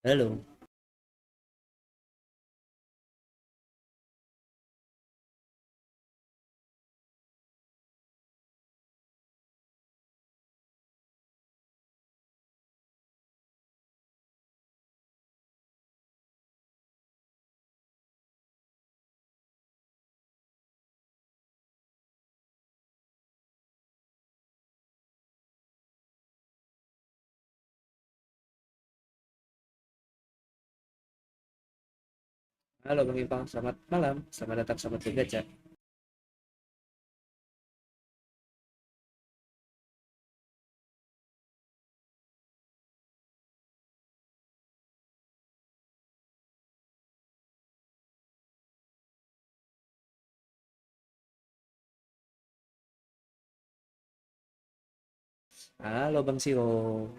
Halo, halo Bang Ipang, selamat malam, selamat datang, selamat bergaca. Halo Bang Siro,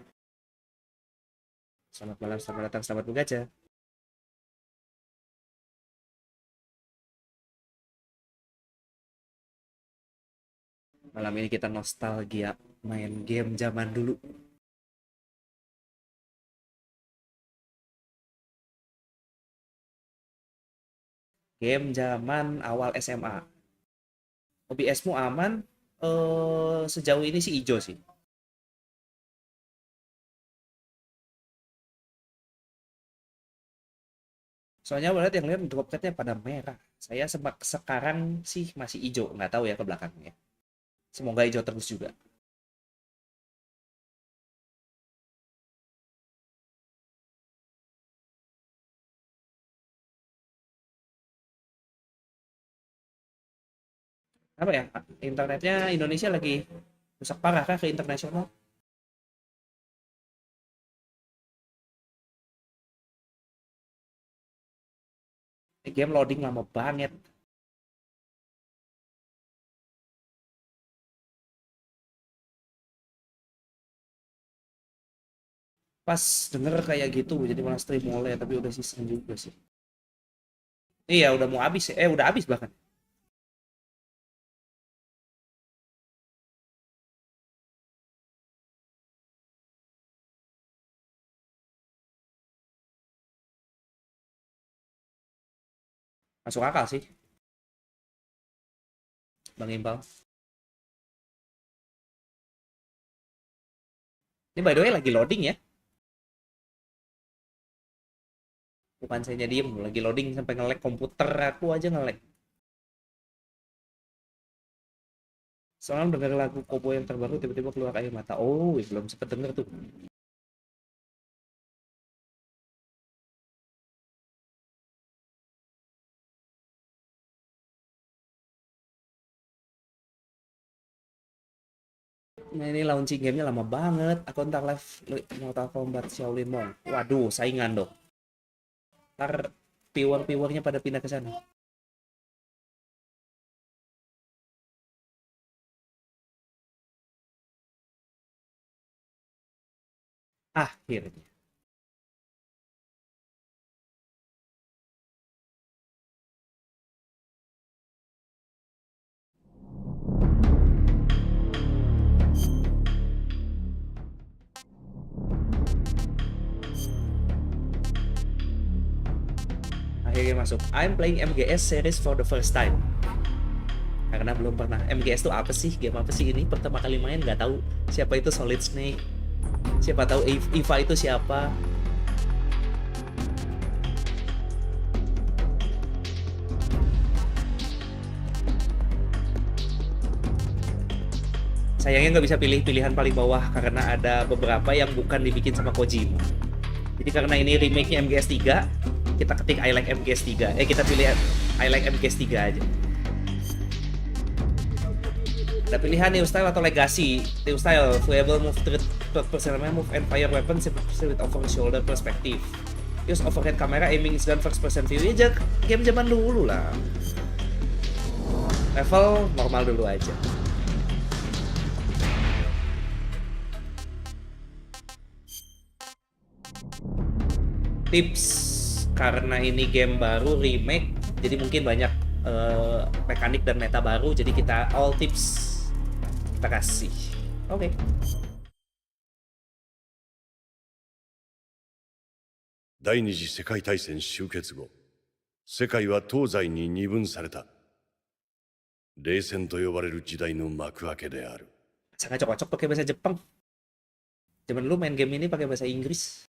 selamat malam, selamat datang, selamat bergaca. Malam ini kita nostalgia main game zaman dulu, game zaman awal SMA. OBS-mu aman? Sejauh ini sih hijau sih. Soalnya lihat yang lihat dropletnya pada merah. Saya sekarang sih masih hijau, nggak tahu ya ke belakangnya. Semoga hijau terus juga. Apa ya? Internetnya Indonesia lagi rusak parah kah ke internasional? Game loading lama banget. Pas denger kayak gitu jadi malah stream mulai tapi udah season juga sih. Iya udah mau habis ya. Udah habis bahkan. Masuk akal sih Bang Imbal. Ini by the way lagi loading ya. Bukan saya diem, lagi loading sampai nge-lag komputer aku aja nge-lag. Soalnya denger lagu Kobo yang terbaru tiba-tiba keluar air mata. Oh, belum sempet denger tuh. Nah ini launching gamenya lama banget. Aku ntar live Mortal Kombat Shaolin Monk. Waduh, saingan dong. Ntar viewer-viewernya pada pindah ke sana. Akhirnya. Akhirnya masuk. I'm playing MGS series for the first time. Karena belum pernah. MGS itu apa sih? Game apa sih ini? Pertama kali main nggak tahu siapa itu Solid Snake. Siapa tahu Eva itu siapa. Sayangnya nggak bisa pilih pilihan paling bawah karena ada beberapa yang bukan dibikin sama Kojima. Jadi karena ini remake-nya MGS 3, kita ketik I like MGS 3. Kita pilih I like MGS 3 aja. Ada pilihan new style atau legacy. New style, playable move third person move and fire weapons with over shoulder perspective. Use overhead camera aiming is gun first person view. Ya game zaman dulu lah. Level normal dulu aja. Tips karena ini game baru remake, jadi mungkin banyak mekanik dan meta baru. Jadi kita all tips kita kasih. Oke. Okay. 第二次世界大戦終結後、世界は東西に二分された。冷戦と呼ばれる時代の幕開けである。Sangat cocok pakai bahasa Jepang. Zaman lu main game ini pakai bahasa Inggris.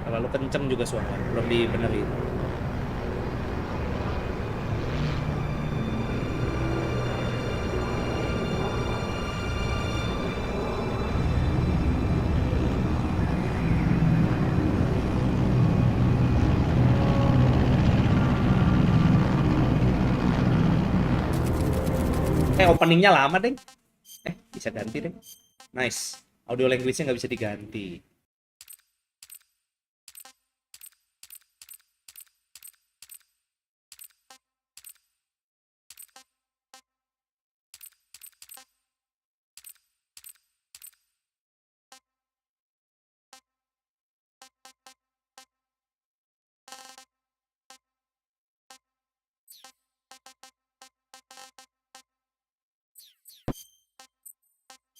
Terlalu kenceng juga suara, belum dibenerin. Openingnya lama, deh. Bisa ganti, deh. Nice. Audio language-nya nggak bisa diganti.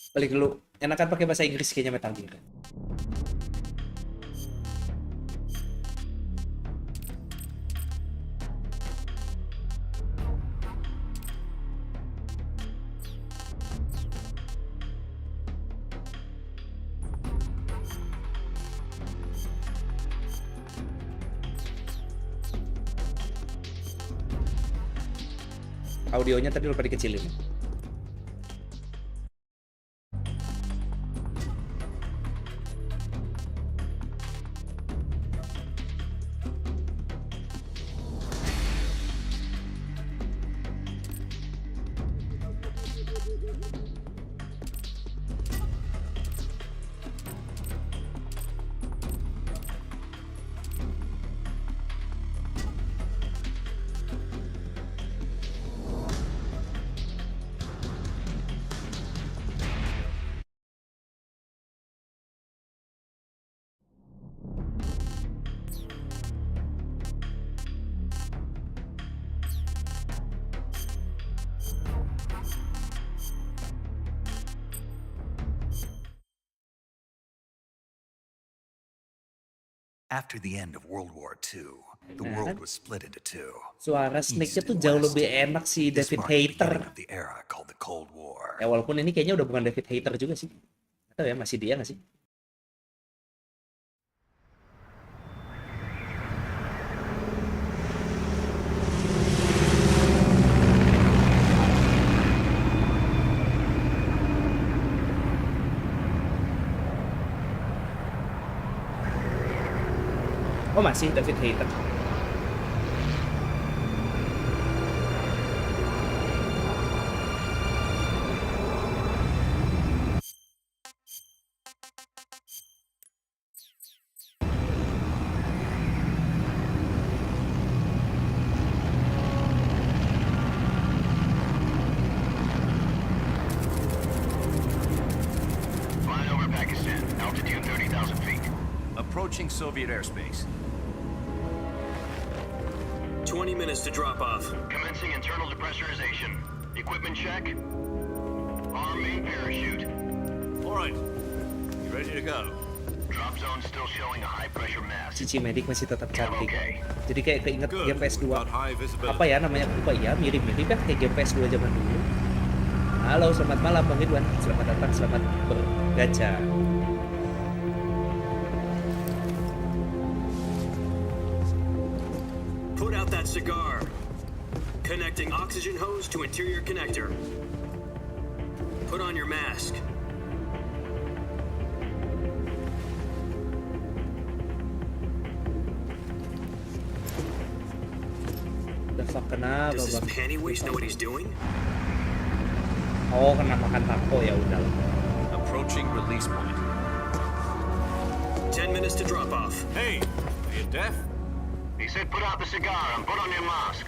Balik dulu. Enakan pakai bahasa Inggris kayaknya Metal Gear. Audionya tadi lupa dikecilin. After the end of World War II, the world was split into two. Suara Snake-nya tuh jauh lebih enak si David Hayter. Of the era called the Cold War. Ya walaupun ini kayaknya udah bukan David Hayter juga sih. Atau ya masih dia nggak sih? Oh masih David Hayter. Flying over Pakistan, altitude 30,000 feet. Approaching Soviet airspace. 20 minutes to drop off. Commencing internal depressurization. Equipment check. Arm main parachute. All right. You ready to go? Drop zone still showing a high pressure mass. Cici Medik masih tetap cantik. Okay. Jadi kayak keinget Good. game PS2. About high visibility. Apa ya namanya? Lupa ya, mirip-mirip ya kayak game PS2 zaman dulu. Halo, selamat malam Bang Ridwan. Selamat datang, selamat bergacha. Put out that cigar. Connecting oxygen hose to interior connector. Put on your mask. The fuck kenapa Does this Bang? panty waste know what he's doing? Oh, kena makan taco ya udah. Approaching release point. 10 minutes to drop off. Hey, are you deaf? He said put out the cigar and put on your mask.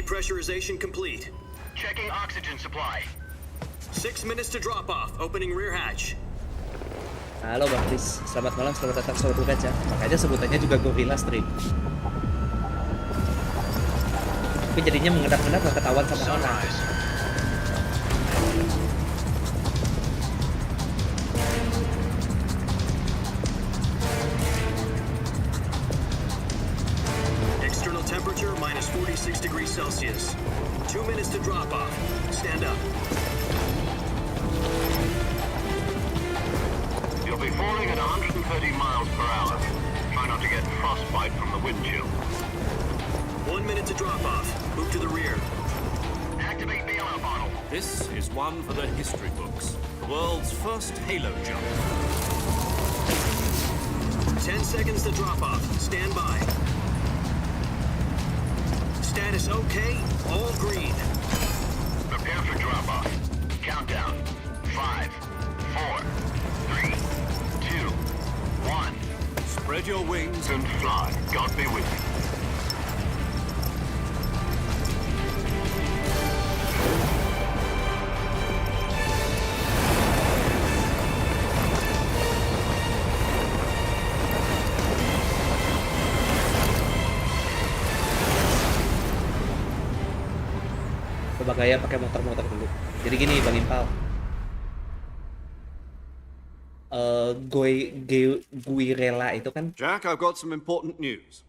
Depressurization complete. Checking oxygen supply. 6 minutes to drop off. Opening rear hatch. Halo Bang Chris, selamat malam, selamat datang Sobat Berkaca. Makanya sebutannya juga Guerilla Stream. Tapi jadinya mengedap-ngedap gak ketahuan sama orang. Sunrise. External temperature minus 46 degrees Celsius. 2 minutes to drop off. Stand up. You'll be falling at 130 miles per hour. Try not to get frostbite from the wind chill. 1 minute to drop off. Move to the rear. Activate bailout bottle. This is one for the history books. The world's first halo jump. 10 seconds to drop off. Stand by. Status okay. All green. Prepare for drop-off. Countdown. 5, 4, 3, 2, 1. Spread your wings And fly. God be with you. Coba gaya pakai motor-motor dulu. Jadi gini Bang Impal. Guerilla itu kan Jack, I've got some important news.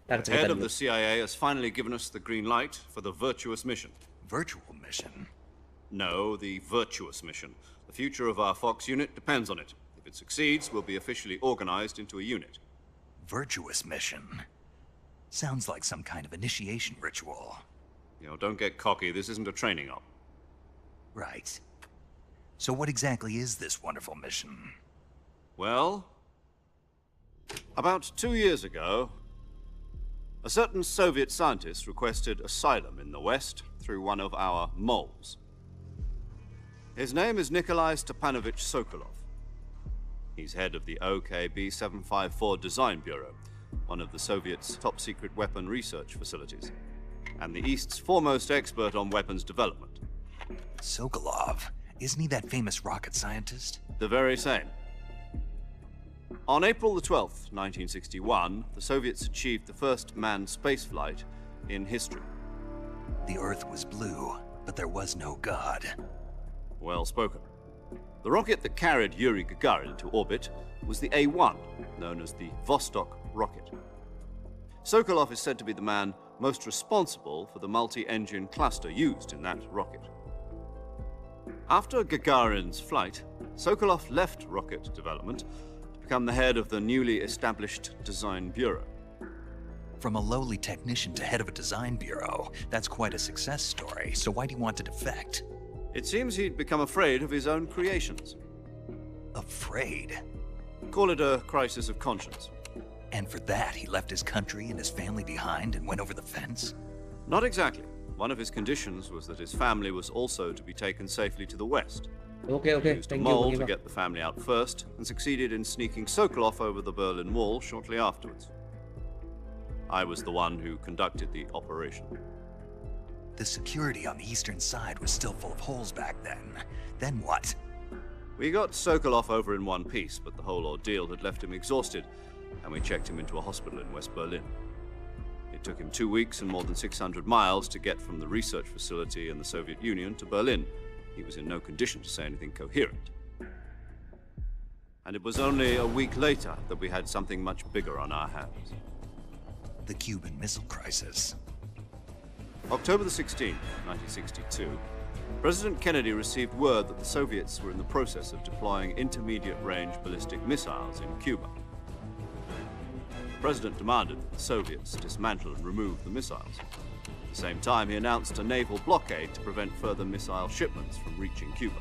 tar cerita Head of dulu. the CIA has finally given us the green light for the virtuous mission. Virtual mission? No, the virtuous mission. The future of our Fox unit depends on it. If it succeeds, we'll be officially organized into a unit. Virtuous mission? Sounds like some kind of initiation ritual. You know, don't get cocky. This isn't a training op. Right. So what exactly is this wonderful mission? Well, about 2 years ago, a certain Soviet scientist requested asylum in the West through one of our moles. His name is Nikolai Stepanovich Sokolov. He's head of the OKB 754 Design Bureau, one of the Soviets' top-secret weapon research facilities, and the East's foremost expert on weapons development. Sokolov? Isn't he that famous rocket scientist? The very same. On April the 12th, 1961, the Soviets achieved the first manned spaceflight in history. The Earth was blue, but there was no God. Well spoken. The rocket that carried Yuri Gagarin into orbit was the A-1, known as the Vostok rocket. Sokolov is said to be the man most responsible for the multi-engine cluster used in that rocket. After Gagarin's flight, Sokolov left rocket development to become the head of the newly established Design Bureau. From a lowly technician to head of a design bureau, that's quite a success story. So why do you want to defect? It seems he'd become afraid of his own creations. Afraid? Call it a crisis of conscience. And for that, he left his country and his family behind and went over the fence? Not exactly. One of his conditions was that his family was also to be taken safely to the West. Oke, He used a thank you mole Bang to Impal. get the family out first, and succeeded in sneaking Sokolov over the Berlin Wall shortly afterwards. I was the one who conducted the operation. The security on the eastern side was still full of holes back then. Then what? We got Sokolov over in one piece, but the whole ordeal had left him exhausted, and we checked him into a hospital in West Berlin. It took him 2 weeks and more than 600 miles to get from the research facility in the Soviet Union to Berlin. He was in no condition to say anything coherent. And it was only a week later that we had something much bigger on our hands. The Cuban Missile Crisis. October the 16th, 1962, President Kennedy received word that the Soviets were in the process of deploying intermediate-range ballistic missiles in Cuba. The President demanded that the Soviets dismantle and remove the missiles. At the same time, he announced a naval blockade to prevent further missile shipments from reaching Cuba.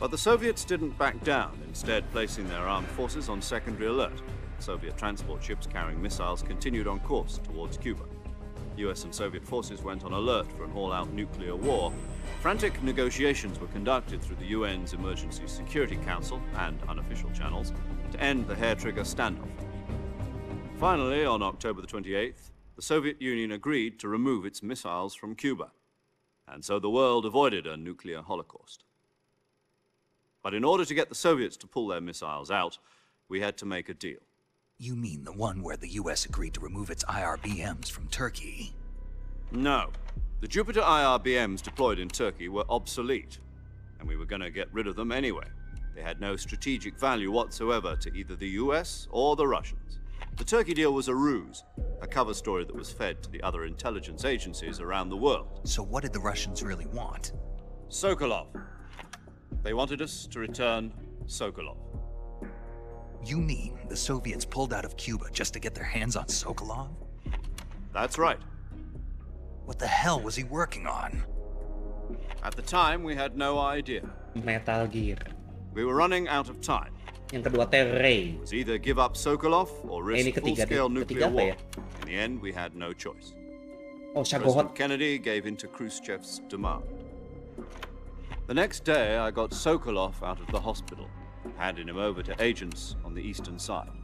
But the Soviets didn't back down, instead placing their armed forces on secondary alert. Soviet transport ships carrying missiles continued on course towards Cuba. US and Soviet forces went on alert for an all-out nuclear war. Frantic negotiations were conducted through the UN's Emergency Security Council and unofficial channels to end the hair-trigger standoff. Finally, on October the 28th, the Soviet Union agreed to remove its missiles from Cuba, and so the world avoided a nuclear holocaust. But in order to get the Soviets to pull their missiles out, we had to make a deal. You mean the one where the US agreed to remove its IRBMs from Turkey? No. The Jupiter IRBMs deployed in Turkey were obsolete, and we were going to get rid of them anyway. They had no strategic value whatsoever to either the US or the Russians. The Turkey deal was a ruse, a cover story that was fed to the other intelligence agencies around the world. So what did the Russians really want? Sokolov. They wanted us to return Sokolov. You mean the Soviets pulled out of Cuba just to get their hands on Sokolov? That's right. What the hell was he working on? At the time, we had no idea. Metal Gear. We were running out of time. Yang kedua Terray. It was either give up Sokolov or risk Ini ketiga- full-scale ketiga nuclear apa war. ya? In the end, we had no choice. Oh, Shagohod. President Kennedy gave in to Khrushchev's demand. The next day, I got Sokolov out of the hospital, handing him over to agents on the eastern side.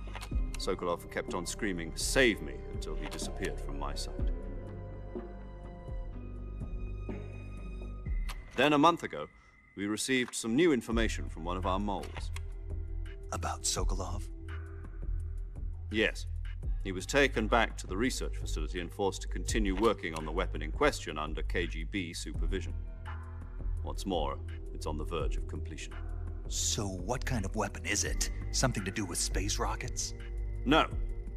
Sokolov kept on screaming, "Save me," until he disappeared from my sight. Then a month ago, we received some new information from one of our moles. About Sokolov? Yes. He was taken back to the research facility and forced to continue working on the weapon in question under KGB supervision. What's more, it's on the verge of completion. So what kind of weapon is it? Something to do with space rockets? No,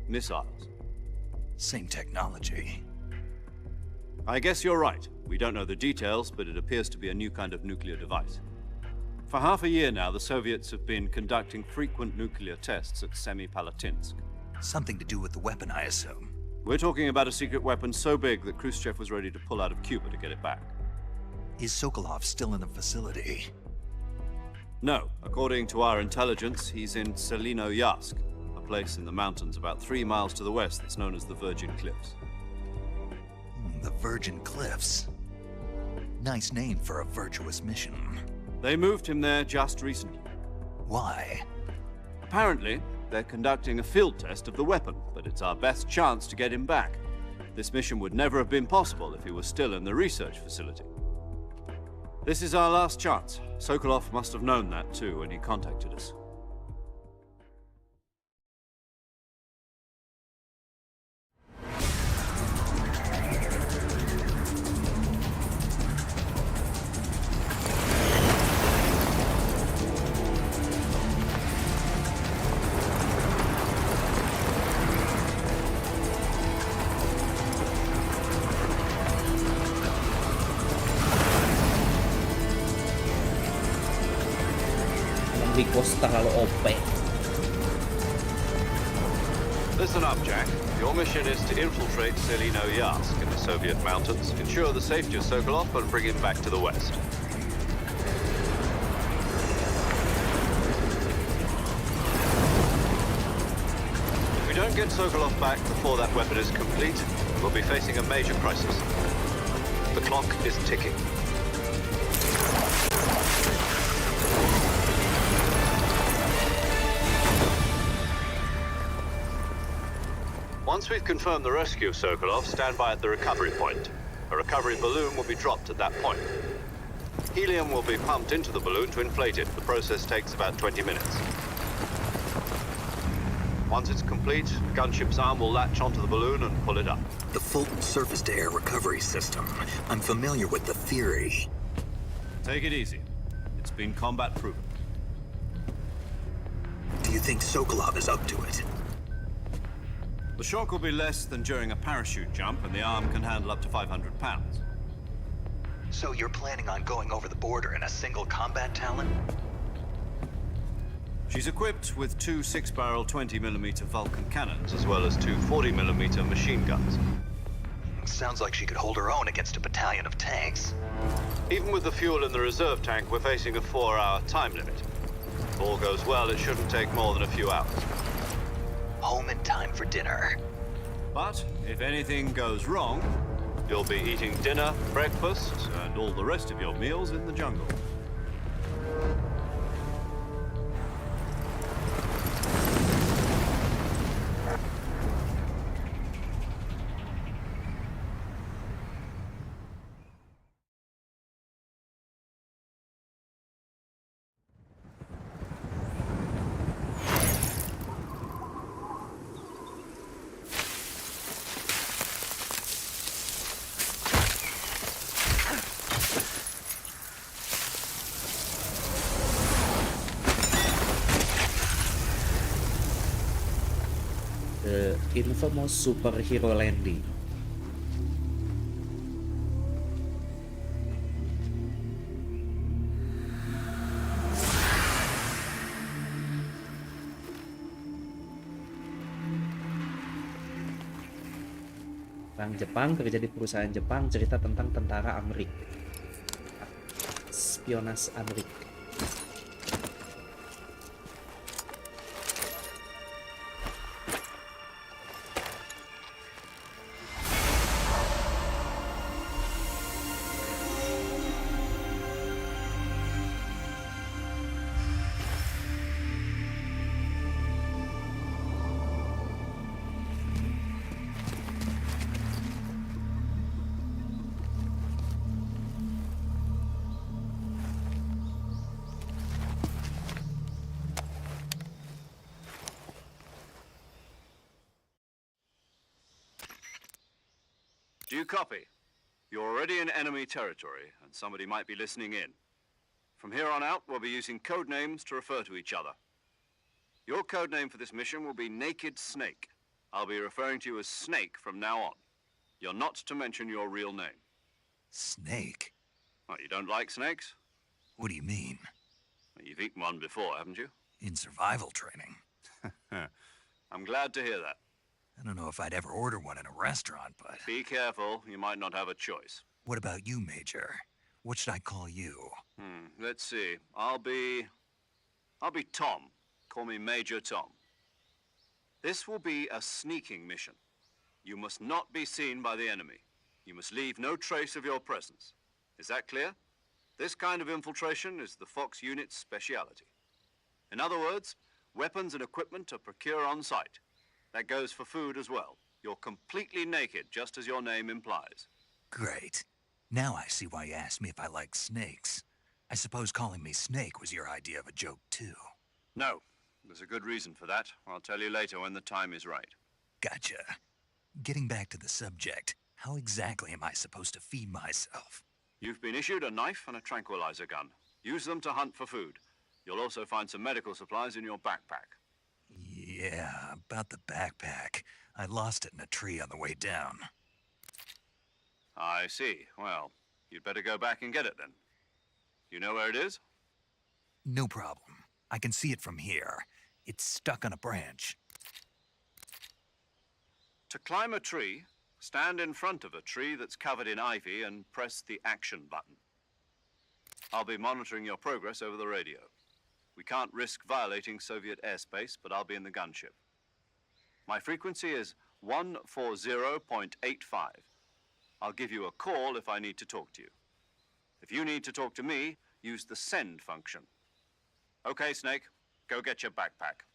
missiles. Same technology. I guess you're right. We don't know the details, but it appears to be a new kind of nuclear device. For half a year now, the Soviets have been conducting frequent nuclear tests at Semipalatinsk. Something to do with the weapon, I assume. We're talking about a secret weapon so big that Khrushchev was ready to pull out of Cuba to get it back. Is Sokolov still in the facility? No, according to our intelligence, he's in Selinoyarsk, a place in the mountains about 3 miles to the west that's known as the Virgin Cliffs. The Virgin Cliffs. Nice name for a virtuous mission. They moved him there just recently. Why? Apparently, they're conducting a field test of the weapon, but it's our best chance to get him back. This mission would never have been possible if he was still in the research facility. This is our last chance. Sokolov must have known that too when he contacted us. Because terlalu OP. Listen up, Jack. Your mission is to infiltrate Selinoyarsk in the Soviet mountains, ensure the safety of Sokolov, and bring him back to the west. If we don't get Sokolov back before that weapon is complete, we'll be facing a major crisis. The clock is ticking. Once we've confirmed the rescue of Sokolov, stand by at the recovery point. A recovery balloon will be dropped at that point. Helium will be pumped into the balloon to inflate it. The process takes about 20 minutes. Once it's complete, the gunship's arm will latch onto the balloon and pull it up. The Fulton surface-to-air recovery system. I'm familiar with the theory. Take it easy. It's been combat-proven. Do you think Sokolov is up to it? The shock will be less than during a parachute jump, and the arm can handle up to 500 pounds. So you're planning on going over the border in a single combat Talon? She's equipped with 2 6-barrel 20mm Vulcan cannons, as well as 2 40mm machine guns. Sounds like she could hold her own against a battalion of tanks. Even with the fuel in the reserve tank, we're facing a 4-hour time limit. If all goes well, it shouldn't take more than a few hours. Home in time for dinner. But if anything goes wrong, you'll be eating dinner, breakfast, and all the rest of your meals in the jungle. infamous superhero landing. Orang Jepang kerja di perusahaan Jepang, cerita tentang tentara Amerika, spionas Amerika. Do you copy? You're already in enemy territory, and somebody might be listening in. From here on out, we'll be using code names to refer to each other. Your code name for this mission will be Naked Snake. I'll be referring to you as Snake from now on. You're not to mention your real name. Snake? Oh, you don't like snakes? What do you mean? Well, you've eaten one before, haven't you? In survival training? I'm glad to hear that. I don't know if I'd ever order one in a restaurant, but... Be careful, you might not have a choice. What about you, Major? What should I call you? Let's see. I'll be Tom. Call me Major Tom. This will be a sneaking mission. You must not be seen by the enemy. You must leave no trace of your presence. Is that clear? This kind of infiltration is the Fox unit's speciality. In other words, weapons and equipment are procured on site. That goes for food as well. You're completely naked, just as your name implies. Great. Now I see why you asked me if I like snakes. I suppose calling me Snake was your idea of a joke, too. No. There's a good reason for that. I'll tell you later when the time is right. Gotcha. Getting back to the subject, how exactly am I supposed to feed myself? You've been issued a knife and a tranquilizer gun. Use them to hunt for food. You'll also find some medical supplies in your backpack. Yeah, about the backpack. I lost it in a tree on the way down. I see. Well, you'd better go back and get it then. You know where it is? No problem. I can see it from here. It's stuck on a branch. To climb a tree, stand in front of a tree that's covered in ivy and press the action button. I'll be monitoring your progress over the radio. We can't risk violating Soviet airspace, but I'll be in the gunship. My frequency is 140.85. I'll give you a call if I need to talk to you. If you need to talk to me, use the send function. Okay, Snake, go get your backpack.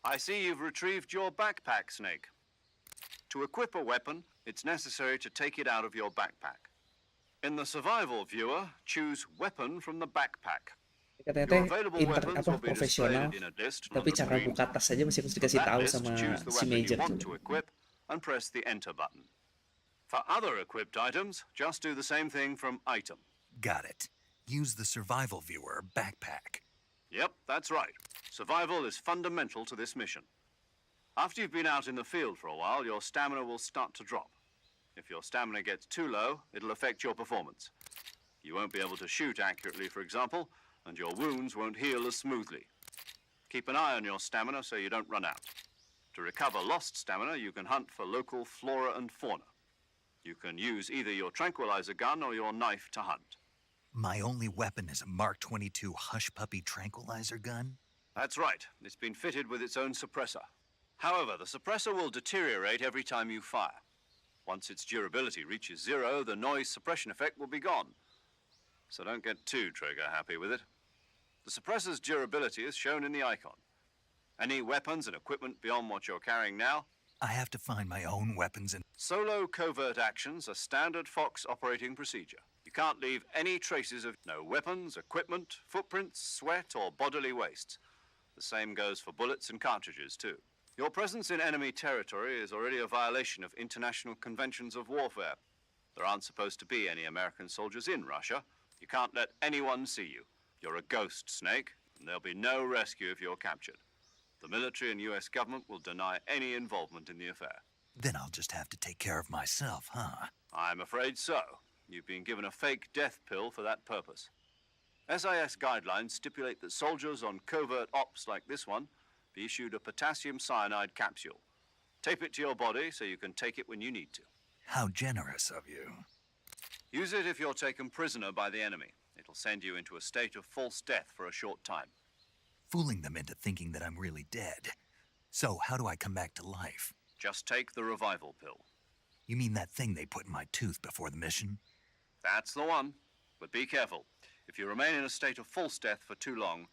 I see you've retrieved your backpack, Snake. To equip a weapon, it's necessary to take it out of your backpack. In the survival viewer, choose weapon from the backpack. Katanya teh profesional, tapi cara buka tas aja masih harus dikasih tahu sama si Major tuh. And press the enter button. For other equipped items, just do the same thing from item. Got it. Use the survival viewer backpack. Yep, that's right. Survival is fundamental to this mission. After you've been out in the field for a while, your stamina will start to drop. If your stamina gets too low, it'll affect your performance. You won't be able to shoot accurately, for example, and your wounds won't heal as smoothly. Keep an eye on your stamina so you don't run out. To recover lost stamina, you can hunt for local flora and fauna. You can use either your tranquilizer gun or your knife to hunt. My only weapon is a Mark 22 Hush Puppy tranquilizer gun? That's right. It's been fitted with its own suppressor. However, the suppressor will deteriorate every time you fire. Once its durability reaches 0, the noise suppression effect will be gone. So don't get too trigger happy with it. The suppressor's durability is shown in the icon. Any weapons and equipment beyond what you're carrying now? I have to find my own weapons and... Solo covert actions are standard Fox operating procedure. You can't leave any traces of no weapons, equipment, footprints, sweat, or bodily wastes. The same goes for bullets and cartridges, too. Your presence in enemy territory is already a violation of international conventions of warfare. There aren't supposed to be any American soldiers in Russia. You can't let anyone see you. You're a ghost, Snake, and there'll be no rescue if you're captured. The military and US government will deny any involvement in the affair. Then I'll just have to take care of myself, huh? I'm afraid so. You've been given a fake death pill for that purpose. SIS guidelines stipulate that soldiers on covert ops like this one be issued a potassium cyanide capsule. Tape it to your body so you can take it when you need to. How generous of you. Use it if you're taken prisoner by the enemy. It'll send you into a state of false death for a short time. Fooling them into thinking that I'm really dead. So how do I come back to life? Just take the revival pill. You mean that thing they put in my tooth before the mission? That's the one. But be careful. If you remain in a state of false death for too long,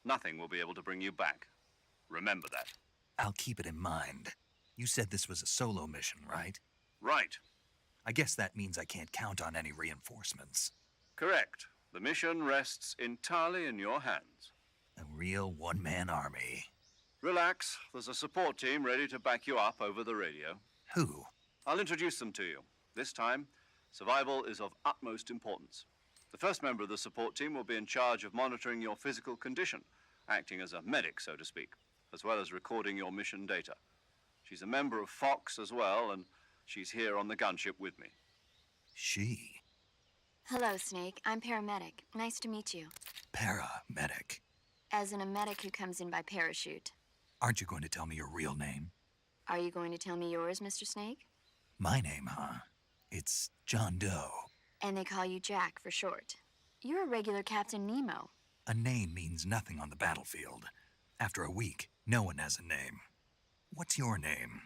nothing will be able to bring you back. Remember that. I'll keep it in mind. You said this was a solo mission, right? Right. I guess that means I can't count on any reinforcements. Correct. The mission rests entirely in your hands. A real one-man army. Relax. There's a support team ready to back you up over the radio. Who? I'll introduce them to you. This time, survival is of utmost importance. The first member of the support team will be in charge of monitoring your physical condition, acting as a medic, so to speak, as well as recording your mission data. She's a member of Fox as well, and she's here on the gunship with me. She? Hello, Snake. I'm paramedic. Nice to meet you. Paramedic. As in a medic who comes in by parachute. Aren't you going to tell me your real name? Are you going to tell me yours, Mr. Snake? My name, huh? It's John Doe. And they call you Jack for short. You're a regular Captain Nemo. A name means nothing on the battlefield. After a week, no one has a name. What's your name?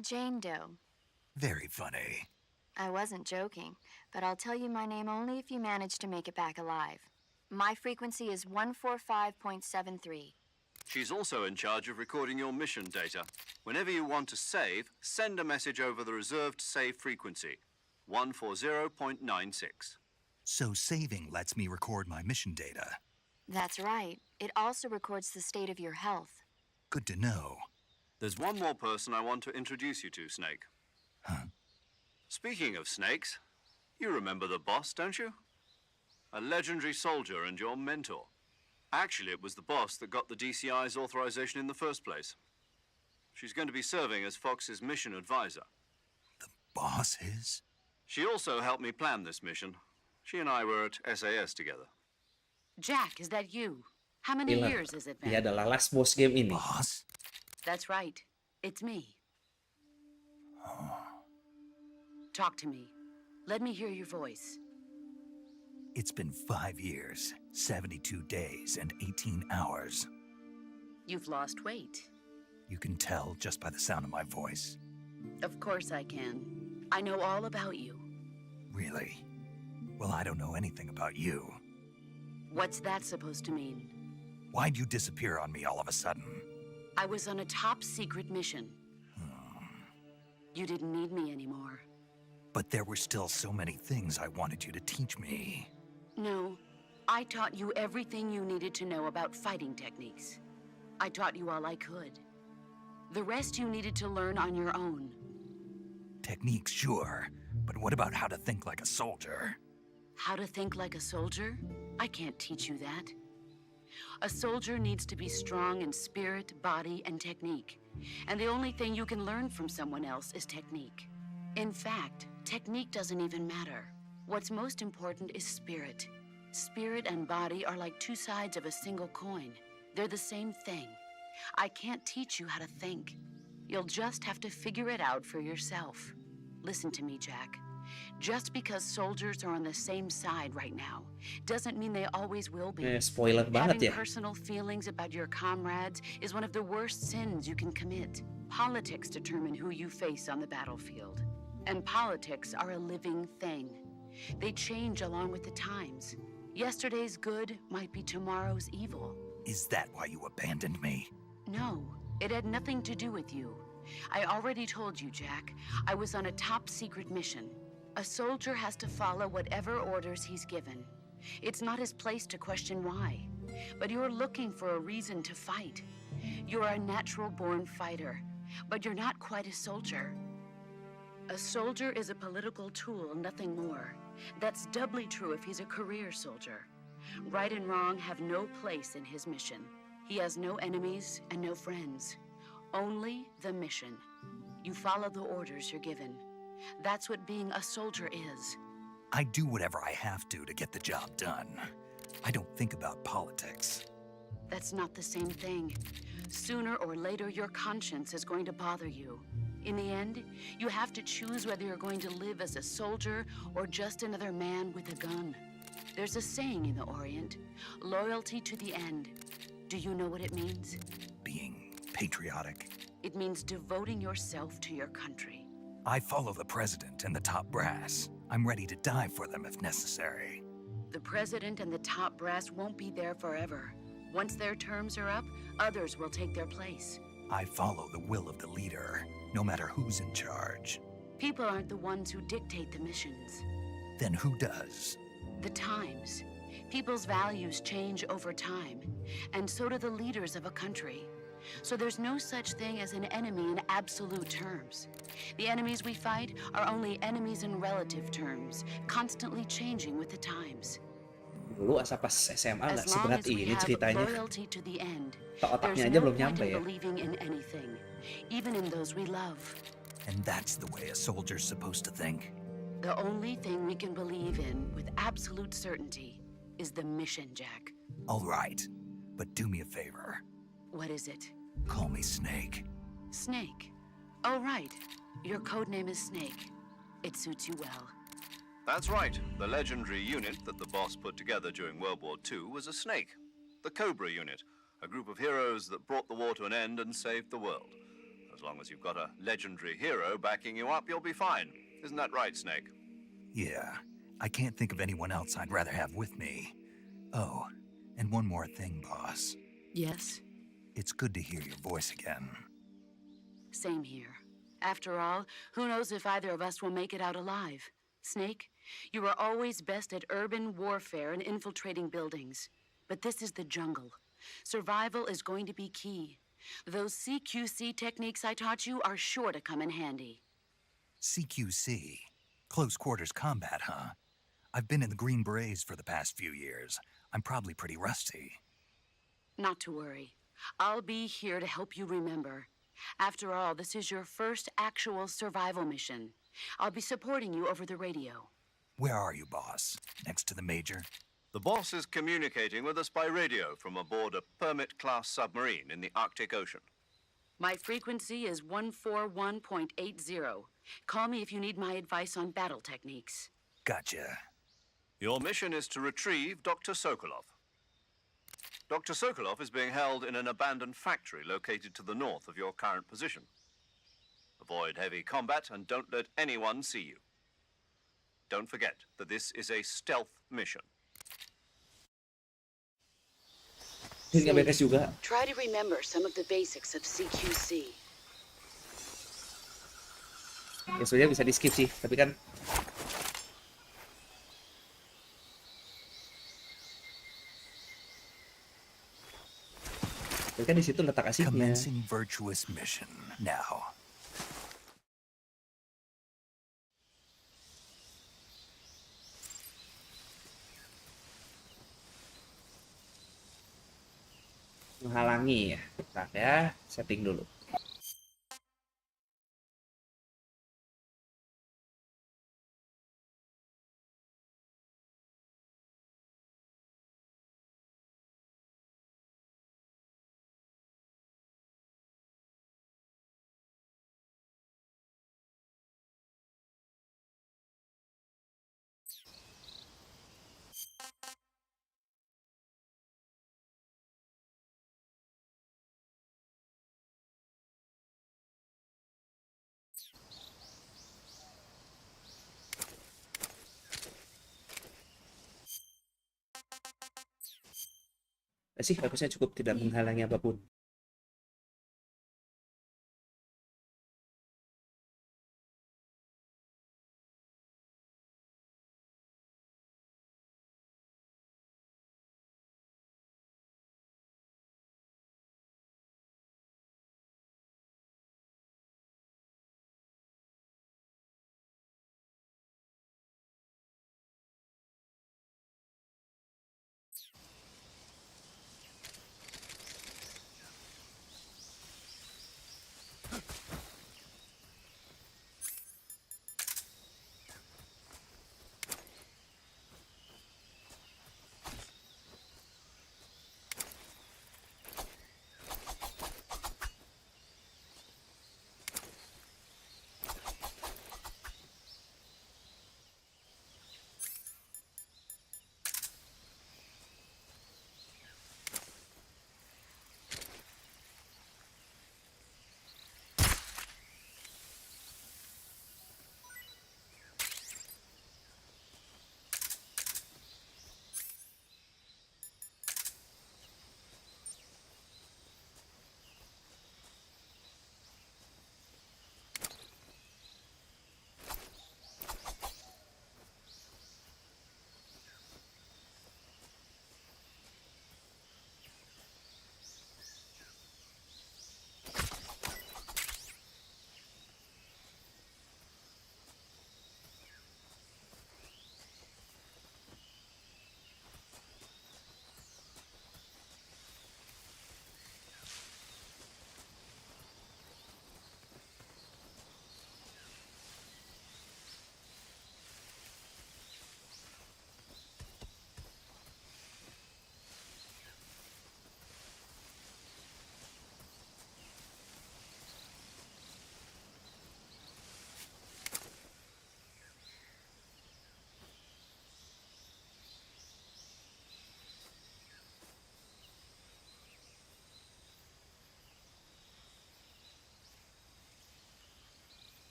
Jane Doe. Very funny. I wasn't joking, but I'll tell you my name only if you manage to make it back alive. My frequency is 145.73. She's also in charge of recording your mission data. Whenever you want to save, send a message over the reserved save frequency, 140.96. So saving lets me record my mission data. That's right. It also records the state of your health. Good to know. There's one more person I want to introduce you to, Snake. Huh? Speaking of snakes, you remember the boss, don't you? A legendary soldier and your mentor. Actually, it was the boss that got the DCI's authorization in the first place. She's going to be serving as Fox's mission advisor. The boss is? She also helped me plan this mission. She and I were at SAS together. Jack, is that you? How many Gila. years has it Dia been? adalah last boss game ini. Boss? That's right. It's me. Talk to me. Let me hear your voice. It's been 5 years, 72 days, and 18 hours. You've lost weight. You can tell just by the sound of my voice. Of course I can. I know all about you. Really? Well, I don't know anything about you. What's that supposed to mean? Why'd you disappear on me all of a sudden? I was on a top secret mission. You didn't need me anymore. But there were still so many things I wanted you to teach me. No, I taught you everything you needed to know about fighting techniques. I taught you all I could. The rest you needed to learn on your own. Techniques, sure. But what about how to think like a soldier? How to think like a soldier? I can't teach you that. A soldier needs to be strong in spirit, body, and technique. And the only thing you can learn from someone else is technique. In fact, technique doesn't even matter. What's most important is spirit. Spirit and body are like two sides of a single coin. They're the same thing. I can't teach you how to think. You'll just have to figure it out for yourself. Listen to me, Jack. Just because soldiers are on the same side right now doesn't mean they always will be. Spoiler banget Having ya. personal feelings about your comrades is one of the worst sins you can commit. Politics determine who you face on the battlefield. And politics are a living thing. They change along with the times. Yesterday's good might be tomorrow's evil. Is that why you abandoned me? No, it had nothing to do with you. I already told you, Jack. I was on a top secret mission. A soldier has to follow whatever orders he's given. It's not his place to question why. But you're looking for a reason to fight. You're a natural-born fighter, but you're not quite a soldier. A soldier is a political tool, nothing more. That's doubly true if he's a career soldier. Right and wrong have no place in his mission. He has no enemies and no friends. Only the mission. You follow the orders you're given. That's what being a soldier is. I do whatever I have to get the job done. I don't think about politics. That's not the same thing. Sooner or later, your conscience is going to bother you. In the end, you have to choose whether you're going to live as a soldier or just another man with a gun. There's a saying in the Orient, loyalty to the end. Do you know what it means? Being patriotic. It means devoting yourself to your country. I follow the president and the top brass. I'm ready to die for them if necessary. The president and the top brass won't be there forever. Once their terms are up, others will take their place. I follow the will of the leader, no matter who's in charge. People aren't the ones who dictate the missions. Then who does? The times. People's values change over time, and so do the leaders of a country. So there's no such thing as an enemy in absolute terms. The enemies we fight are only enemies in relative terms, constantly changing with the times. Dulu asa pas SMA nggak As long seberat as we ini have ceritanya. loyalty to the end, Tak there's otaknya aja no belum point nyampe in ya. believing in anything, even in those we love. And that's the way a soldier's supposed to think. The only thing we can believe in with absolute certainty is the mission, Jack. All right, but do me a favor. What is it? Call me Snake. Snake. Oh, right. Your code name is Snake. It suits you well. That's right. The legendary unit that the boss put together during World War II was a snake. The Cobra unit, a group of heroes that brought the war to an end and saved the world. As long as you've got a legendary hero backing you up, you'll be fine. Isn't that right, Snake? Yeah, I can't think of anyone else I'd rather have with me. Oh, and one more thing, boss. Yes? It's good to hear your voice again. Same here. After all, who knows if either of us will make it out alive? Snake, you are always best at urban warfare and infiltrating buildings. But this is the jungle. Survival is going to be key. Those CQC techniques I taught you are sure to come in handy. CQC? Close quarters combat, huh? I've been in the Green Berets for the past few years. I'm probably pretty rusty. Not to worry. I'll be here to help you remember. After all, this is your first actual survival mission. I'll be supporting you over the radio. Where are you, boss? Next to the major? The boss is communicating with us by radio from aboard a Permit-class submarine in the Arctic Ocean. My frequency is 141.80. Call me if you need my advice on battle techniques. Gotcha. Your mission is to retrieve Dr. Sokolov. Dr. Sokolov is being held in an abandoned factory located to the north of your current position. Avoid heavy combat and don't let anyone see you. Don't forget that this is a stealth mission. Ini nggak beres juga. Try to remember some of the basics of CQC. Ya sebenarnya bisa di skip sih, tapi kan di situ letak asiknya. Commencing virtuous mission now. Menghalangi ya. Bentar ya, setting dulu. Sih harusnya cukup tidak menghalangi apapun.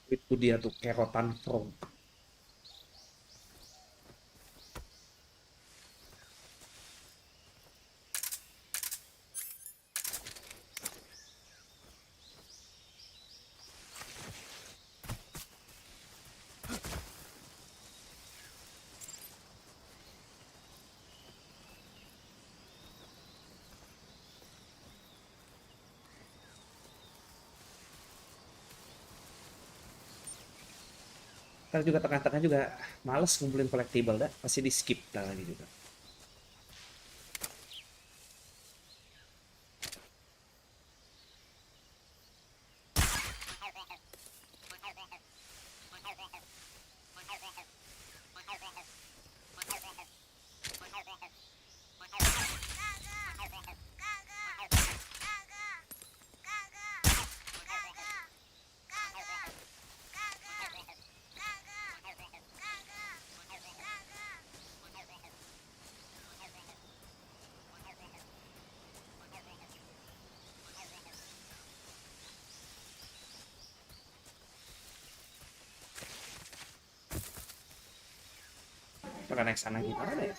Itu dia tuh kerotan frog. Ntar juga tengah-tengah juga males ngumpulin collectible dah, pasti di skip dah lagi juga. Cara naik sana gimana ya?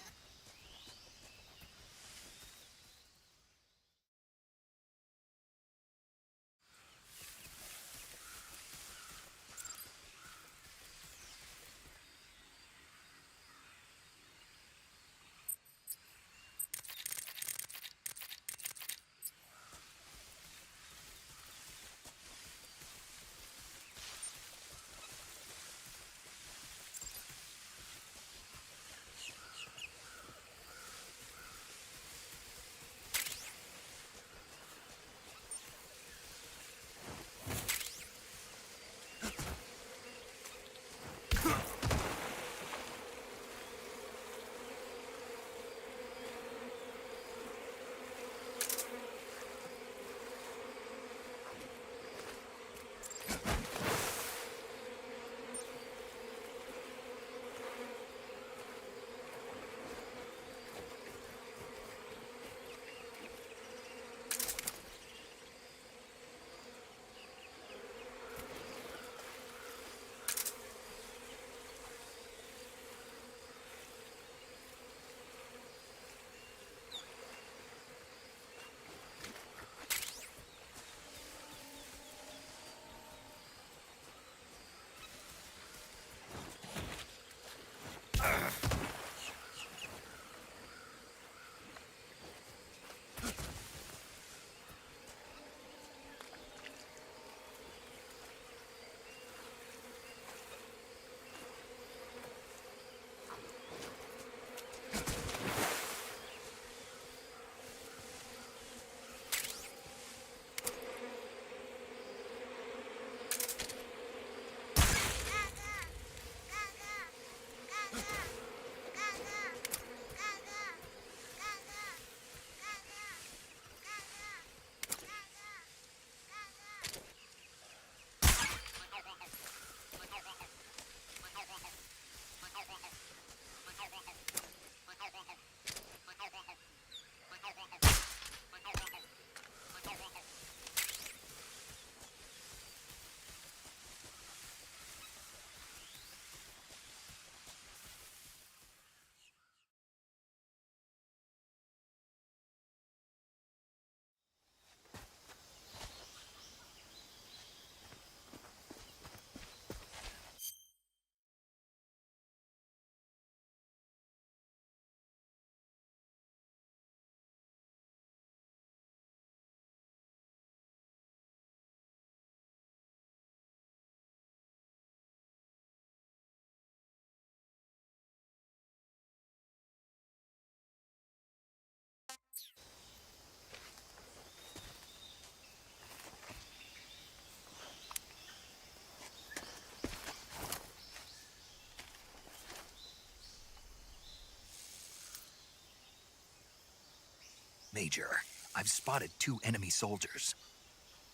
Major, I've spotted 2 enemy soldiers.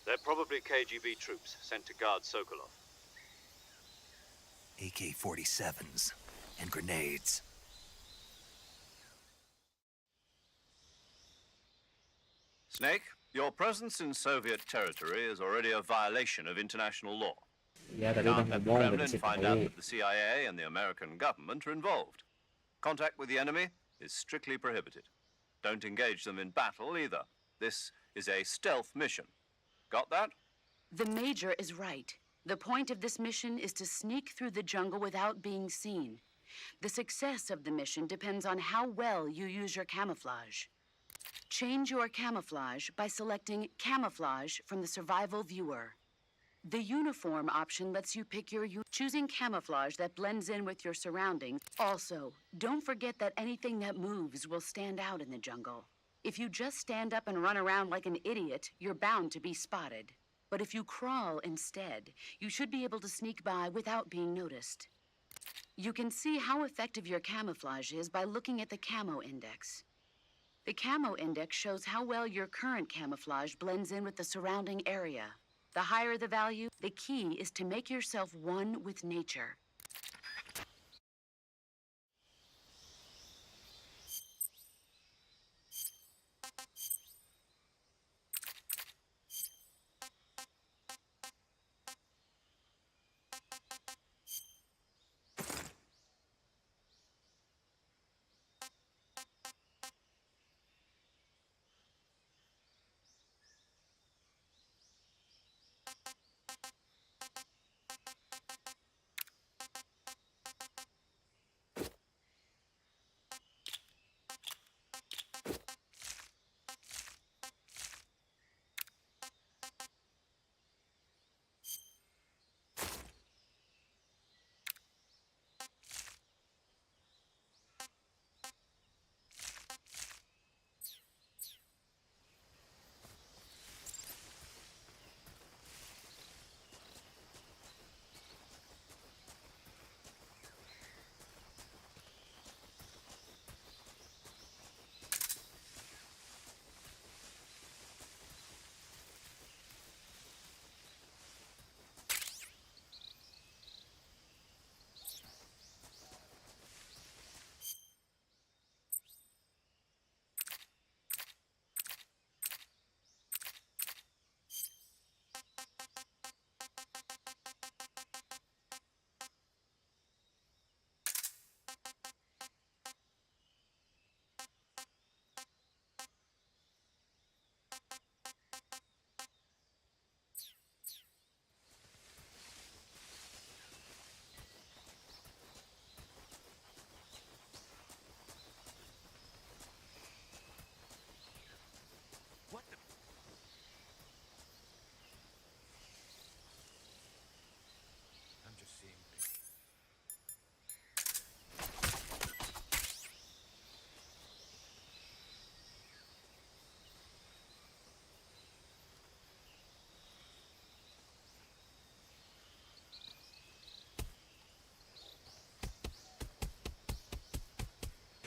They're probably KGB troops sent to guard Sokolov. AK-47s and grenades. Snake, your presence in Soviet territory is already a violation of international law. Ya tadi udah Can't let the ngomong udah Kremlin dikasih find tahu. out that the CIA and the American government are involved. Contact with the enemy is strictly prohibited. Don't engage them in battle either. This is a stealth mission. Got that? The Major is right. The point of this mission is to sneak through the jungle without being seen. The success of the mission depends on how well you use your camouflage. Change your camouflage by selecting Camouflage from the Survival Viewer. The uniform option lets you pick choosing camouflage that blends in with your surroundings. Also, don't forget that anything that moves will stand out in the jungle. If you just stand up and run around like an idiot, you're bound to be spotted. But if you crawl instead, you should be able to sneak by without being noticed. You can see how effective your camouflage is by looking at the camo index. The camo index shows how well your current camouflage blends in with the surrounding area. The higher the value, the key is to make yourself one with nature.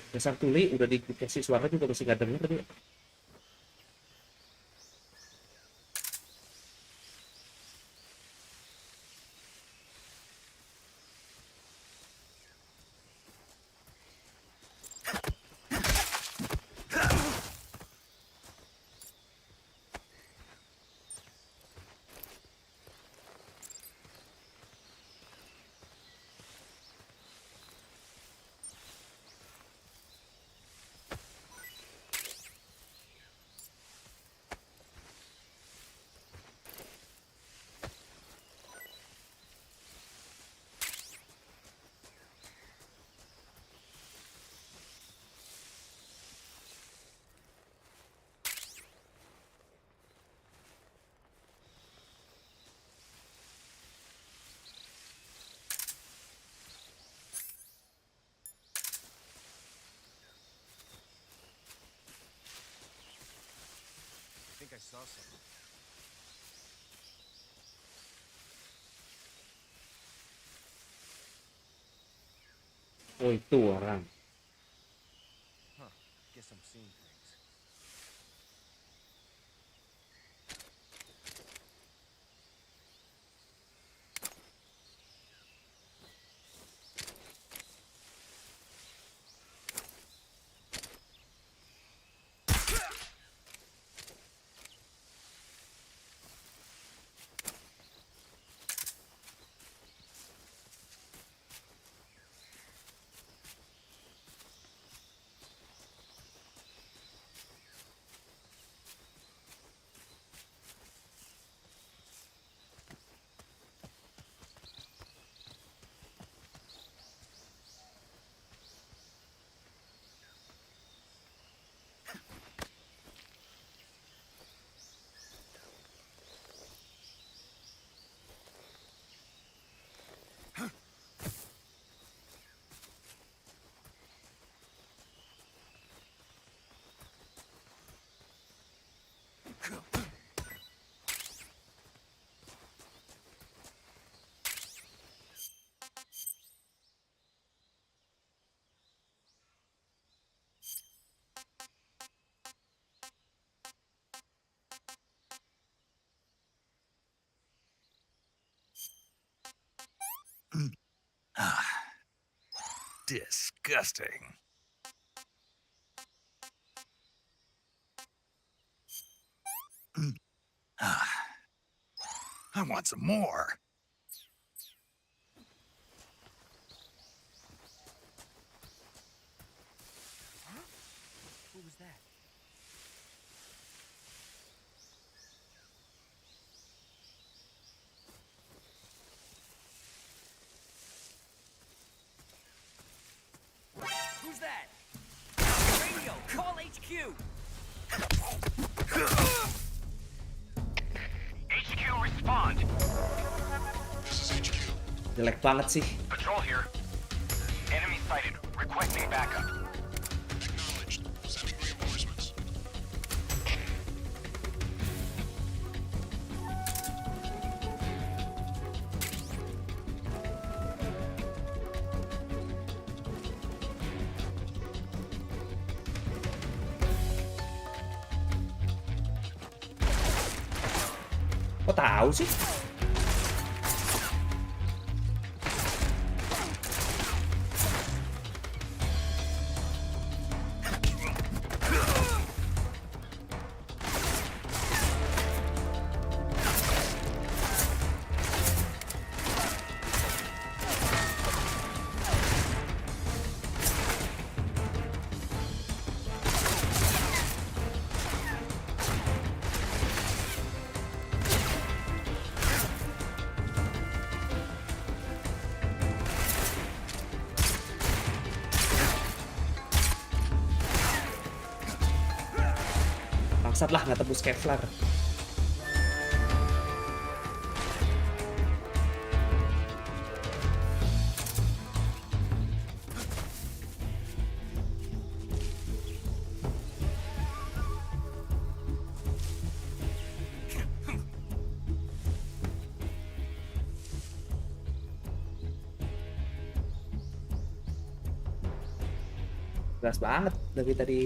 Dasar tuli udah dikasih suara juga masih gak denger dia. think I saw something. Oh, itu orang. Huh. Guess I'm seeing things. Disgusting. I want some more. Who was that? Who's that? Radio, call HQ! HQ, respond. Jelek banget sih. Patrol here. Enemy sighted. Requesting backup. Kok tahu sih? Bangsat lah, nggak tembus Kevlar. Jelas banget dari tadi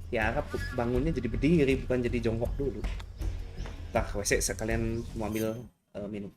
tiarap bangunnya jadi berdiri bukan jadi jongkok dulu. Tah WC sekalian mau ambil minum.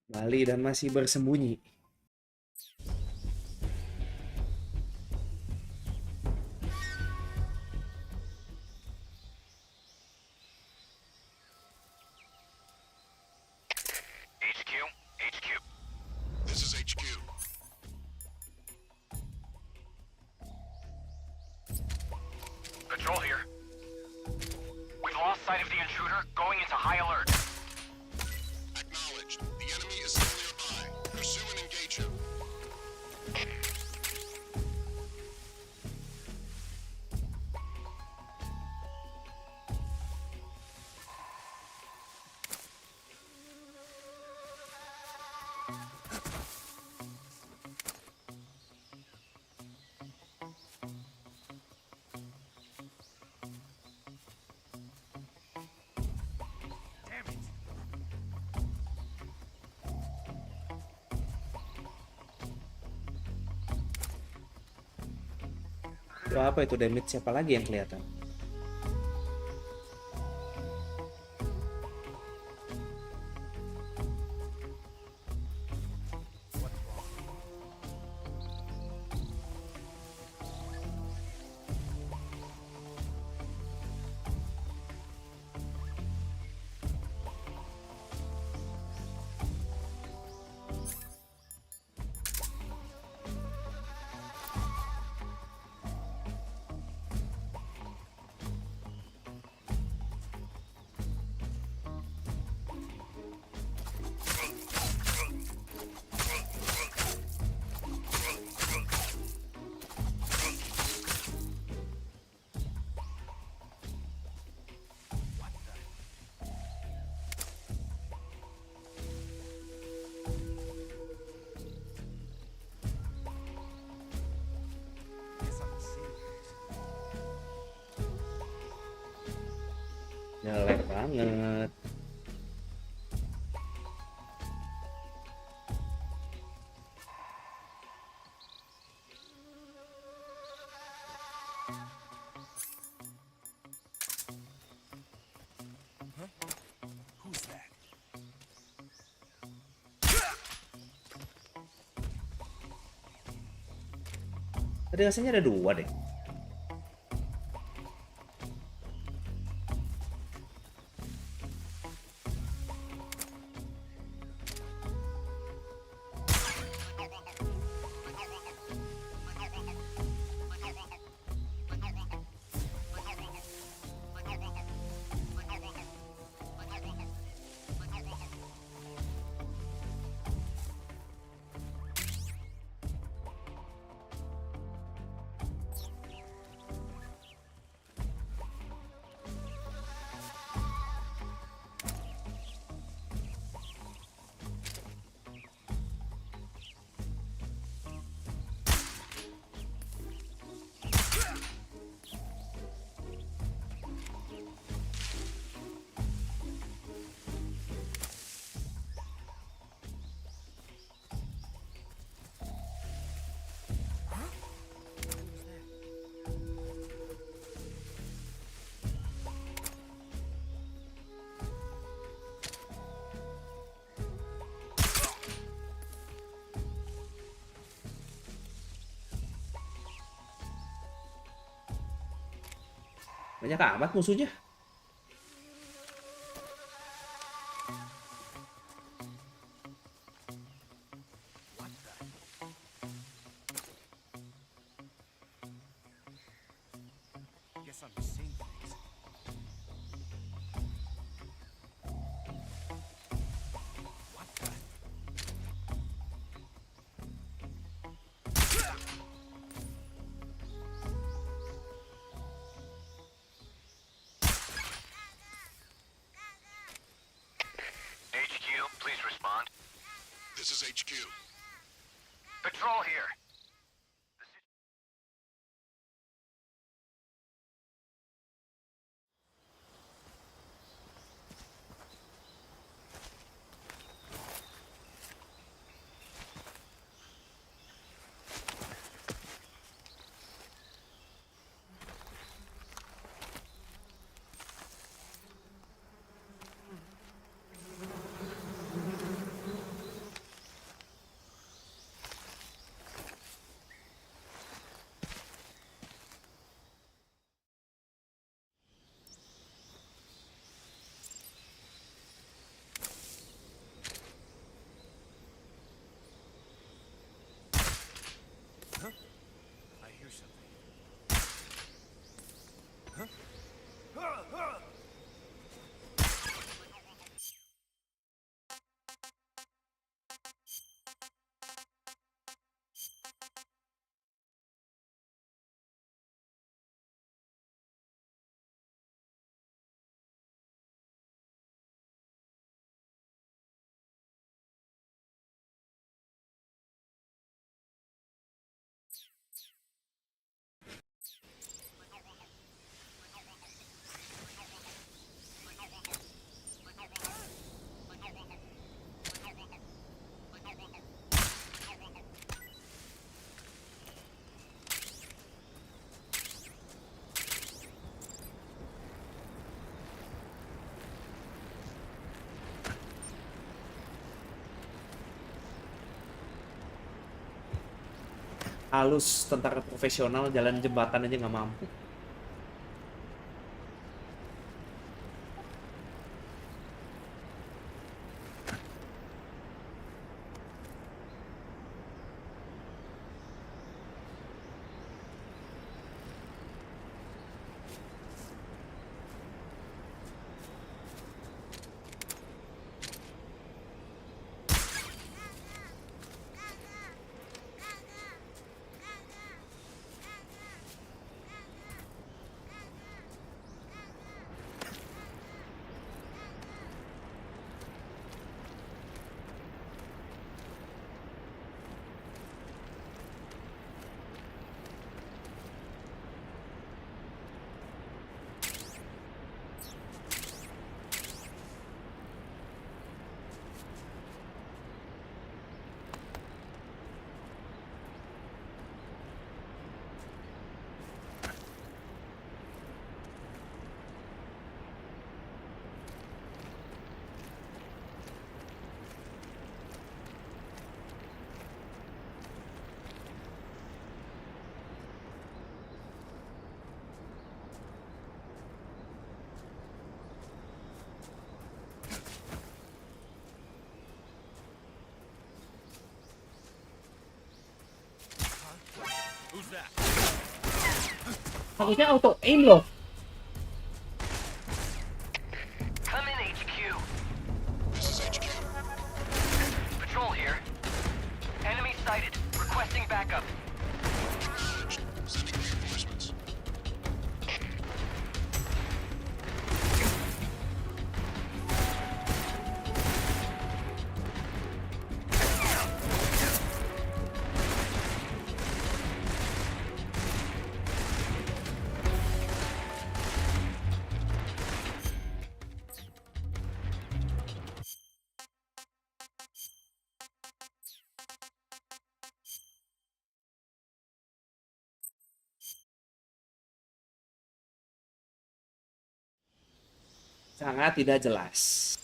Bali dan masih bersembunyi. HQ, HQ. This is HQ. Patrol here. We've lost sight of the intruder, going into high alert. Acknowledged. The enemy is still nearby. Pursue and engage him. Damn it! Atau apa itu damage siapa lagi yang kelihatan? Jelek banget. Who's that? Tadi rasanya ada dua deh. Banyak amat musuhnya. Guess I'm seeing things. What the? HQ, please respond. This is HQ. Patrol here. Halus, tentara profesional, jalan jembatan aja nggak mampu. Harusnya auto aim loh. Come in, HQ. This is HQ. Patrol here. Enemy sighted. Requesting backup. Sending reinforcements. Sangat tidak jelas.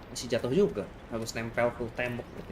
Masih jatuh juga, harus nempel ke tembok gitu.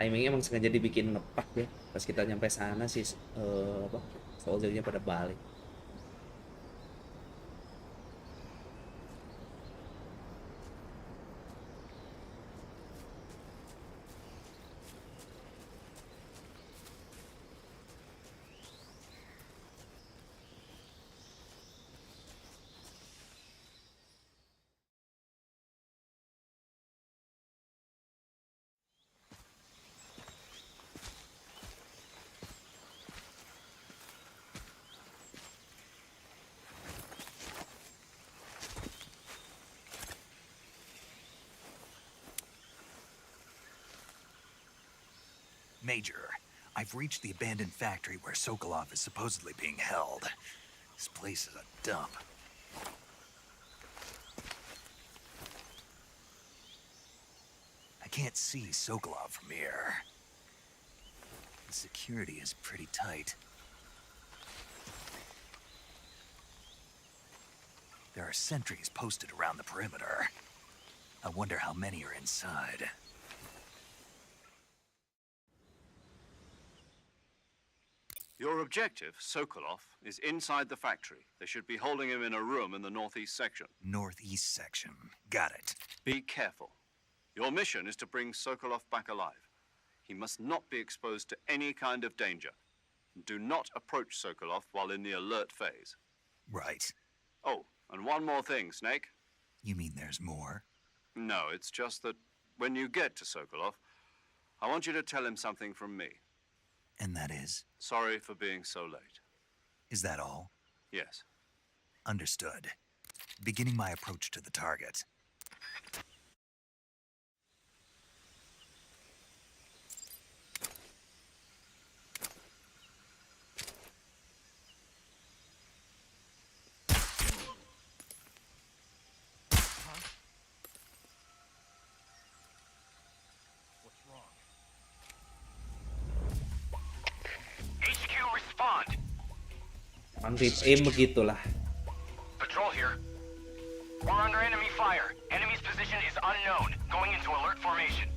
Timingnya emang sengaja dibikin ngepak ya. Pas kita nyampe sana sih apa soldiernya pada balik. Major, I've reached the abandoned factory where Sokolov is supposedly being held. This place is a dump. I can't see Sokolov from here. The security is pretty tight. There are sentries posted around the perimeter. I wonder how many are inside. Your objective, Sokolov, is inside the factory. They should be holding him in a room in the northeast section. Northeast section. Got it. Be careful. Your mission is to bring Sokolov back alive. He must not be exposed to any kind of danger. Do not approach Sokolov while in the alert phase. Right. Oh, and one more thing, Snake. You mean there's more? No, it's just that when you get to Sokolov, I want you to tell him something from me. And that is? Sorry for being so late. Is that all? Yes. Understood. Beginning my approach to the target. HQ, respond. Emang rip aim begitulah. Patrol here. We're under enemy fire. Enemy's position is unknown. Going into alert formation.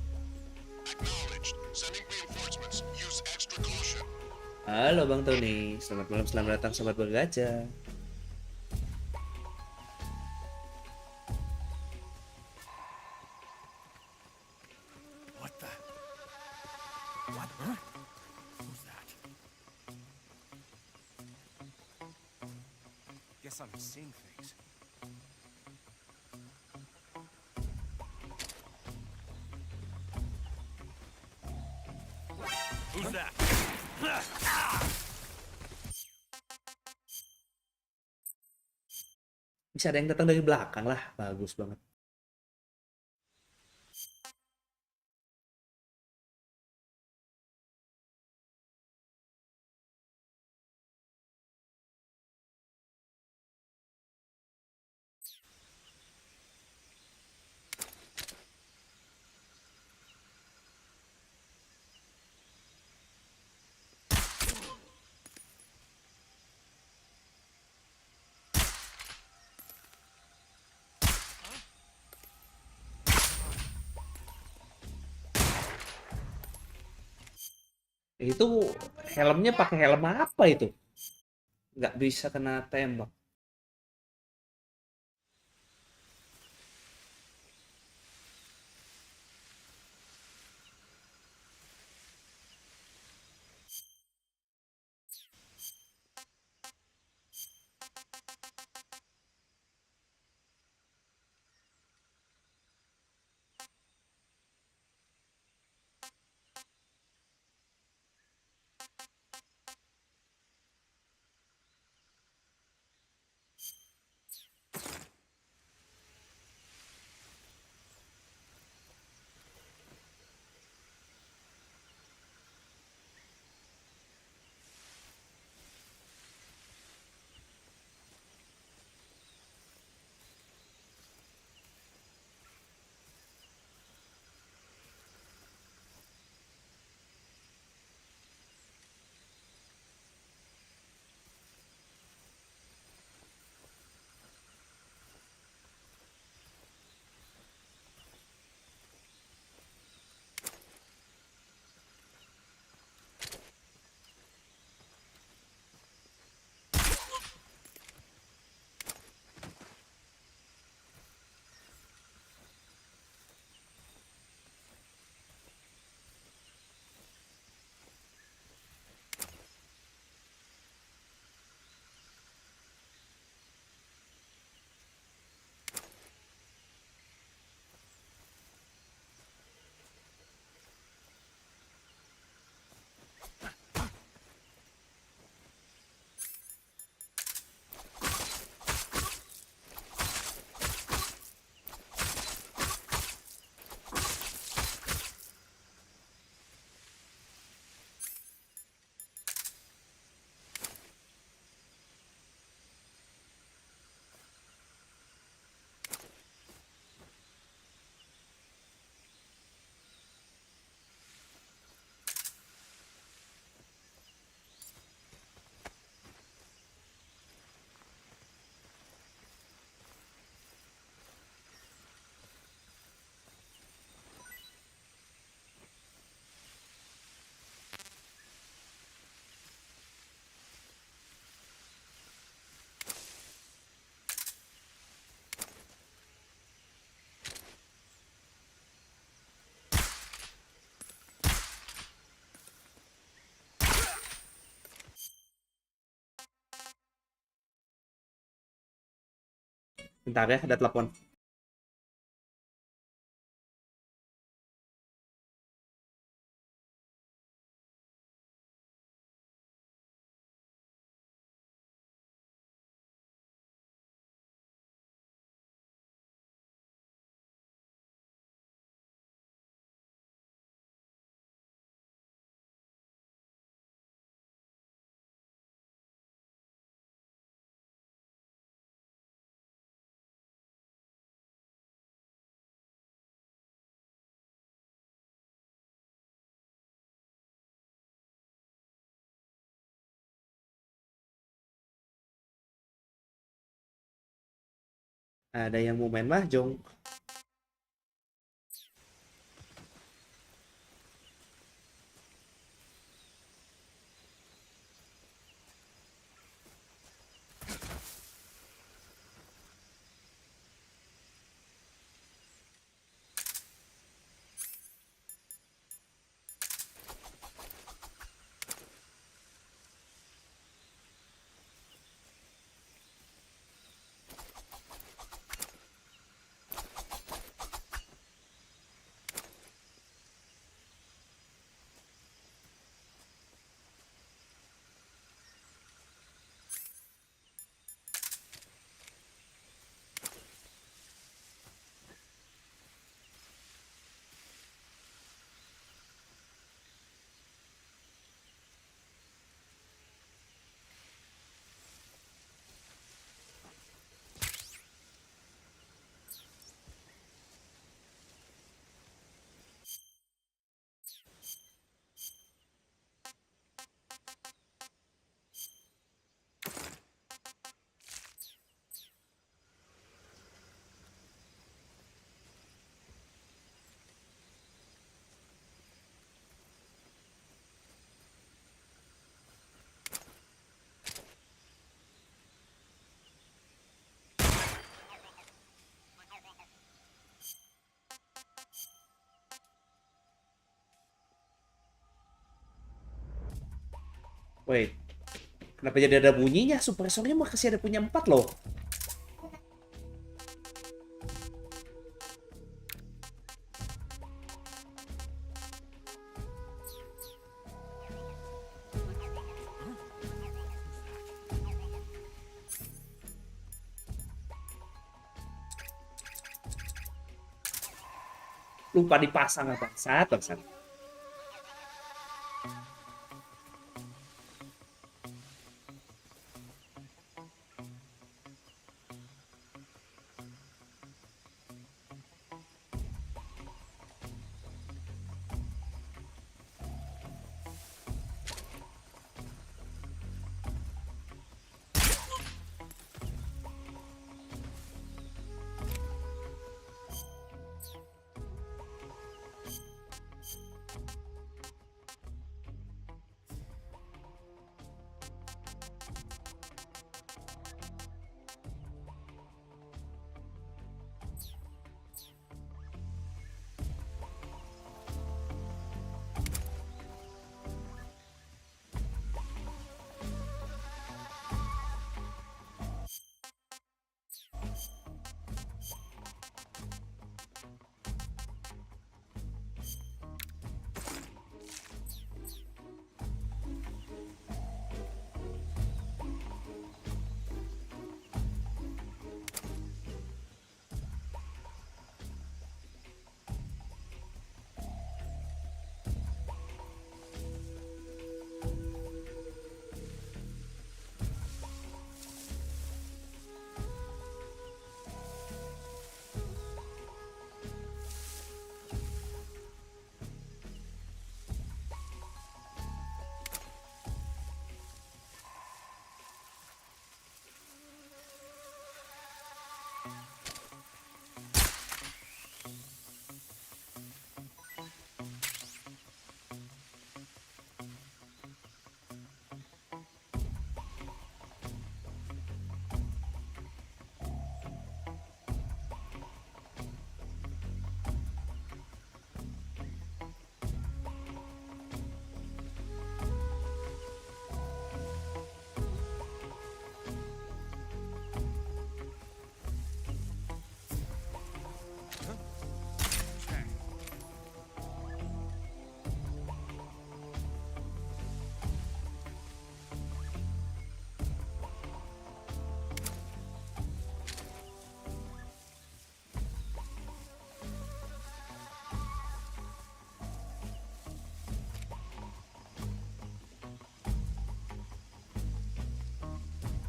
Acknowledged. Sending reinforcements. Use extra caution. Halo Bang Tony, selamat malam, selamat datang sobat bergacha. What the? What? Huh? Who's that? Guess I'm seeing things. Who's that? Bisa ada yang datang dari belakang lah, bagus banget. Itu helmnya pakai helm apa itu? Nggak bisa kena tembak. Bentar ya, ada telepon. Ada yang mau main mahjong. Wait, kenapa jadi ada bunyinya? Suppressornya masih ada punya 4 loh. Lupa dipasang apa? Bangsat.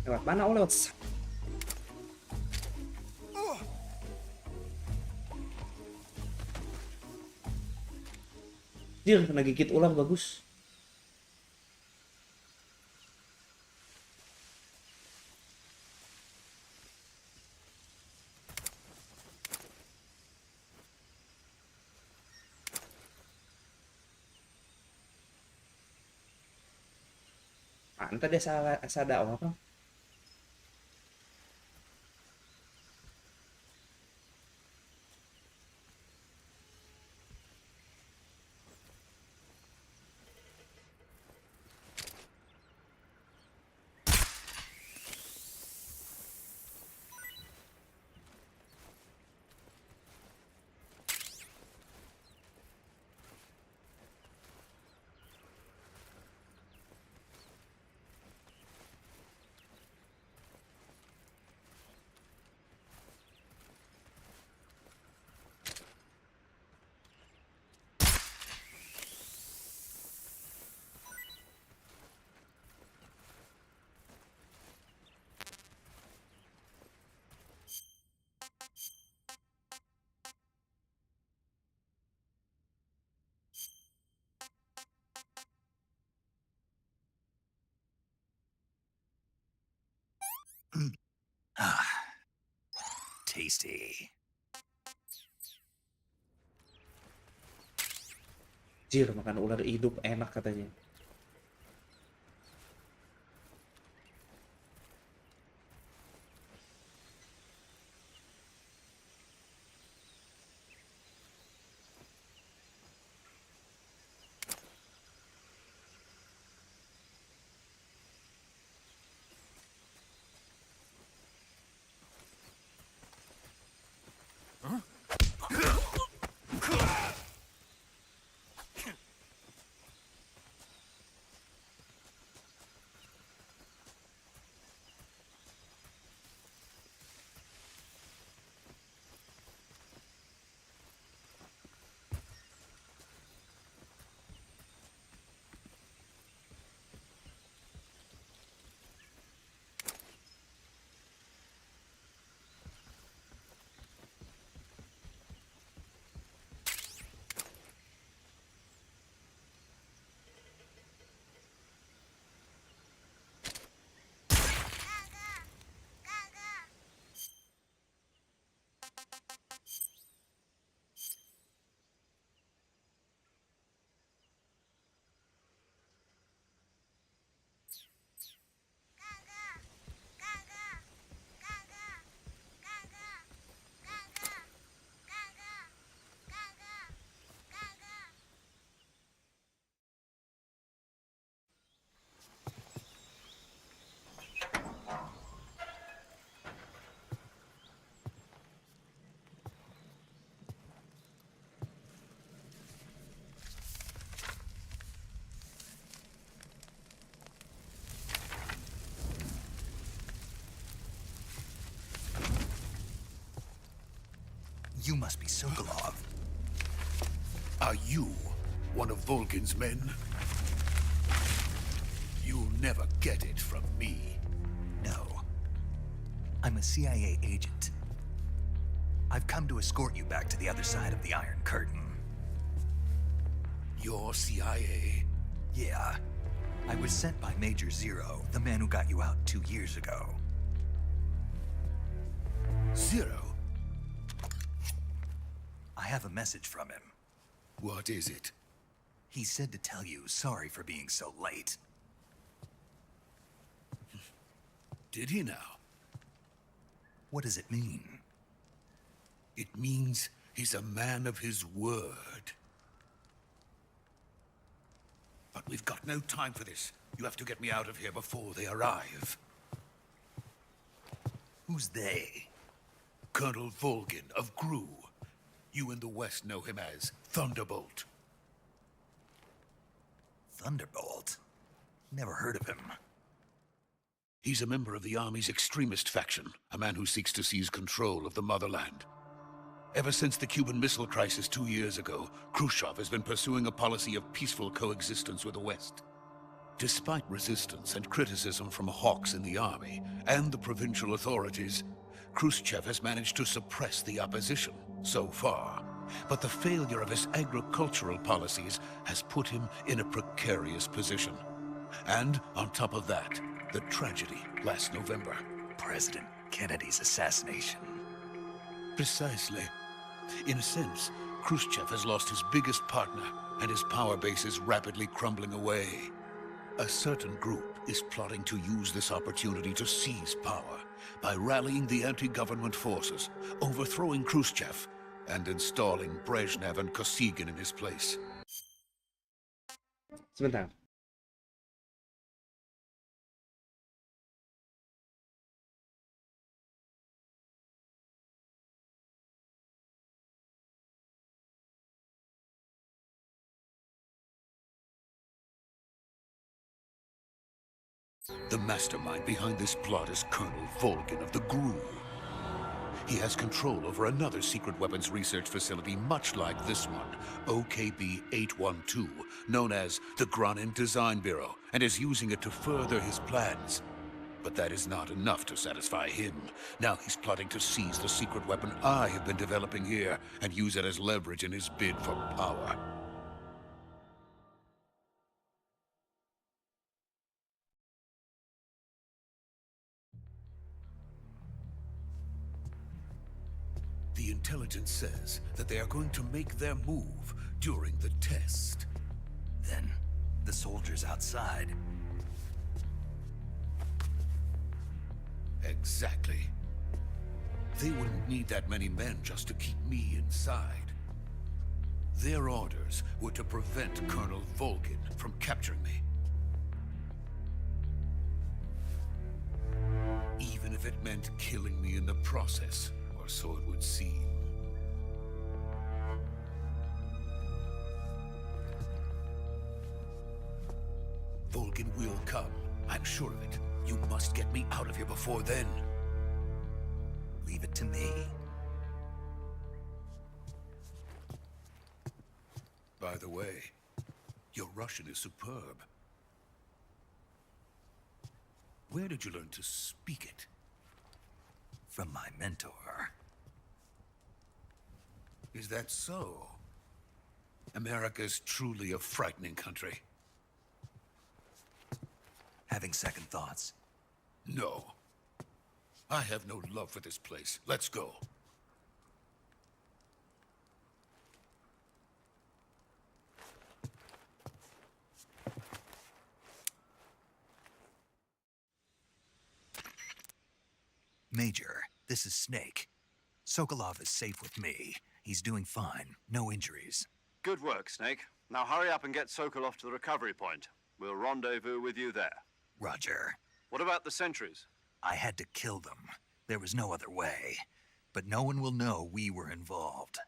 Lewat mana? Oh, lewat. Jir, kena gigit ular bagus. Entah dia sada orang. Ah, tasty. Jir, makan ular hidup enak katanya. You must be Sokolov. Are you one of Volgin's men? You'll never get it from me. No. I'm a CIA agent. I've come to escort you back to the other side of the Iron Curtain. You're CIA? Yeah. I was sent by Major Zero, the man who got you out 2 years ago. Zero? I have a message from him. What is it? He said to tell you sorry for being so late. Did he now? What does it mean? It means he's a man of his word. But we've got no time for this. You have to get me out of here before they arrive. Who's they? Colonel Volgin of GRU. You in the West know him as Thunderbolt. Thunderbolt? Never heard of him. He's a member of the Army's extremist faction, a man who seeks to seize control of the motherland. Ever since the Cuban Missile Crisis 2 years ago, Khrushchev has been pursuing a policy of peaceful coexistence with the West. Despite resistance and criticism from hawks in the army and the provincial authorities, Khrushchev has managed to suppress the opposition so far. But the failure of his agricultural policies has put him in a precarious position. And on top of that, the tragedy last November. President Kennedy's assassination. Precisely. In a sense, Khrushchev has lost his biggest partner, and his power base is rapidly crumbling away. A certain group is plotting to use this opportunity to seize power by rallying the anti-government forces, overthrowing Khrushchev, and installing Brezhnev and Kosygin in his place. Sebentar. The mastermind behind this plot is Colonel Volgin of the GRU. He has control over another secret weapons research facility much like this one, OKB-812, known as the Granin Design Bureau, and is using it to further his plans. But that is not enough to satisfy him. Now he's plotting to seize the secret weapon I have been developing here and use it as leverage in his bid for power. The intelligence says that they are going to make their move during the test. Then, the soldiers outside. Exactly. They wouldn't need that many men just to keep me inside. Their orders were to prevent Colonel Volgin from capturing me. Even if it meant killing me in the process. Or so it would seem. Volgin will come. I'm sure of it. You must get me out of here before then. Leave it to me. By the way, your Russian is superb. Where did you learn to speak it? From my mentor. Is that so? America's truly a frightening country. Having second thoughts? No. I have no love for this place. Let's go. Major, this is Snake. Sokolov is safe with me. He's doing fine. No injuries. Good work, Snake. Now hurry up and get Sokolov to the recovery point. We'll rendezvous with you there. Roger. What about the sentries? I had to kill them. There was no other way. But no one will know we were involved.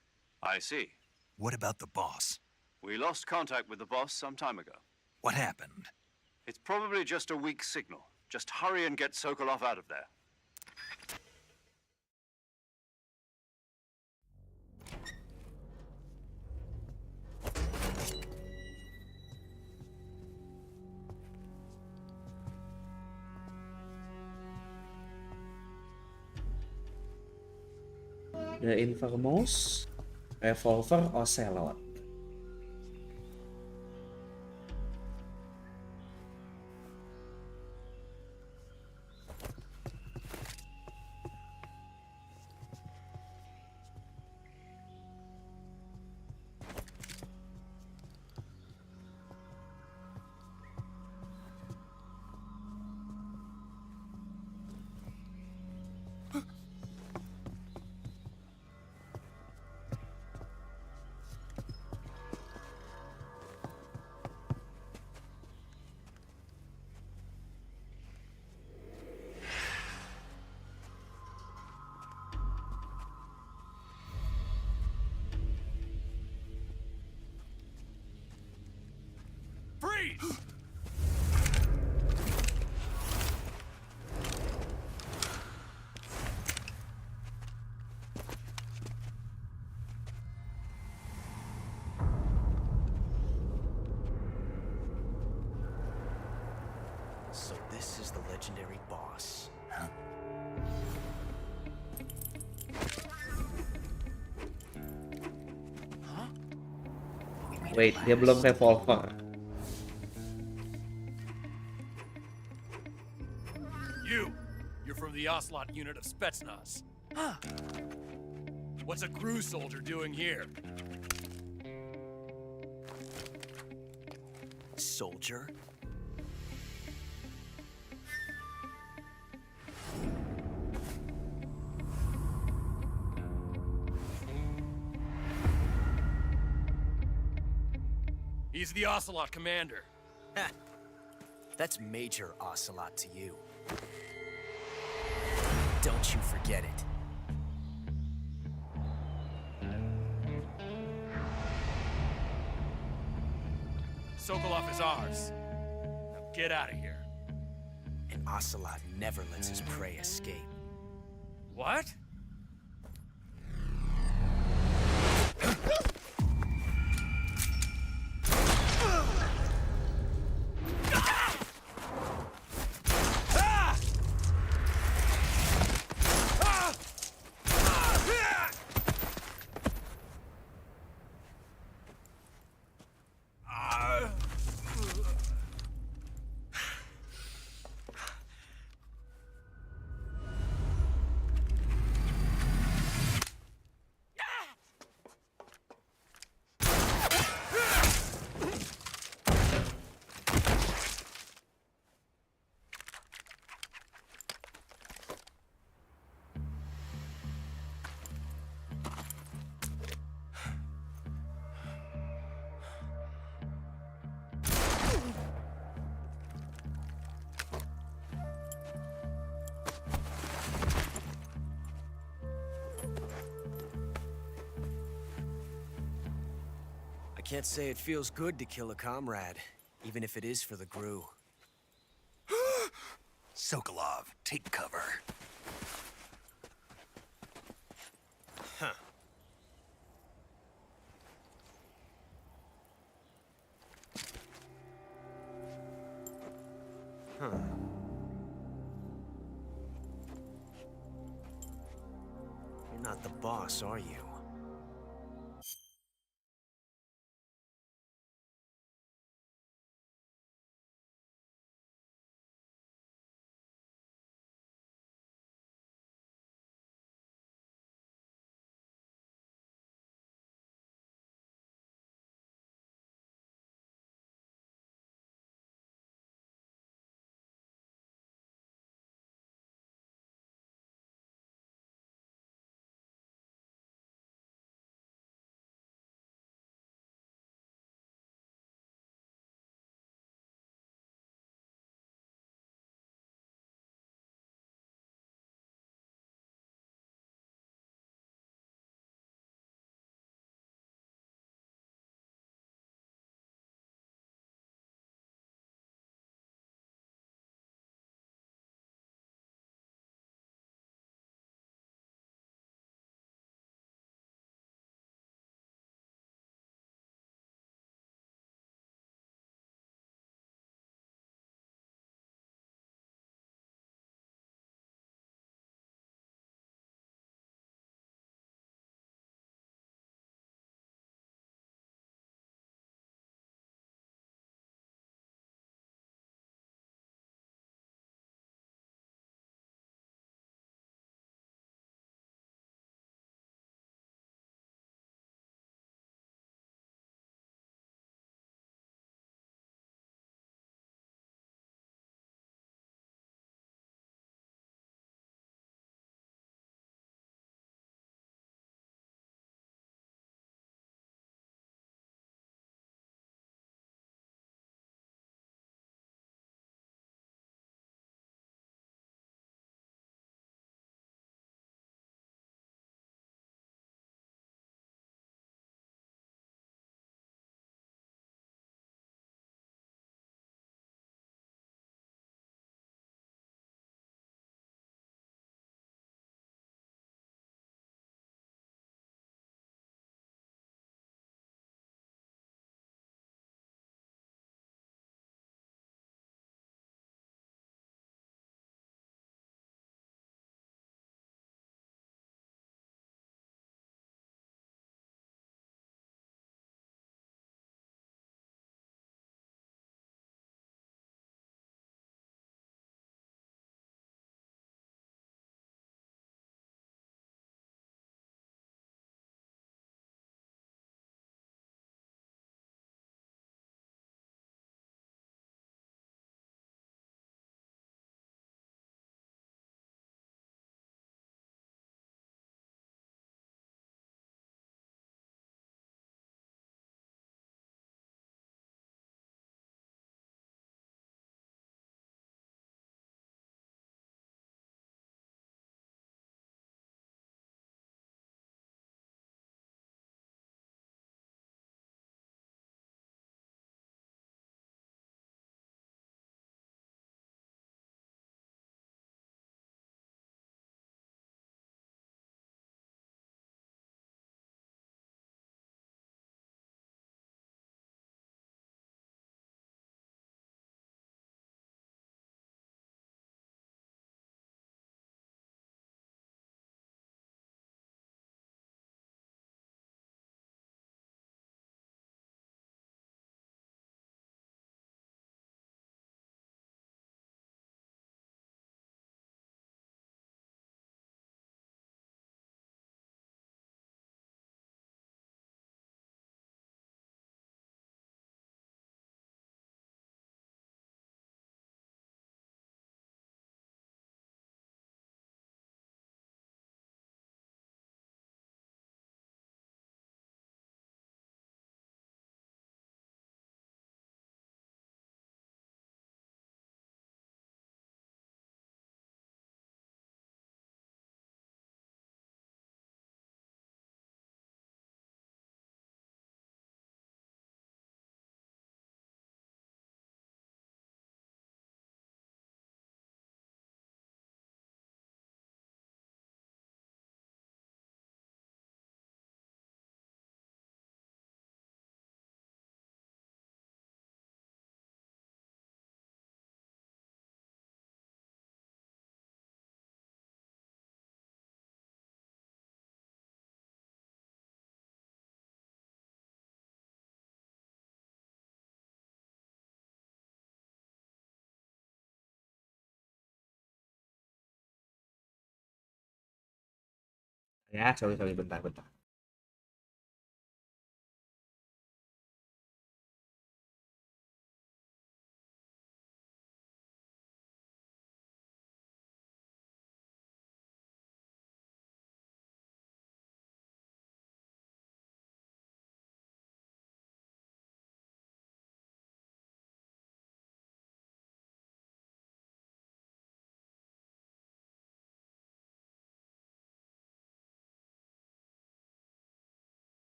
I see. What about the boss? We lost contact with the boss some time ago. What happened? It's probably just a weak signal. Just hurry and get Sokolov out of there. The Infamous Revolver Ocelot. Freeze! legendary boss. Wait, dia belum revolver. You're from the Ocelot unit of Spetsnaz. What's a crew soldier doing here? Soldier? He's the Ocelot commander. Ha! That's Major Ocelot to you. Don't you forget it. Sokolov is ours. Now get out of here. And Ocelot never lets his prey escape. What? I can't say it feels good to kill a comrade, even if it is for the GRU. Sokolov, take cover. Huh. Huh. You're not the boss, are you? Ya, sorry, bentar.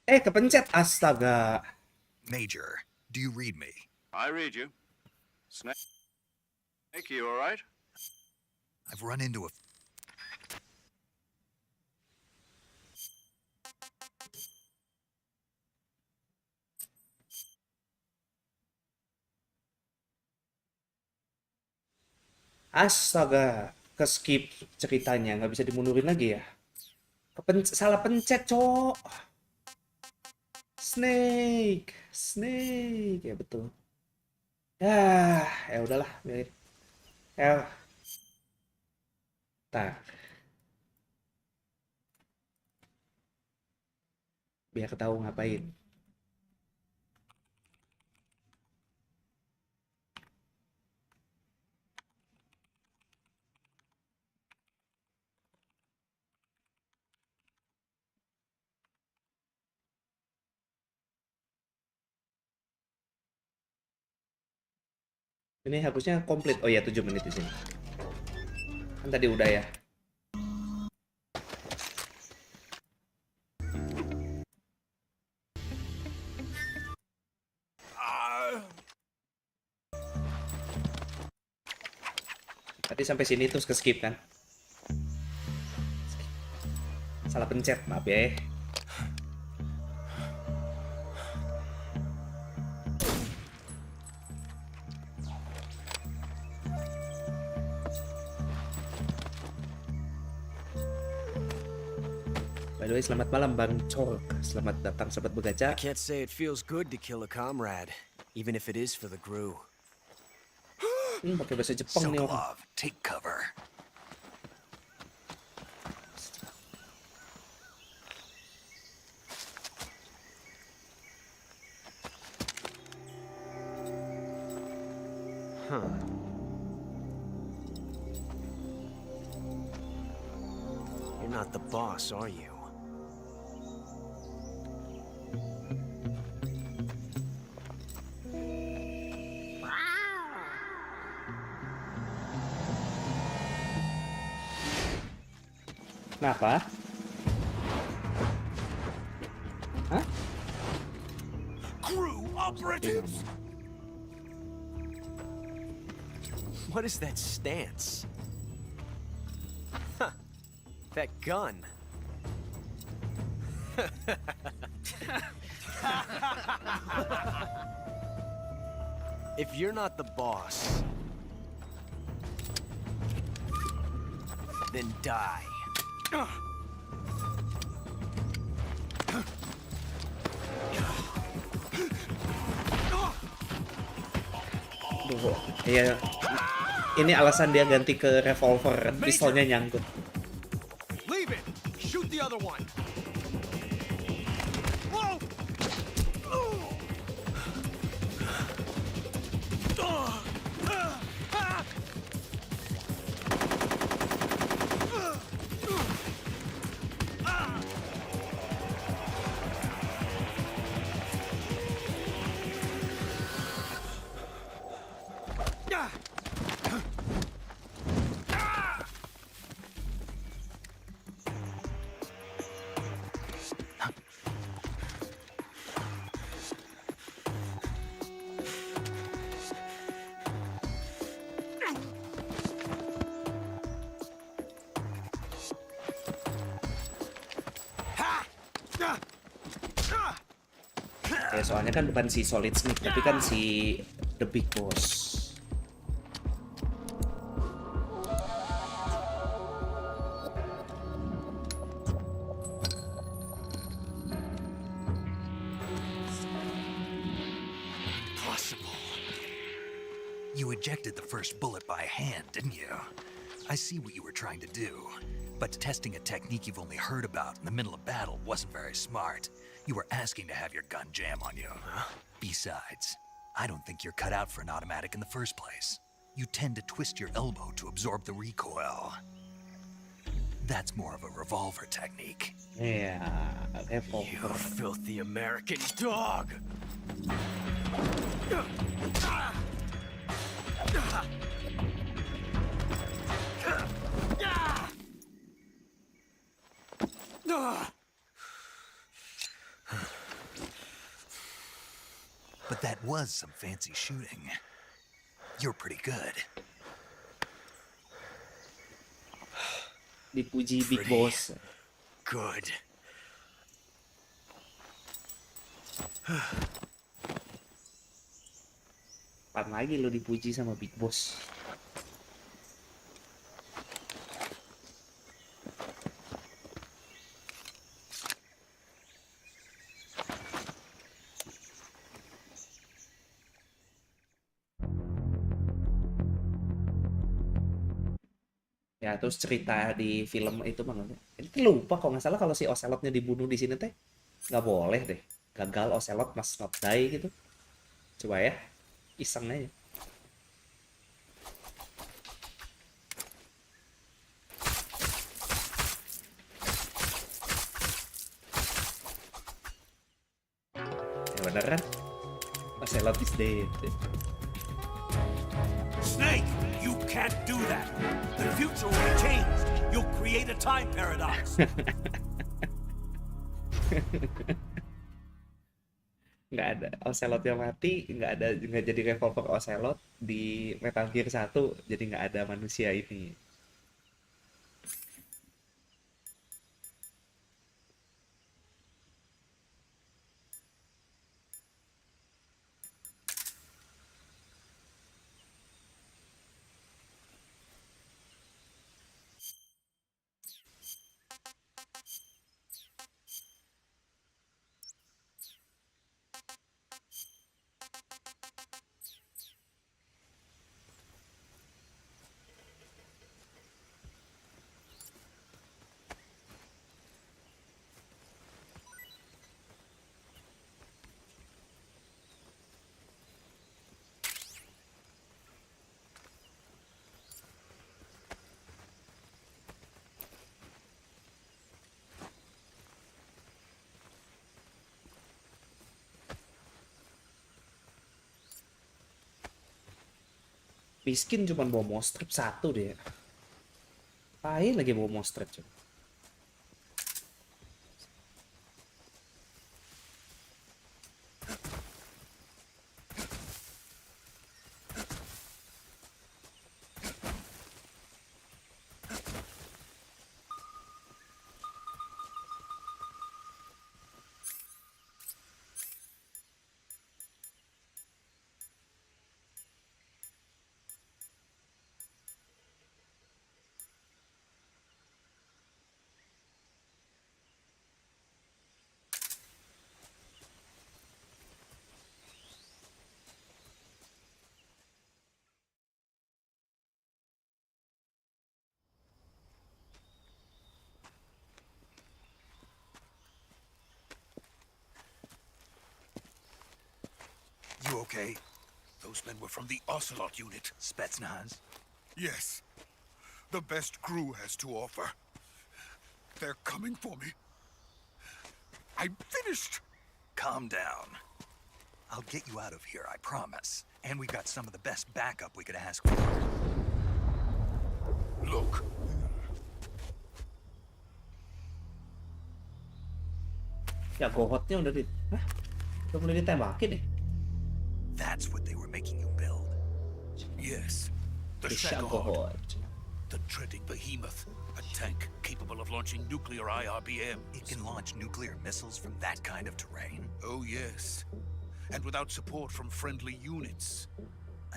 Kepencet, astaga. Major, do you read me? I read you. Snake, you all right? I've run into a... Astaga, ke skip ceritanya, nggak bisa dimundurin lagi ya. Salah pencet, cok. Snake, ya betul. Ya udahlah, biarin. Ya, tak, biar tahu ngapain. Ini harusnya komplit. Oh ya, 7 menit di sini. Kan tadi udah ya. Tadi sampai sini terus ke skip kan. Salah pencet, maaf ya. By the way, selamat malam Bang Cork. Selamat datang sobat begaca. I can't say it feels good to kill a comrade, even if it is for the crew. Pakai bahasa Jepang nih orang. Sokolov, take cover. Huh. You're not the boss, are you? Kenapa? Hah? Crew operatives! What is that stance? Huh. That gun. If you're not the boss, then die. Duh, iya. Ini alasan dia ganti ke revolver, pistolnya nyangkut. Leave it! Shoot the other one! Ya, soalnya kan bukan si Solid Snake, tapi kan si The Big Boss. Impossible. You ejected the first bullet by hand, didn't you? I see what you were trying to do, but testing a technique you've only heard about in the middle of battle wasn't very smart. You were asking to have your gun jam on you. Besides, I don't think you're cut out for an automatic in the first place. You tend to twist your elbow to absorb the recoil. That's more of a revolver technique. Yeah, You revolver. filthy American dog! But that was some fancy shooting. You're pretty good. Dipuji Big Pretty Boss. Good. Kapan lagi lo dipuji sama Big Boss? Ya, terus cerita di film itu bang, ini lupa kok nggak salah kalau si Ocelotnya dibunuh di sini teh nggak boleh deh, gagal Ocelot must not die gitu. Coba ya, iseng aja. Ya bener kan, Ocelot is dead. Snake, you can't do that. The future will be changed. You'll create a time paradox. Nggak ada Ocelotnya mati, nggak jadi revolver Ocelot di Metal Gear 1, jadi nggak ada manusia ini. Miskin cuma bawa mouse strip 1 deh. Ngapain lagi bawa mouse strip coba. okay? Those men were from the Ocelot unit. Spetsnaz? Yes. The best crew has to offer. They're coming for me. I'm finished. Calm down. I'll get you out of here, I promise. And we got some of the best backup we could ask for. Look. Ya kohotnya udah udah mulai ditembakin deh. That's what they were making you build. Yes. The Shagohod. The treading behemoth. A tank capable of launching nuclear IRBM. It can launch nuclear missiles from that kind of terrain? Oh, yes. And without support from friendly units.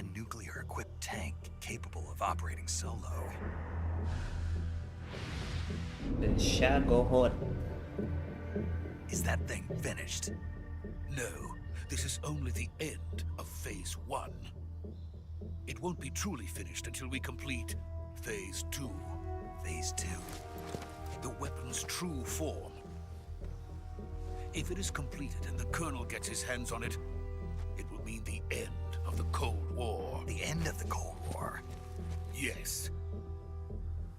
A nuclear-equipped tank capable of operating solo. The Shagohod. Is that thing finished? No, this is only the end of Phase 1. It won't be truly finished until we complete Phase 2. Phase 2? The weapon's true form. If it is completed and the Colonel gets his hands on it, it will mean the end of the Cold War. The end of the Cold War? Yes.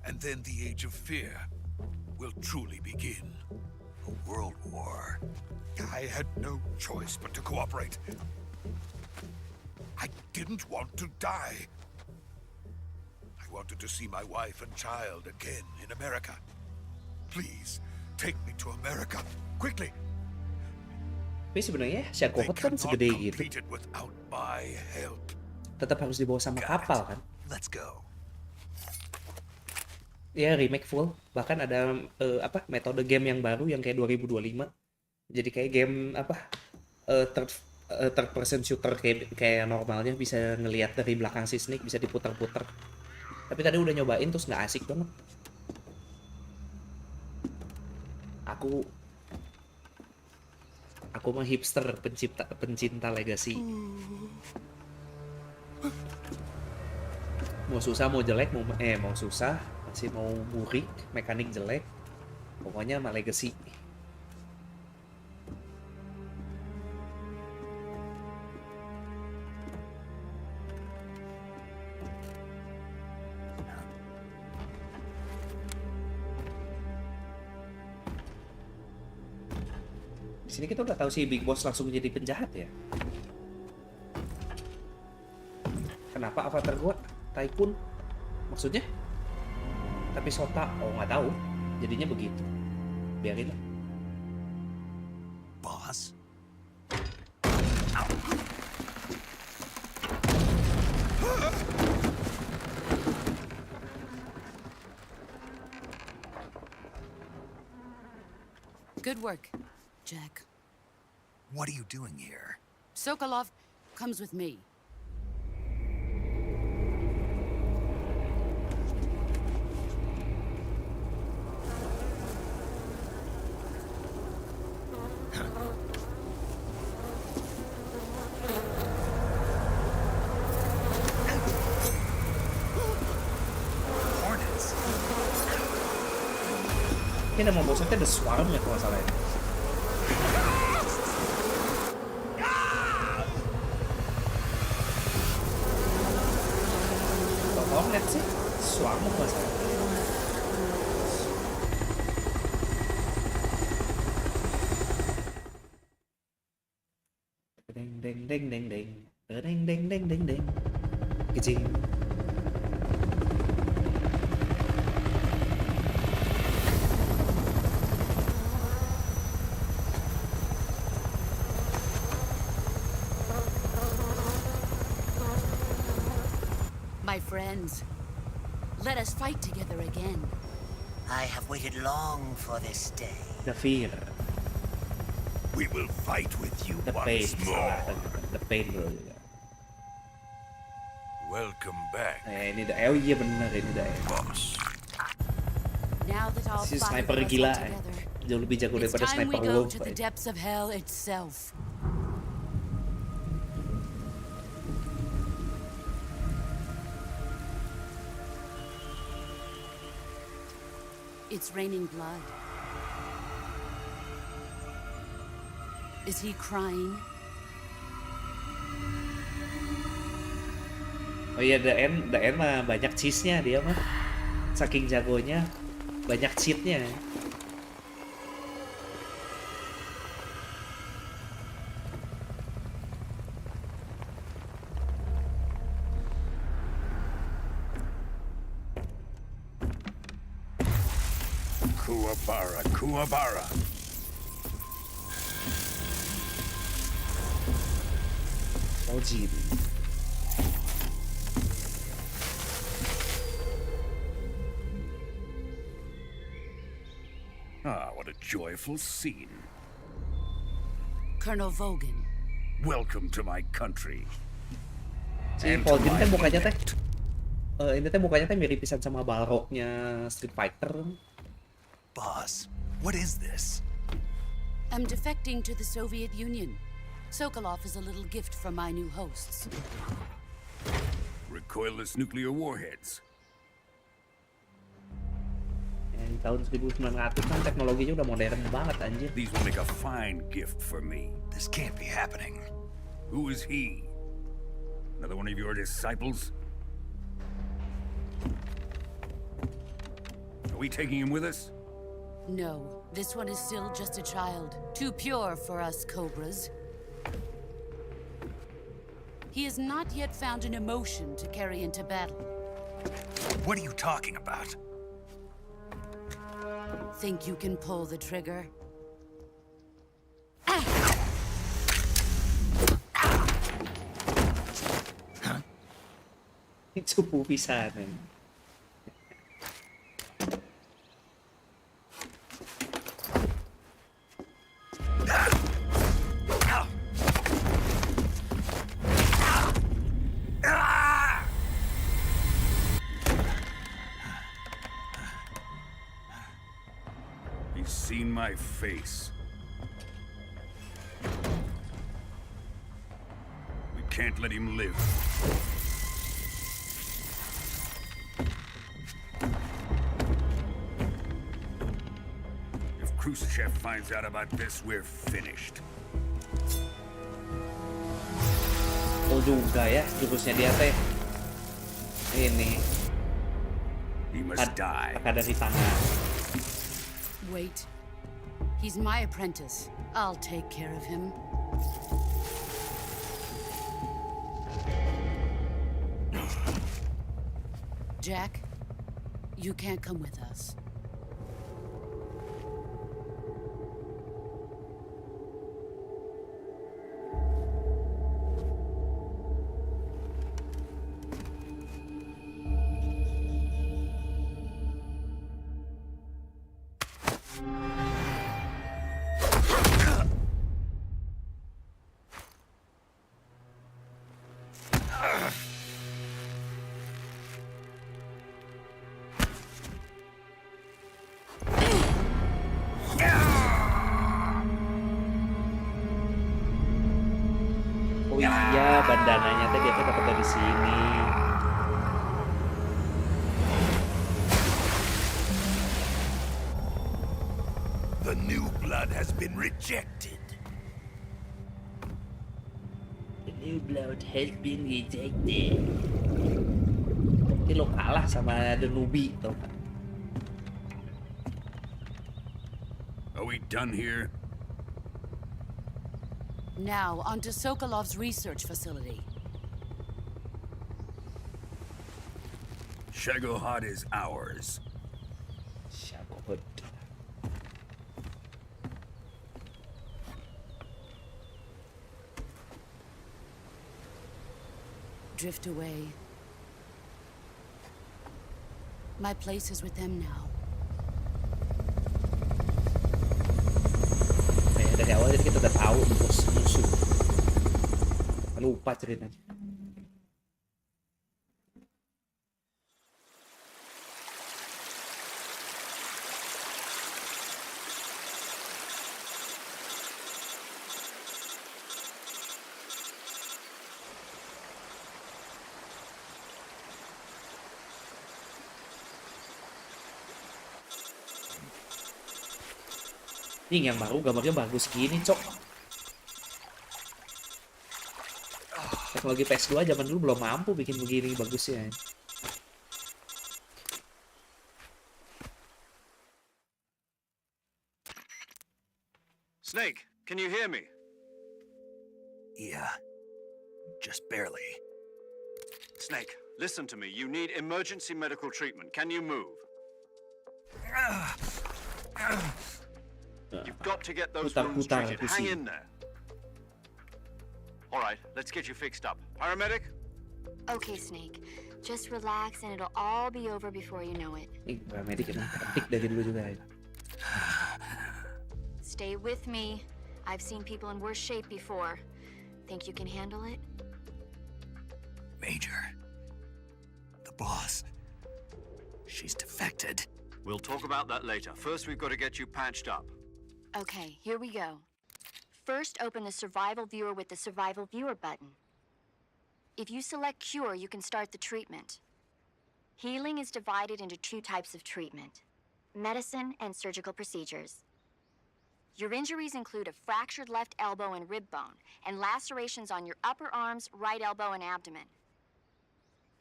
And then the Age of Fear will truly begin. A world war. I had no choice but to cooperate. I didn't want to die. I wanted to see my wife and child again in America. Please, take me to America, quickly. Tapi sebenarnya They Shagohod kan cannot segede gitu. complete it without my help. Tetap harus dibawa sama kapal kan. Let's go. Ya remake full. Bahkan ada metode game yang baru yang kayak 2025. Jadi kayak game third person shooter kayak normalnya, bisa ngelihat dari belakang si Snake, bisa diputar-putar. Tapi tadi udah nyobain terus nggak asik banget. Aku mah hipster pencinta legacy. Mau susah mau jelek mau susah masih mau burik, mekanik jelek, pokoknya mah legacy. Di sini kita udah tahu si Big Boss langsung jadi penjahat ya. Kenapa avatar gua Tycoon? Maksudnya? Tapi Sota, nggak tahu. Jadinya begitu. Biarin lah. Boss? Good work, Jack. What are you doing here? Sokolov comes with me. Hornets? Ini nama bosnya ada Swarm ya kalau nggak salah ya. Hornet sih, Swarm kalau nggak salah. Deng deng deng deng deng, deng deng deng deng deng, kecing. My friends, let us fight together again. I have waited long for this day. The fear, We will fight with you the pain, once more. the pain bro juga. Welcome back, Ini iya bener ini boss. Now that all Si five sniper of us gila are together, jauh lebih jago it's daripada time we sniper go wolf. to the depths of hell itself. It's raining blood. Is he crying? Oh iya, the end mah banyak cheese-nya dia mah. Saking jagonya, banyak cheat-nya. Kuwabara. Oh, Jin. Ah, what a joyful scene. Colonel Vogan. Welcome to my country. Si Volgin kan mukanya teh ini teh mukanya teh mirip pisan sama Balrognya Street Fighter. Boss, what is this? I'm defecting to the Soviet Union. Sokolov is a little gift from my new hosts. Recoilless nuclear warheads. Yang tahun 1900 kan teknologinya udah modern banget anjir. These will make a fine gift for me. This can't be happening. Who is he? Another one of your disciples? Are we taking him with us? No, this one is still just a child. Too pure for us Cobras. He has not yet found an emotion to carry into battle. What are you talking about? Think you can pull the trigger? Cupu pisan. He's seen my face. We can't let him live. If Khrushchev finds out about this, we're finished. Oh juga ya, jurusnya dia teh ini. He must die. Ada di tangan. Wait. He's my apprentice. I'll take care of him. Jack, you can't come with us. Oh iya, bandananya teh dia tuh dapat dari sini. The new blood has been rejected. The new blood has been rejected. Ini lo kalah sama The Newbie tuh. Are we done here? Now, onto Sokolov's research facility. Shagohod is ours. Shagohod. Drift away. My place is with them now. Dari awal jadi kita udah tahu musuh. Lupa ceritanya. Ini yang baru gambarnya bagus gini, Cok. teknologi PS2 zaman dulu belum mampu bikin begini bagusnya. Snake, can you hear me? Yeah. Just barely. Snake, listen to me. You need emergency medical treatment. Can you move? You've got to get those wounds treated. Hang in there. All right, let's get you fixed up. Paramedic? Okay, Snake. Just relax and it'll all be over before you know it. Paramedic emang cantik dari dulu juga. Stay with me. I've seen people in worse shape before. Think you can handle it? Major. The boss. She's defected. We'll talk about that later. First, we've got to get you patched up. Okay, here we go. First, open the survival viewer with the survival viewer button. If you select cure, you can start the treatment. Healing is divided into 2 types of treatment: medicine and surgical procedures. Your injuries include a fractured left elbow and rib bone, and lacerations on your upper arms, right elbow, and abdomen.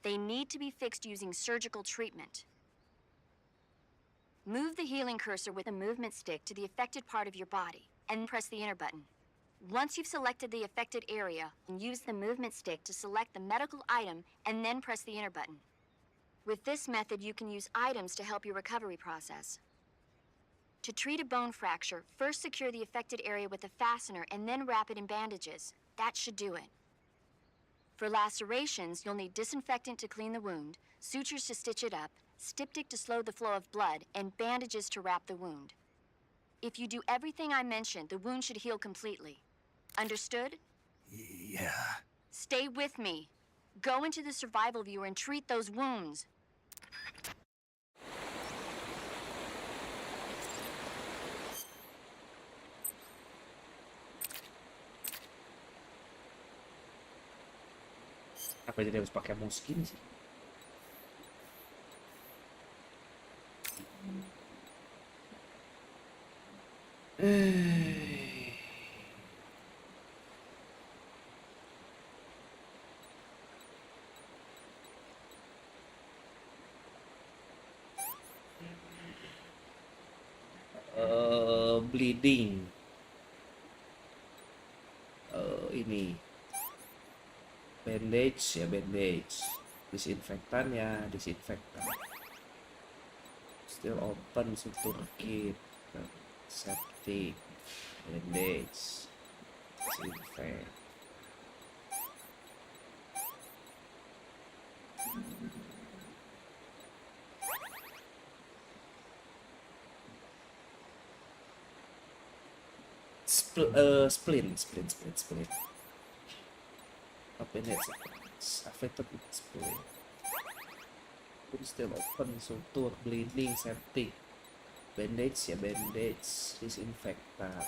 They need to be fixed using surgical treatment. Move the healing cursor with the movement stick to the affected part of your body, and press the enter button. Once you've selected the affected area, use the movement stick to select the medical item, and then press the enter button. With this method, you can use items to help your recovery process. To treat a bone fracture, first secure the affected area with a fastener and then wrap it in bandages. That should do it. For lacerations, you'll need disinfectant to clean the wound, sutures to stitch it up, styptic to slow the flow of blood, and bandages to wrap the wound. If you do everything I mentioned, the wound should heal completely. Understood? Yeah. Stay with me. Go into the survival viewer and treat those wounds. Apa jadi harus pakai mouse gini sih? Bleeding. Ini bandage ya, bandage. Disinfektan ya, disinfektan. Still open, suture kit, septic, bandage, disinfect. Splint. Apa ini? Affected with splint. Pun still open, suture, bleeding, septic, bandage ya, bandage, disinfektan.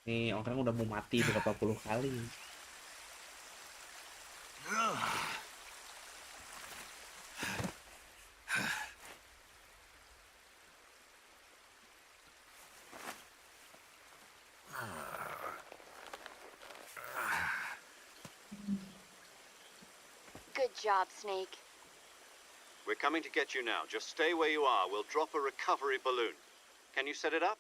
Nih orang udah mau mati berapa puluh kali. Good job, Snake. We're coming to get you now. Just stay where you are. We'll drop a recovery balloon. Can you set it up?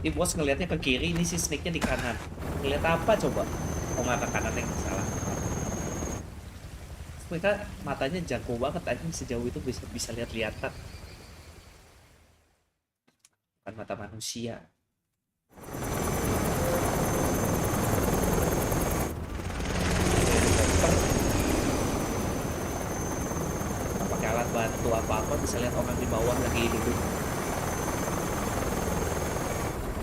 Ini bos ngelihatnya ke kiri, ini si Snake-nya di kanan. Ngelihat apa coba? Oh nggak ke kanan yang salah. Mereka matanya jago banget aja sejauh itu bisa lihat-lihatan. Bukan mata manusia. Pakai alat bantu apa-apa bisa lihat orang di bawah lagi duduk.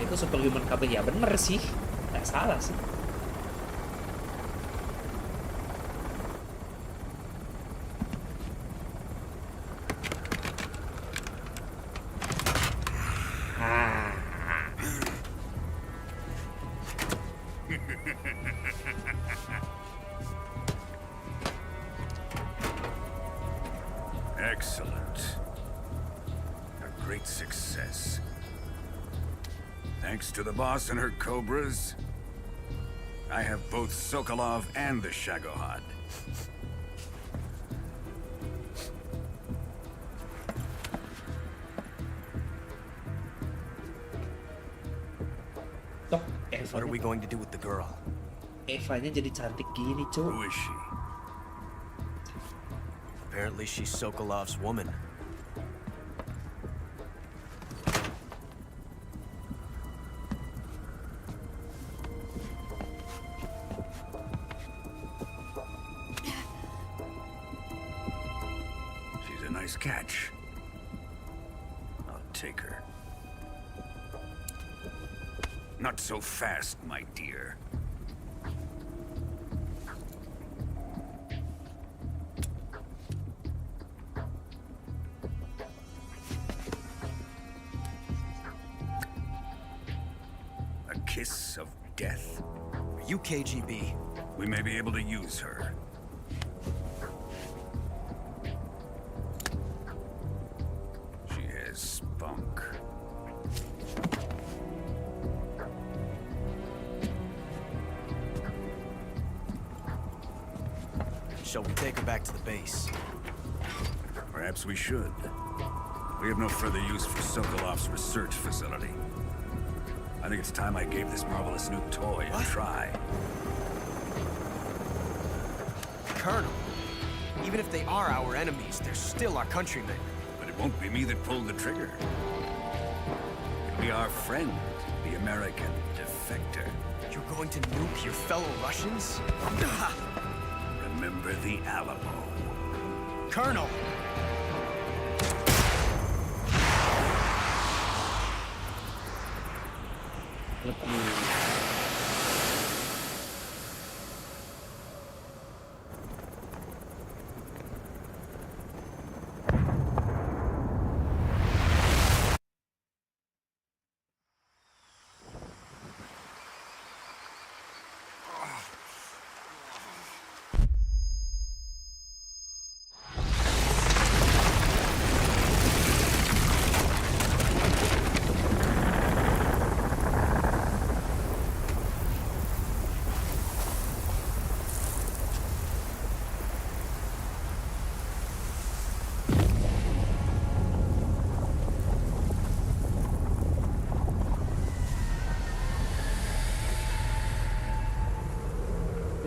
Itu superhuman KB ya bener sih, nggak salah sih. Excellent. A great success. Thanks to the boss and her cobras, I have both Sokolov and the Shagohod. What are we going to do with the girl? Evanya jadi cantik gini, cuy. Who is she? Apparently she's Sokolov's woman. She's a nice catch. I'll take her. Not so fast, my dear. A kiss of death. Are you KGB? We may be able to use her. She has spunk. Shall we take her back to the base? Perhaps we should. We have no further use for Sokolov's research facility. I think it's time I gave this marvelous new toy a try. Colonel, even if they are our enemies, they're still our countrymen. But it won't be me that pulled the trigger. It'll be our friend, the American defector. You're going to nuke your fellow Russians? Remember the Alamo. Colonel!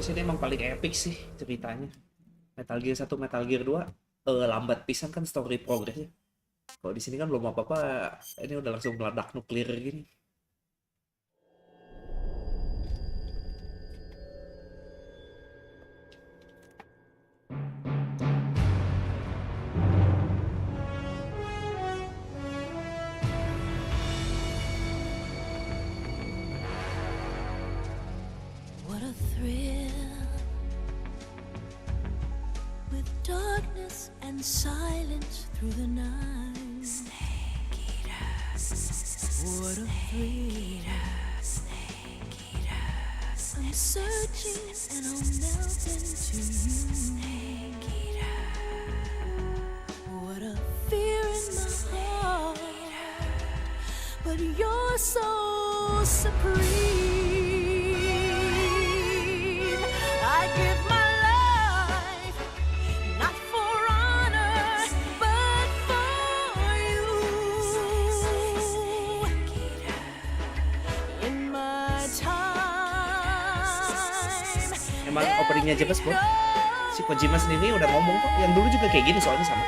Ini emang paling epic sih ceritanya. Metal Gear 1, Metal Gear 2 lambat pisan kan story progresnya. Kalau di sini kan belum apa-apa, ini udah langsung meledak nuklir gini. What a thrill, with darkness and silence through the night. Snake eaters. What a thrill. Snake eaters. I'm searching and I'll melt into you. Snake eater. What a fear in my heart, but you're so supreme. I give my life, not for honor, but for you. openingnya aja bos. Si Kojima sendiri udah ngomong kok, yang dulu juga kayak gini soalnya sama.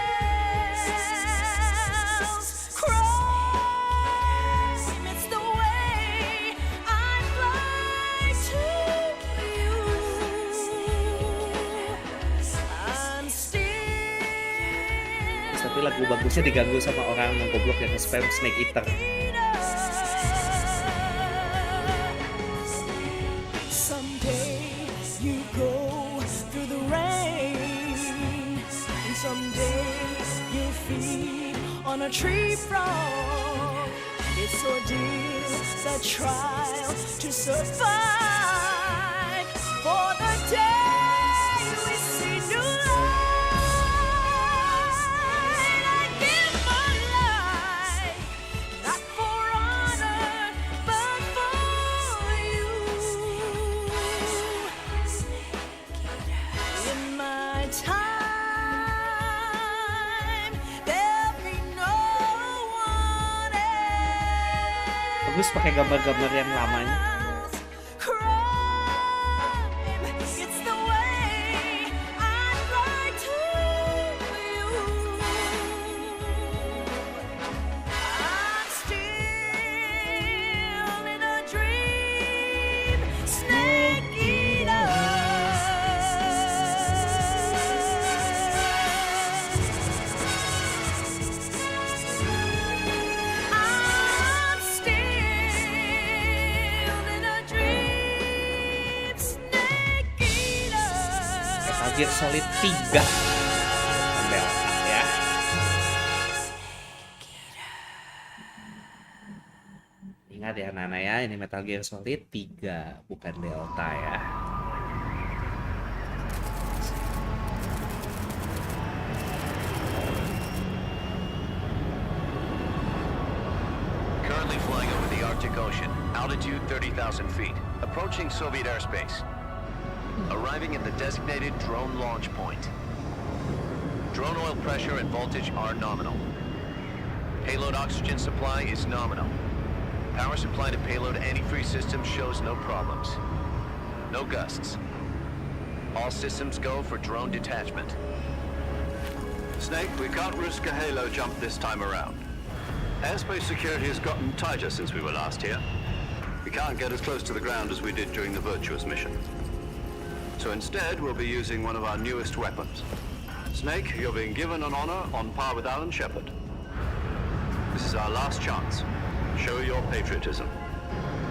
Tapi lagu bagusnya diganggu sama orang yang goblok yang nge-spam Snake Eater. On a tree frog, it's ordeal, the trial to survive. For the day we see new light, I give my life, not for honor, but for you. In my time. Bagus pakai gambar-gambar yang lamanya. Gear Solid 3 Delta ya. Ingat ya Nana ya, ini Metal Gear Solid 3 bukan Delta ya. Currently flying over the Arctic Ocean, altitude 30,000 feet, approaching Soviet airspace. Arriving at the designated drone launch point. Drone oil pressure and voltage are nominal. Payload oxygen supply is nominal. Power supply to payload antifreeze system shows no problems. No gusts. All systems go for drone detachment. Snake, we can't risk a halo jump this time around. Airspace security has gotten tighter since we were last here. We can't get as close to the ground as we did during the Virtuous mission. So instead, we'll be using one of our newest weapons. Snake, you're being given an honor on par with Alan Shepard. This is our last chance. Show your patriotism.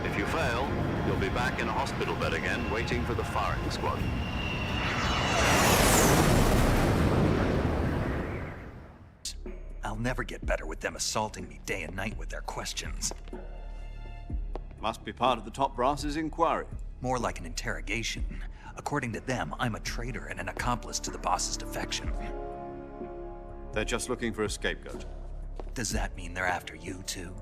If you fail, you'll be back in a hospital bed again, waiting for the firing squad. I'll never get better with them assaulting me day and night with their questions. Must be part of the top brass's inquiry. More like an interrogation. According to them, I'm a traitor and an accomplice to the boss's defection. They're just looking for a scapegoat. Does that mean they're after you, too?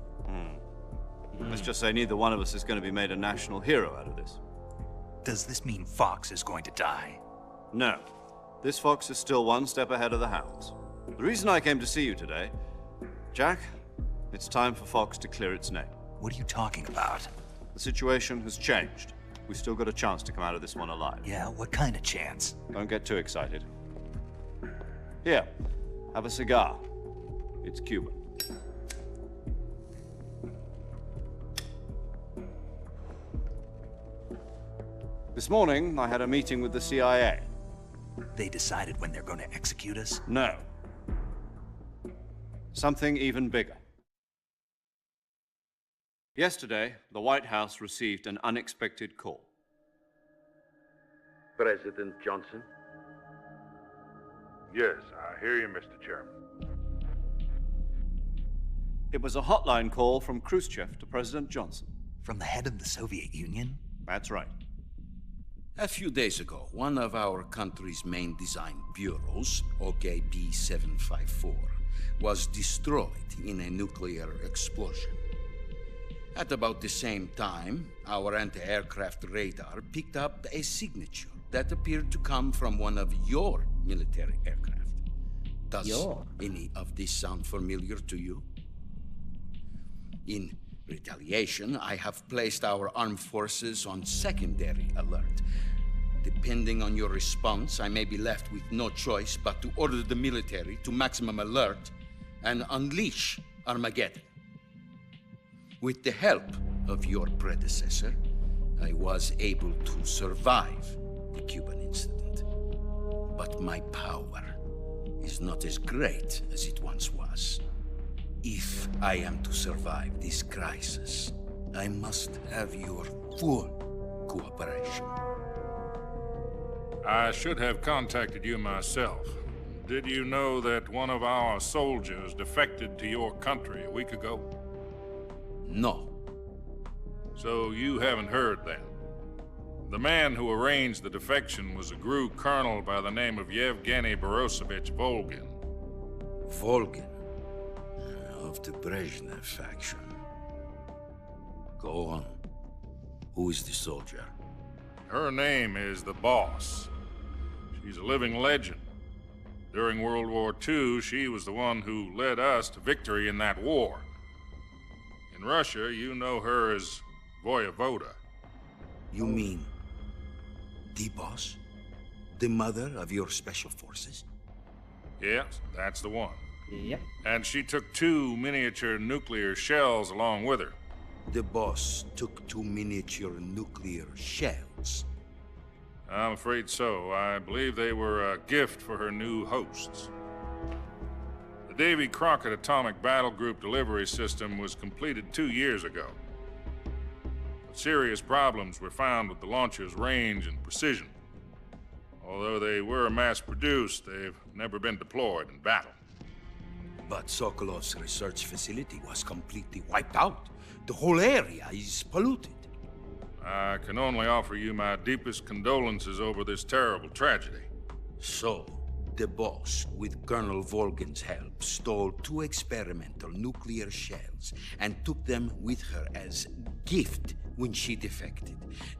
Let's just say neither one of us is going to be made a national hero out of this. Does this mean Fox is going to die? No. This fox is still one step ahead of the hounds. The reason I came to see you today, Jack, it's time for Fox to clear its name. What are you talking about? The situation has changed. We've still got a chance to come out of this one alive. Yeah, what kind of chance? Don't get too excited. Here, have a cigar. It's Cuban. This morning, I had a meeting with the CIA. They decided when they're going to execute us? No. Something even bigger. Yesterday, the White House received an unexpected call. President Johnson? Yes, I hear you, Mr. Chairman. It was a hotline call from Khrushchev to President Johnson. From the head of the Soviet Union? That's right. A few days ago, one of our country's main design bureaus, OKB 754, was destroyed in a nuclear explosion. At about the same time, our anti-aircraft radar picked up a signature that appeared to come from one of your military aircraft. Does any of this sound familiar to you? In retaliation, I have placed our armed forces on secondary alert. Depending on your response, I may be left with no choice but to order the military to maximum alert and unleash Armageddon. With the help of your predecessor, I was able to survive the Cuban incident. But my power is not as great as it once was. If I am to survive this crisis, I must have your full cooperation. I should have contacted you myself. Did you know that one of our soldiers defected to your country a week ago? No. So you haven't heard then? The man who arranged the defection was a GRU colonel by the name of Yevgeny Borosovich Volgin. Volgin? Of the Brezhnev faction. Go on. Who is the soldier? Her name is the Boss. She's a living legend. During World War II, she was the one who led us to victory in that war. In Russia, you know her as Voyevoda. You mean the Boss? The mother of your special forces? Yes, that's the one. Yep. And she took 2 miniature nuclear shells along with her. The Boss took 2 miniature nuclear shells. I'm afraid so. I believe they were a gift for her new hosts. The Davy Crockett Atomic Battle Group delivery system was completed 2 years ago. But serious problems were found with the launcher's range and precision. Although they were mass-produced, they've never been deployed in battle. But Sokolov's research facility was completely wiped out. The whole area is polluted. I can only offer you my deepest condolences over this terrible tragedy. So, the Boss, with Colonel Volgin's help, stole 2 experimental nuclear shells and took them with her as gift when she defected.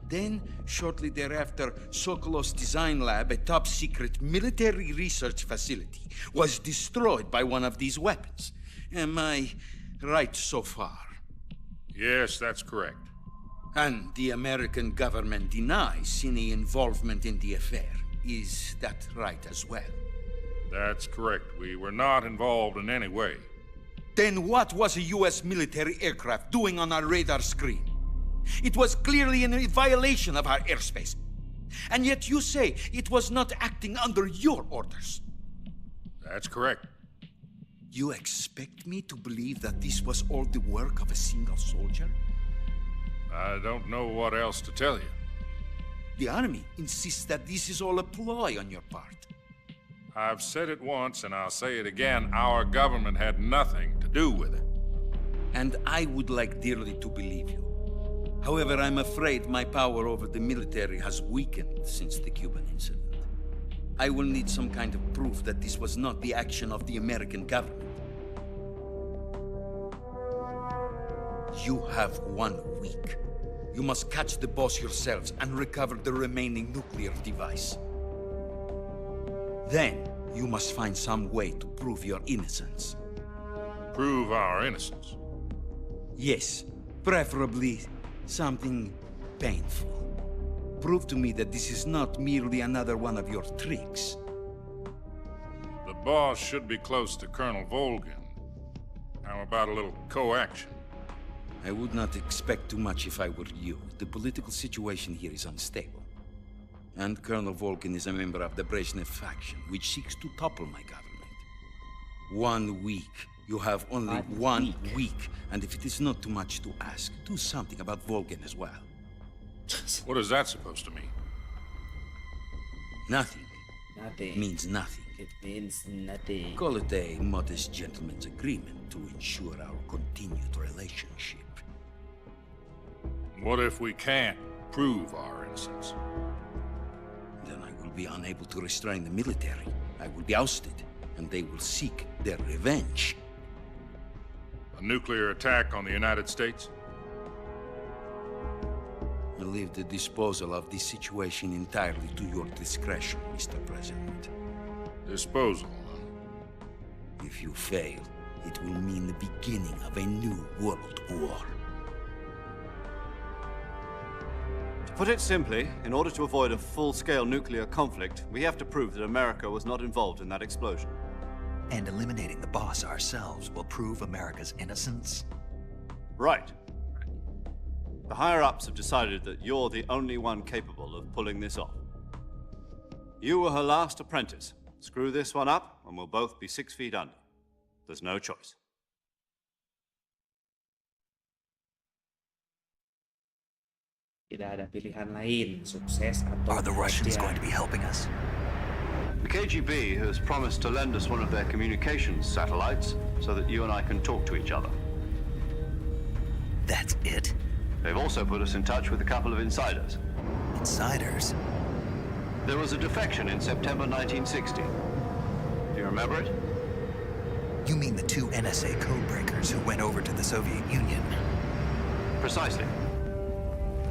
Then, shortly thereafter, Sokolov's design lab, a top-secret military research facility, was destroyed by one of these weapons. Am I right so far? Yes, that's correct. And the American government denies any involvement in the affair. Is that right as well? That's correct. We were not involved in any way. Then what was a U.S. military aircraft doing on our radar screen? It was clearly in violation of our airspace. And yet you say it was not acting under your orders. That's correct. You expect me to believe that this was all the work of a single soldier? I don't know what else to tell you. The army insists that this is all a ploy on your part. I've said it once, and I'll say it again. Our government had nothing to do with it. And I would like dearly to believe you. However, I'm afraid my power over the military has weakened since the Cuban incident. I will need some kind of proof that this was not the action of the American government. You have 1 week. You must catch the Boss yourselves and recover the remaining nuclear device. Then, you must find some way to prove your innocence. Prove our innocence? Yes, preferably something painful. Prove to me that this is not merely another one of your tricks. The Boss should be close to Colonel Volgin. How about a little co-action? I would not expect too much if I were you. The political situation here is unstable. And Colonel Volgin is a member of the Brezhnev faction, which seeks to topple my government. 1 week. You have only 1 week. And if it is not too much to ask, do something about Volgin as well. What is that supposed to mean? Nothing. Nothing. Means nothing. It means nothing. Call it a modest gentleman's agreement to ensure our continued relationship. What if we can't prove our innocence? Then I will be unable to restrain the military. I will be ousted, and they will seek their revenge. A nuclear attack on the United States? I leave the disposal of this situation entirely to your discretion, Mr. President. Disposal? If you fail, it will mean the beginning of a new world war. Put it simply, in order to avoid a full-scale nuclear conflict, we have to prove that America was not involved in that explosion. And eliminating the boss ourselves will prove America's innocence? Right. The higher-ups have decided that you're the only one capable of pulling this off. You were her last apprentice. Screw this one up, and we'll both be 6 feet under. There's no choice. Tidak ada pilihan lain, sukses atau Are the Russians kematian. going to be helping us? The KGB has promised to lend us one of their communications satellites so that you and I can talk to each other. That's it? They've also put us in touch with a couple of insiders. Insiders? There was a defection in September 1960. Do you remember it? You mean the 2 NSA codebreakers who went over to the Soviet Union? Precisely.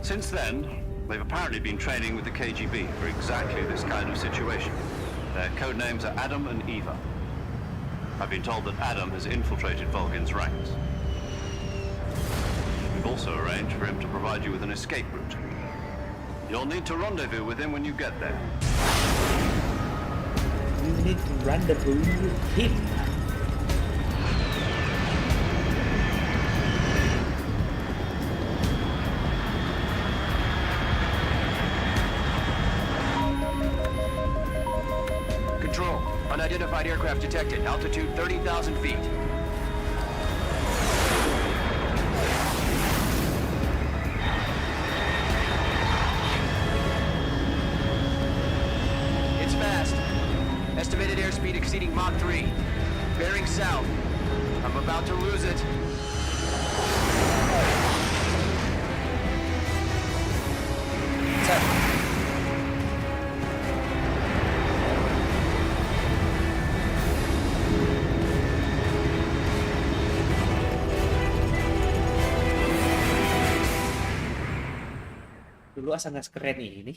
Since then, they've apparently been training with the KGB for exactly this kind of situation. Their code names are Adam and Eva. I've been told that Adam has infiltrated Volgin's ranks. We've also arranged for him to provide you with an escape route. You'll need to rendezvous with him when you get there. You need to rendezvous with him. Control. Unidentified aircraft detected. Altitude 30,000 feet. It's fast. Estimated airspeed exceeding Mach 3. Bearing south. I'm about to lose it. Dulu asal nggak sekeren ini.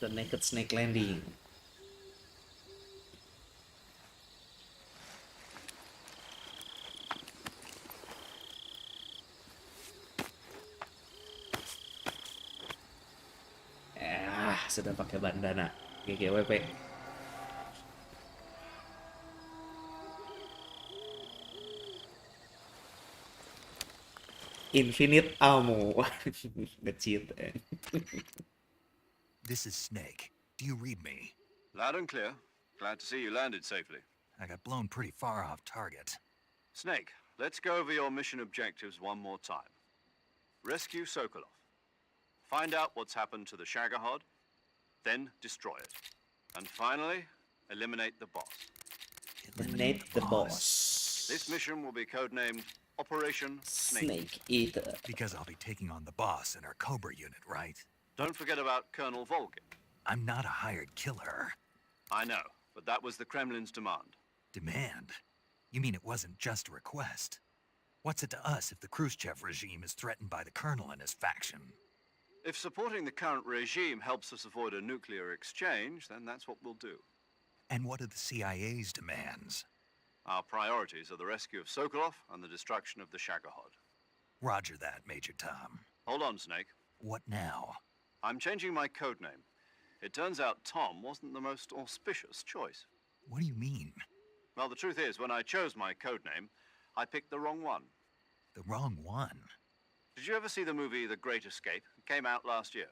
The Naked Snake Landing. Sudah pakai bandana. GGWP. Infinite ammo. Nge-cheat. This is Snake. Do you read me? Loud and clear. Glad to see you landed safely. I got blown pretty far off target. Snake, let's go over your mission objectives one more time. Rescue Sokolov. Find out what's happened to the Shagohod, then destroy it. And finally, eliminate the boss. Eliminate the boss. This mission will be codenamed Operation Snake Eater. Because I'll be taking on the boss in our Cobra unit, right? Don't forget about Colonel Volgin. I'm not a hired killer. I know, but that was the Kremlin's demand. Demand? You mean it wasn't just a request? What's it to us if the Khrushchev regime is threatened by the Colonel and his faction? If supporting the current regime helps us avoid a nuclear exchange, then that's what we'll do. And what are the CIA's demands? Our priorities are the rescue of Sokolov and the destruction of the Shagohod. Roger that, Major Tom. Hold on, Snake. What now? I'm changing my code name. It turns out Tom wasn't the most auspicious choice. What do you mean? Well, the truth is, when I chose my code name, I picked the wrong one. The wrong one? Did you ever see the movie The Great Escape? It came out last year.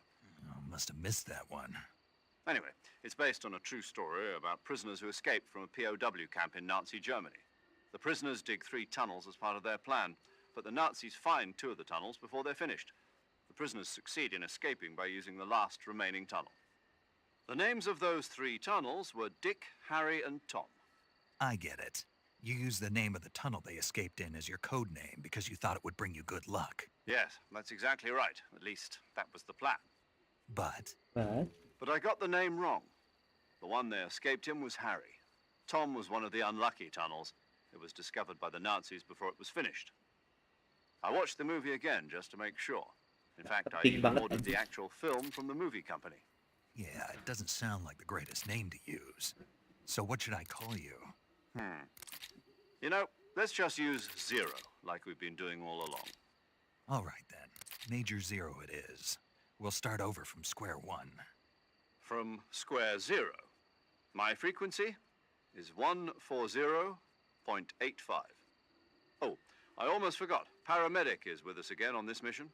Oh, must have missed that one. Anyway, it's based on a true story about prisoners who escaped from a POW camp in Nazi Germany. The prisoners dig 3 tunnels as part of their plan, but the Nazis find 2 of the tunnels before they're finished. The prisoners succeed in escaping by using the last remaining tunnel. The names of those 3 tunnels were Dick, Harry, and Tom. I get it. You used the name of the tunnel they escaped in as your code name because you thought it would bring you good luck. Yes, that's exactly right. At least, that was the plan. But But I got the name wrong. The one they escaped in was Harry. Tom was one of the unlucky tunnels. It was discovered by the Nazis before it was finished. I watched the movie again just to make sure. In fact, I even ordered the actual film from the movie company. yeah, it doesn't sound like the greatest name to use. So what should I call you? You know, let's just use Zero, like we've been doing all along. All right then, Major Zero it is. We'll start over from square one. From square zero. My frequency is 140.85. Oh, I almost forgot. Paramedic is with us again on this mission.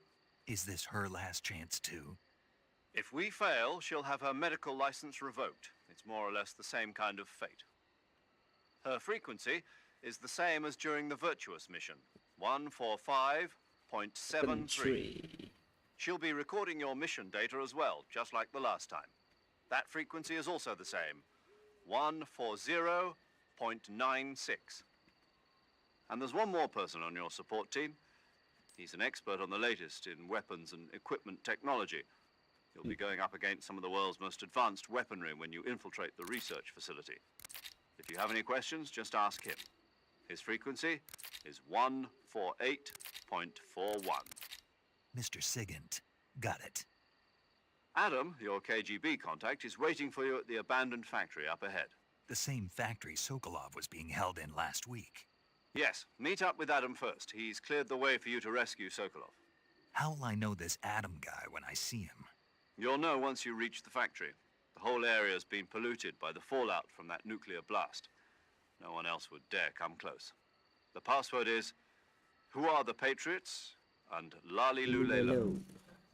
Is this her last chance too? If we fail, she'll have her medical license revoked. It's more or less the same kind of fate. Her frequency is the same as during the Virtuous mission, 145.73. She'll be recording your mission data as well, just like the last time. That frequency is also the same, 140.96. And there's one more person on your support team. He's an expert on the latest in weapons and equipment technology. You'll be going up against some of the world's most advanced weaponry when you infiltrate the research facility. If you have any questions, just ask him. His frequency is 148.41. Mr. Sigint, got it. Adam, your KGB contact, is waiting for you at the abandoned factory up ahead. The same factory Sokolov was being held in last week. Yes, meet up with Adam first. He's cleared the way for you to rescue Sokolov. How will I know this Adam guy when I see him? You'll know once you reach the factory. The whole area's been polluted by the fallout from that nuclear blast. No one else would dare come close. The password is, "Who are the Patriots?" and "Lali Lulelo."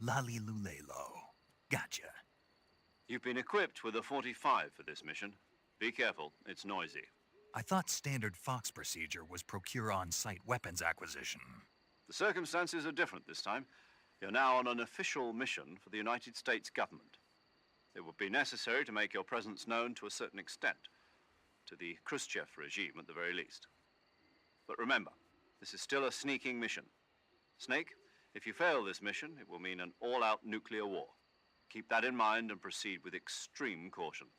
Lali Lulelo. Gotcha. You've been equipped with a 45 for this mission. Be careful, it's noisy. I thought standard Fox procedure was procure on-site weapons acquisition. The circumstances are different this time. You're now on an official mission for the United States government. It would be necessary to make your presence known to a certain extent, to the Khrushchev regime at the very least. But remember, this is still a sneaking mission. Snake, if you fail this mission, it will mean an all-out nuclear war. Keep that in mind and proceed with extreme caution.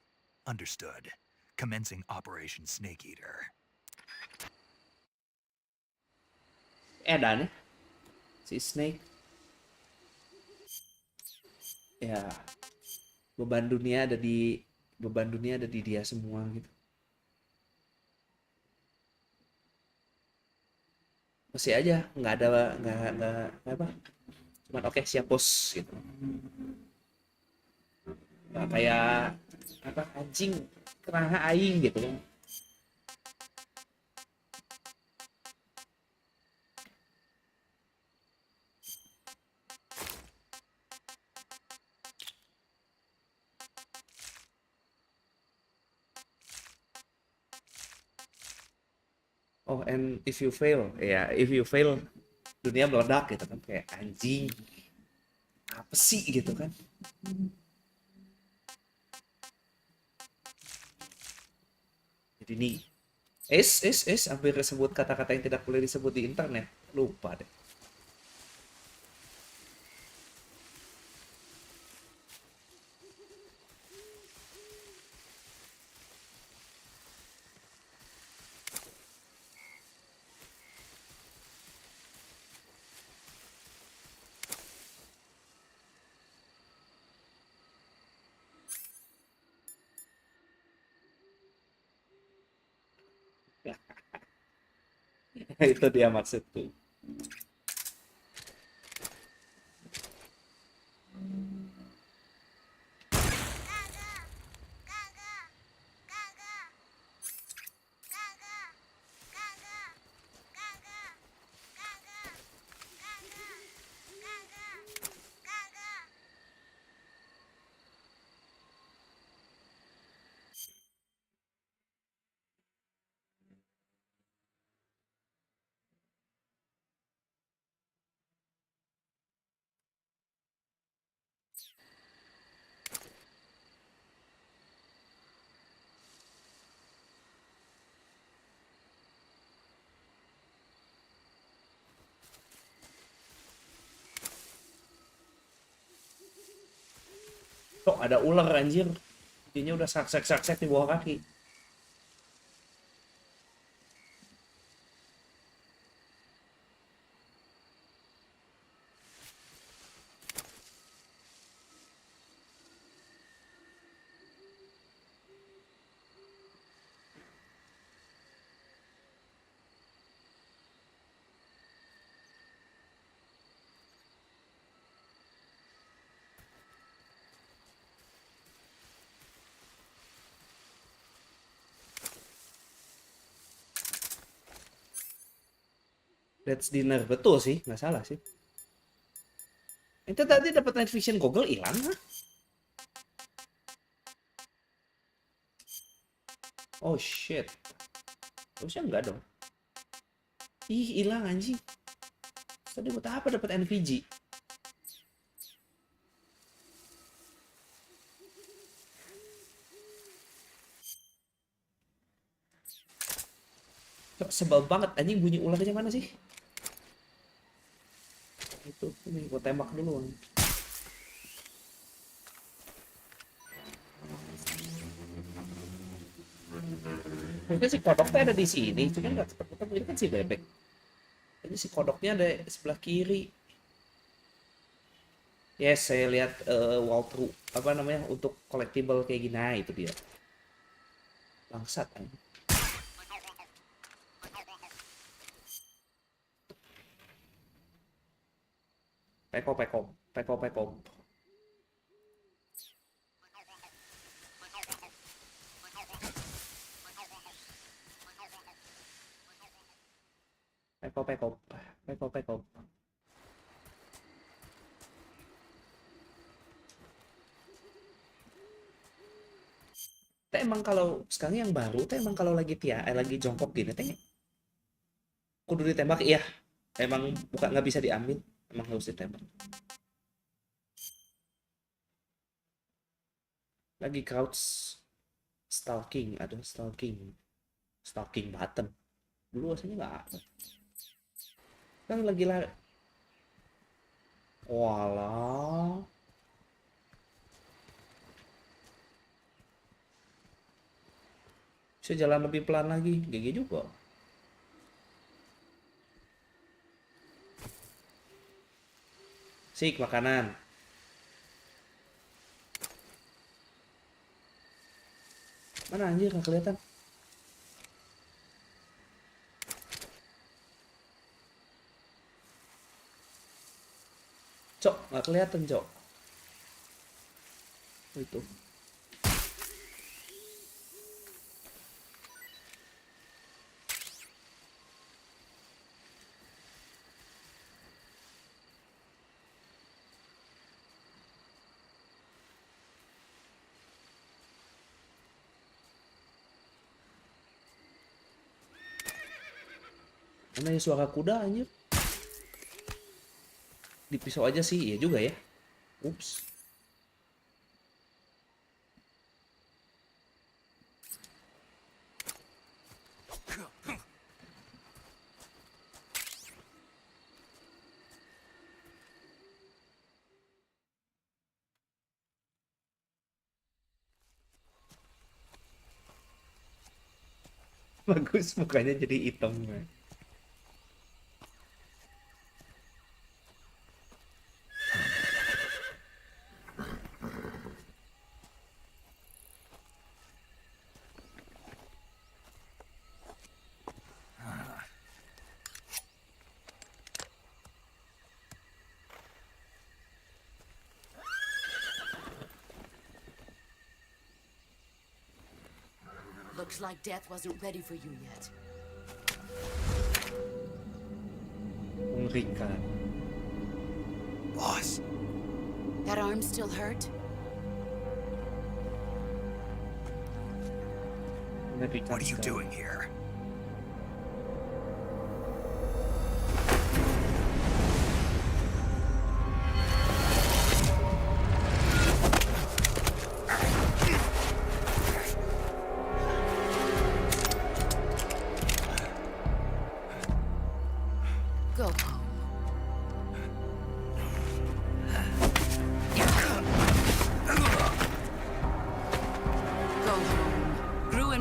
Understood. Commencing Operation Snake Eater. Edan ya si Snake. Ya, beban dunia ada di dia semua gitu. Masih aja nggak apa, cuman oke, siap bos gitu. Nggak kayak apa, anjing kena aing gitu kan. Oh, and if you fail, ya, if you fail, dunia meledak gitu kan, kayak anjing, apa sih gitu kan? Jadi nih, hampir disebut kata-kata yang tidak boleh disebut di internet, lupa deh. Itu dia maksudku. Kok ada ular anjir. Ini udah saksek di bawah kaki. Let's dinner, betul sih, nggak salah sih. Itu tadi dapat night vision goggle hilang, huh? Oh shit, harusnya enggak dong. Ih, hilang anjing. Tadi buat apa dapat NVG? Cok, sebel banget anjing, bunyi ularnya mana sih? Itu ini gua tembak dulu. Mungkin si kodoknya ada di sini, cuman nggak seperti itu. Ini kan si bebek. Ini si kodoknya ada sebelah kiri. Yes, saya lihat walkthrough apa namanya untuk collectible kayak gini. Nah, itu dia. Bangsat anjing. Peko. Teh emang kalau sekarang yang baru teh emang kalau lagi lagi jongkok gini teh kudu ditembak, iya. Emang bukan nggak bisa diambil, emang harus ditembak. Lagi crouch stalking, ada stalking button. Dulu aslinya nggak ada. Kan lagi lari. Walah. Bisa jalan lebih pelan lagi, GG juga. Sik, makanan. Mana anjir, nggak kelihatan. Cok, nggak kelihatan, Cok. Itu. Mana ya suara kuda anjir? Di pisau aja sih, iya juga ya. Ups. Bagus, mukanya jadi hitam. Looks like death wasn't ready for you yet. Mengerikan. Boss. That arm still hurt? What are you doing here? Go home.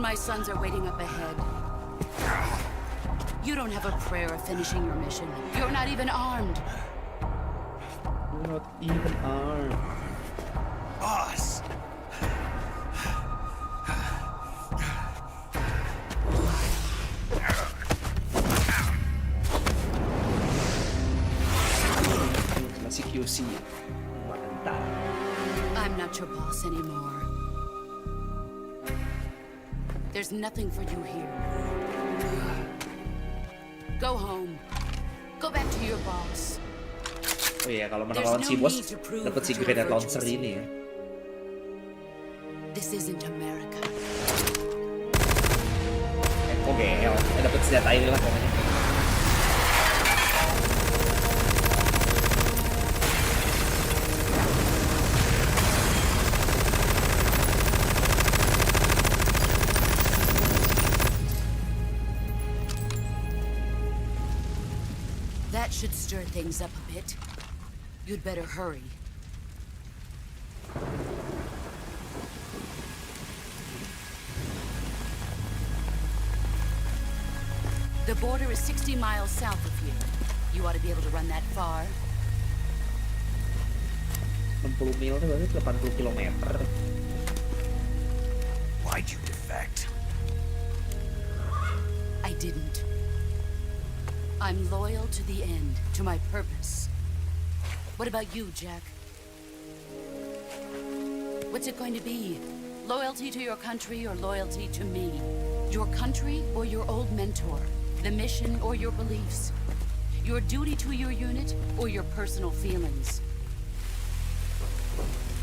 My sons are waiting up ahead. You don't have a prayer of finishing your mission. You're not even armed. Not even armed. Boss! Masih QC. Mantap. I'm not your boss anymore. There's nothing for you here. Go home. Go back to your boss. Oh iya, kalau menang lawan si bos, dapat si grenade launcher ini ya. This isn't America. Kok GL? Dapat senjata ini lah pokoknya. That should stir things up a bit. You'd better hurry. The border is 60 miles south of here. You ought to be able to run that far. 60 mil itu berarti 80 kilometer. Why'd you defect? I didn't. I'm loyal to the end, to my purpose. What about you, Jack? What's it going to be? Loyalty to your country or loyalty to me? Your country or your old mentor? The mission or your beliefs? Your duty to your unit or your personal feelings?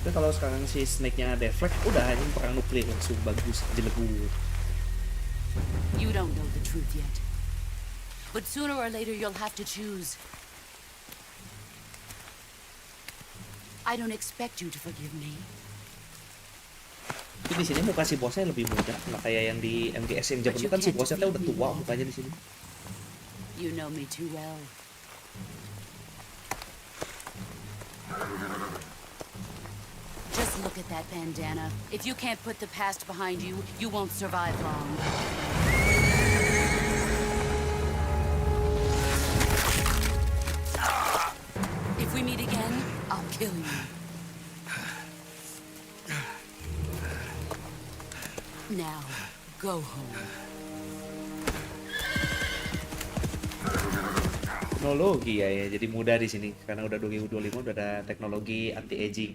Tapi kalau sekarang si Snake-nya deflect, udah ini perang nuklir langsung bagus, jelegu. You don't know the truth yet. But sooner or later you'll have to choose. I don't expect you to forgive me. Tapi di sini muka si bosnya lebih muda, nggak kayak yang di MGS yang zaman dulu kan si bosnya tuh udah tua mukanya di sini. You know me too well. Just look at that bandana. If you can't put the past behind you, you won't survive long. If we meet again, I'll kill you. Now, go home. Teknologi ya, jadi mudah di sini karena udah 2025 udah ada teknologi anti aging.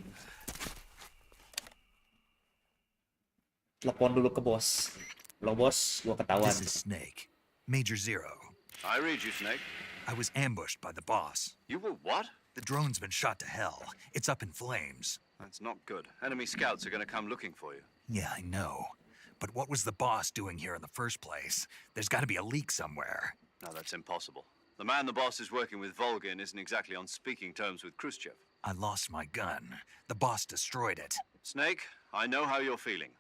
Telepon dulu ke bos. Lo bos, gua ketahuan. This is Snake. Major Zero. I read you, Snake. I was ambushed by the boss. You were what? The drone's been shot to hell. It's up in flames. That's not good. Enemy scouts are going to come looking for you. Yeah, I know. But what was the boss doing here in the first place? There's got to be a leak somewhere. No, that's impossible. The man the boss is working with, Volgin, isn't exactly on speaking terms with Khrushchev. I lost my gun. The boss destroyed it. Snake, I know how you're feeling.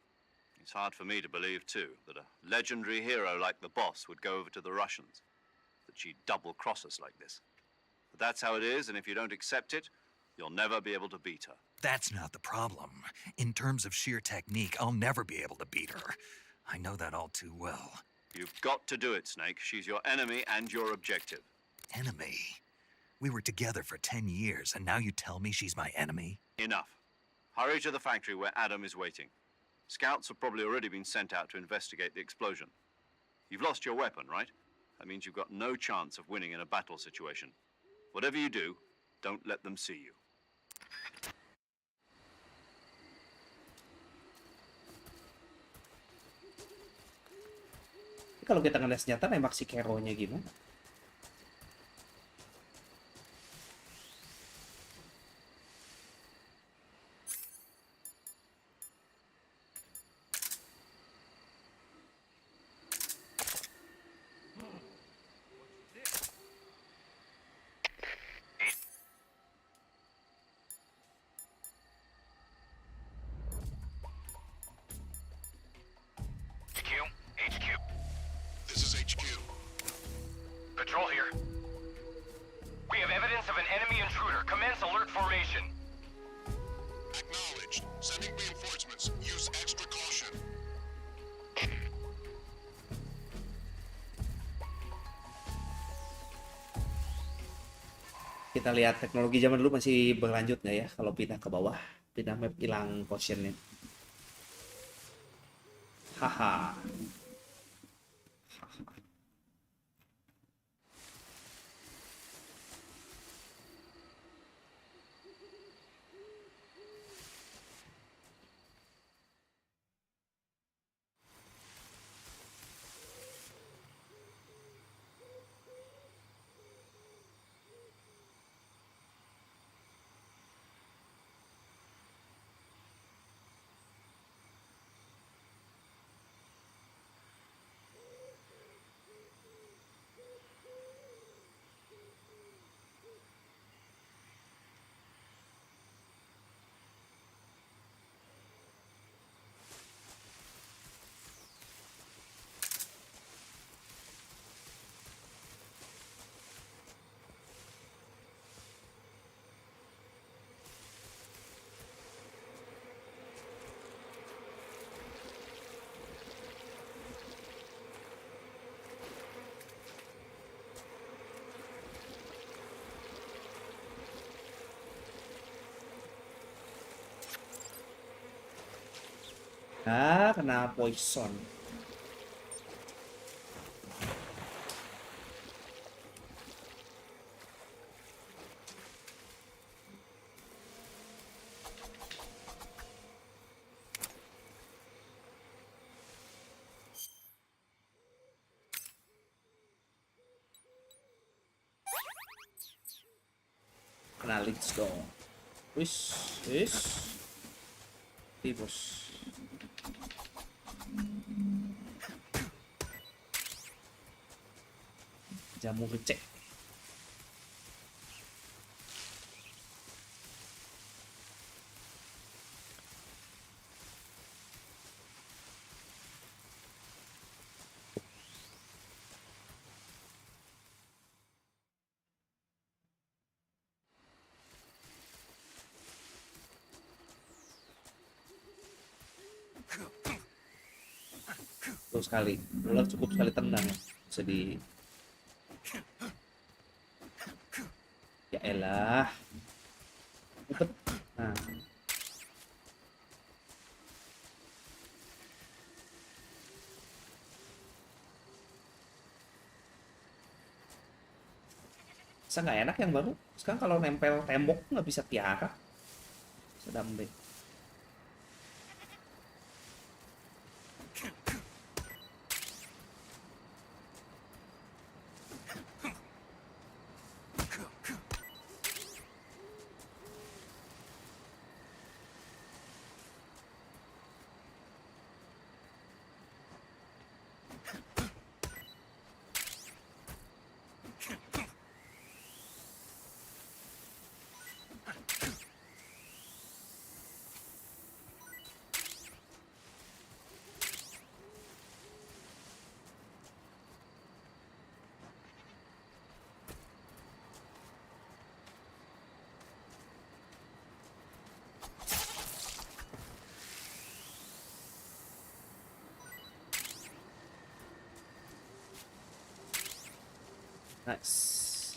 It's hard for me to believe, too, that a legendary hero like the boss would go over to the Russians. That she'd double-cross us like this. But that's how it is, and if you don't accept it, you'll never be able to beat her. That's not the problem. In terms of sheer technique, I'll never be able to beat her. I know that all too well. You've got to do it, Snake. She's your enemy and your objective. Enemy? We were together for 10 years, and now you tell me she's my enemy? Enough. Hurry to the factory where Adam is waiting. Scouts have probably already been sent out to investigate the explosion. You've lost your weapon, right? That means you've got no chance of winning in a battle situation. Whatever you do, don't let them see you. Kalau kita ngeliat senjata nembak si Kero-nya gimana? Kita lihat teknologi zaman dulu masih berlanjut nggak ya kalau pindah ke bawah. Pindah map hilang potionnya. Haha. Ah, kena poison. Kena leaks dong. Wis. Bos. Jamu recek. Tuh sekali, ular cukup sekali tendang ya. Bisa di ya elah. Cepet. Nah. Bisa nggak enak yang baru? Sekarang kalau nempel tembok nggak bisa tiara. Sedang deh. Nice.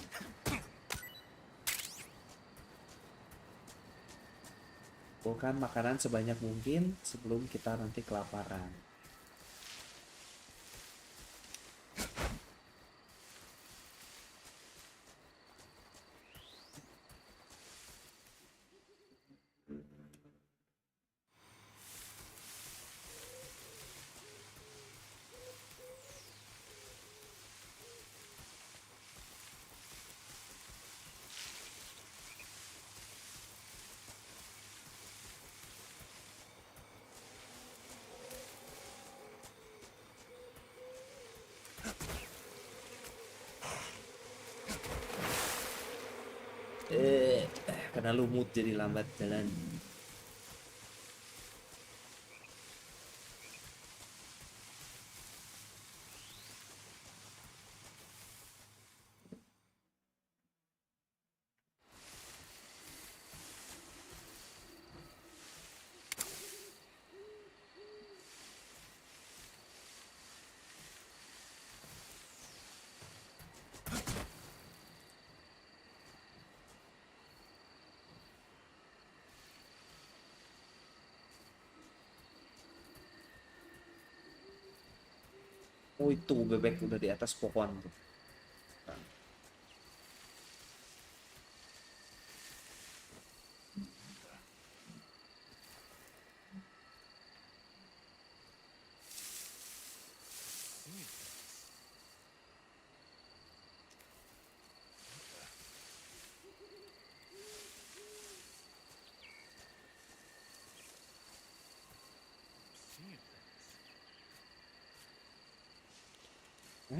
Kumpulkan makanan sebanyak mungkin sebelum kita nanti kelaparan. Karena lumut jadi lambat jalan. Oh itu bebek udah di atas pohon tuh.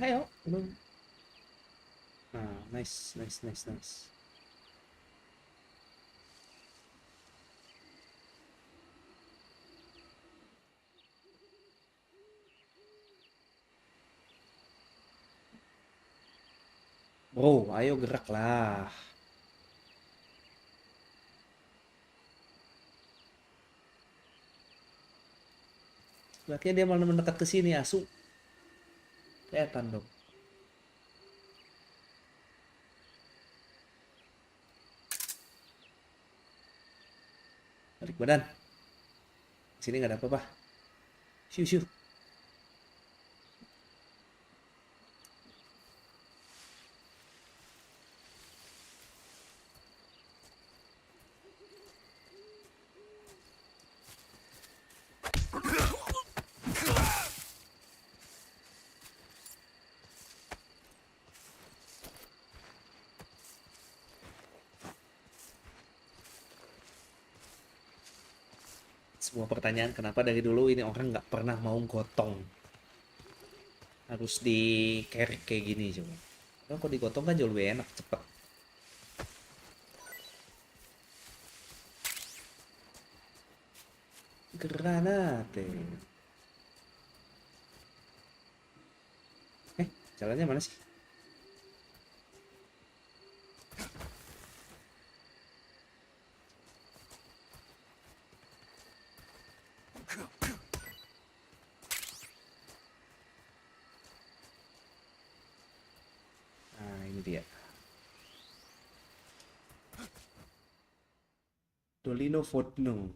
Ayo, belum. Nah, nice, nice, nice, nice. Bro, ayo geraklah. Berarti dia malah mendekat ke sini, asu. Kelihatan dong. Balik badan. Sini nggak ada apa-apa. Shoo, shoo. Sebuah pertanyaan, kenapa dari dulu ini orang nggak pernah mau gotong? Harus di carry kayak gini coba. Kan kalau digotong kan jauh lebih enak, cepet. Granate. Jalannya mana sih? Nah, ini dia. Dolino Vodno.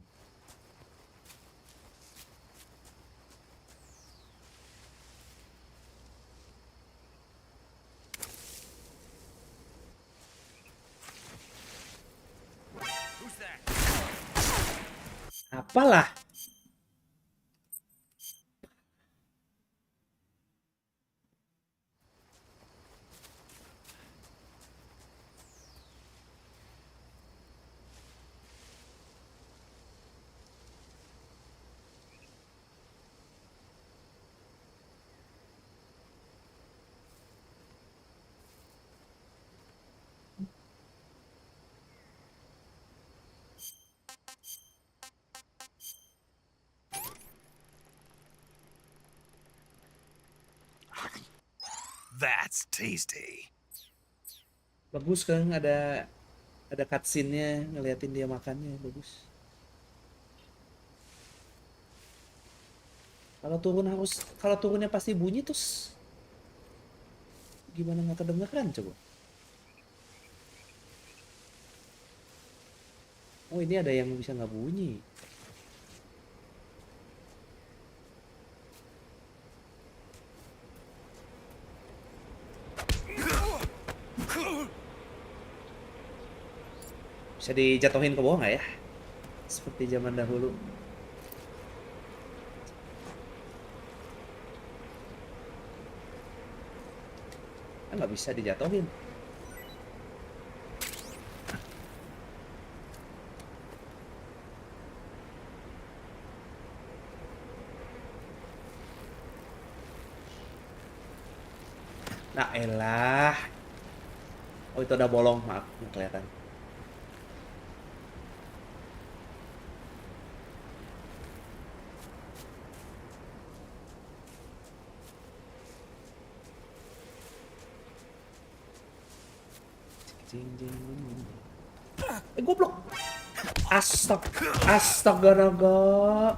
Apalah? That's tasty. Bagus kan, ada cutscene-nya ngeliatin dia makannya, bagus. Kalau turunnya pasti bunyi terus gimana nggak kedengeran coba? Oh ini ada yang bisa nggak bunyi. Bisa dijatuhin ke bawah nggak ya? Seperti zaman dahulu. Nggak bisa dijatuhin. Nah elah. Oh itu udah bolong, maaf nggak kelihatan. Goblok. Astaga naga.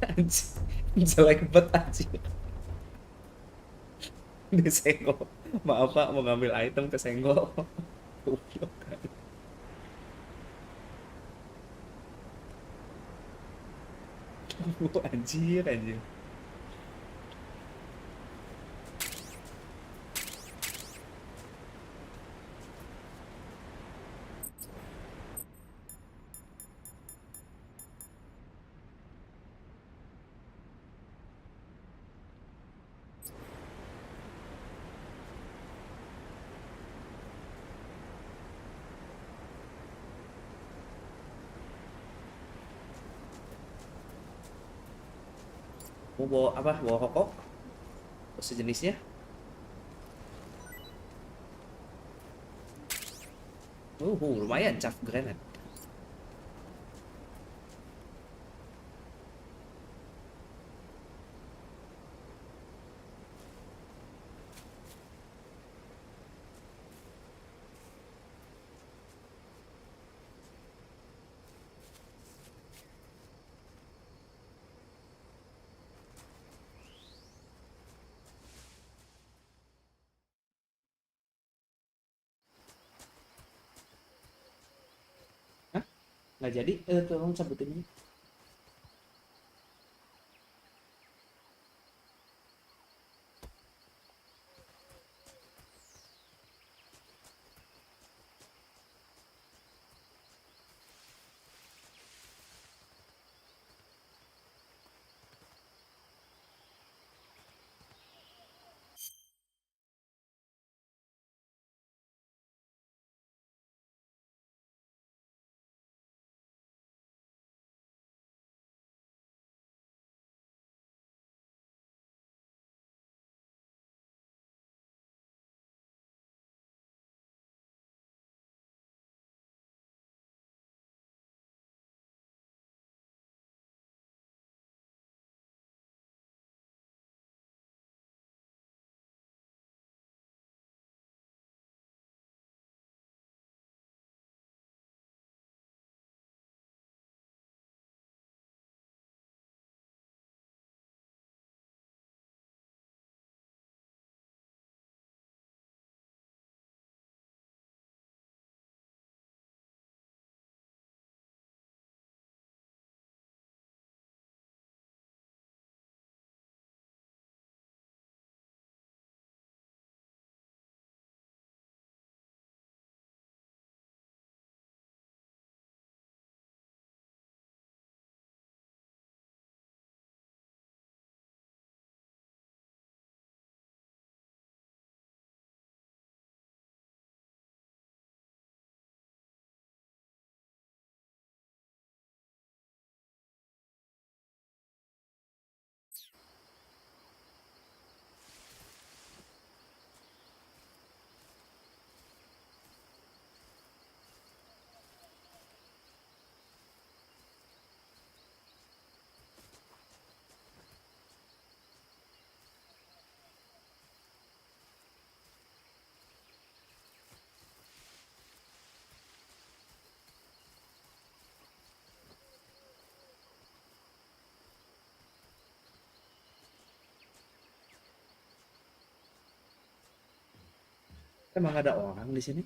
Anjing, jelek banget anjing. Disenggol. Maaf Pak, mau ngambil item kesenggol. Goblok kan. Anjir. Mau bawa apa? Bawa rokok? Atau sejenisnya? Lumayan chaff grenade. Hah? Nggak jadi? Tolong cabutin ini. Emang ada orang di sini?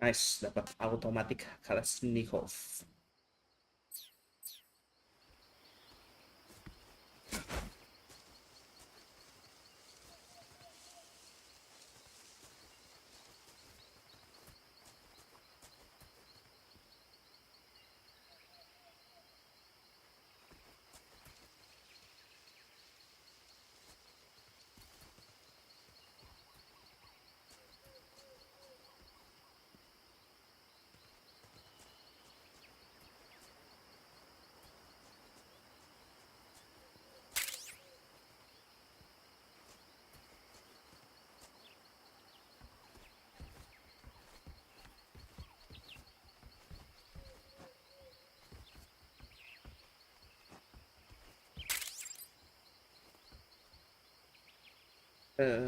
Nice, dapat automatic Kalashnikov.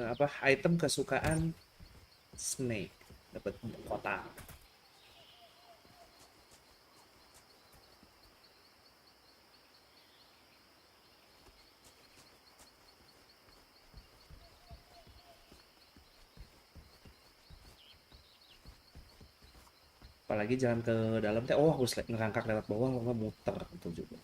Apa item kesukaan Snake dapat kotak. Apalagi jalan ke dalam teh, oh harus ngerangkak lewat bawah, nggak muter itu juga.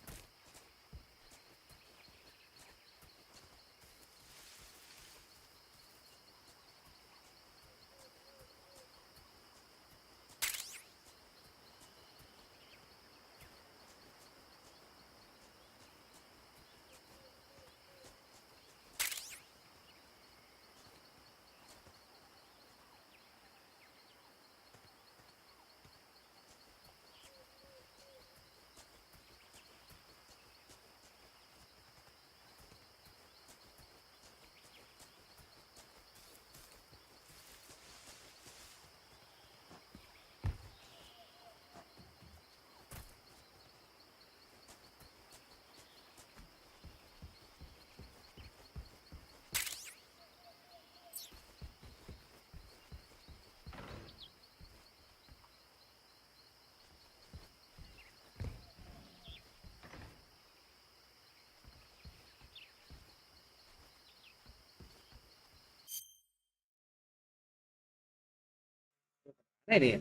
Nah ini.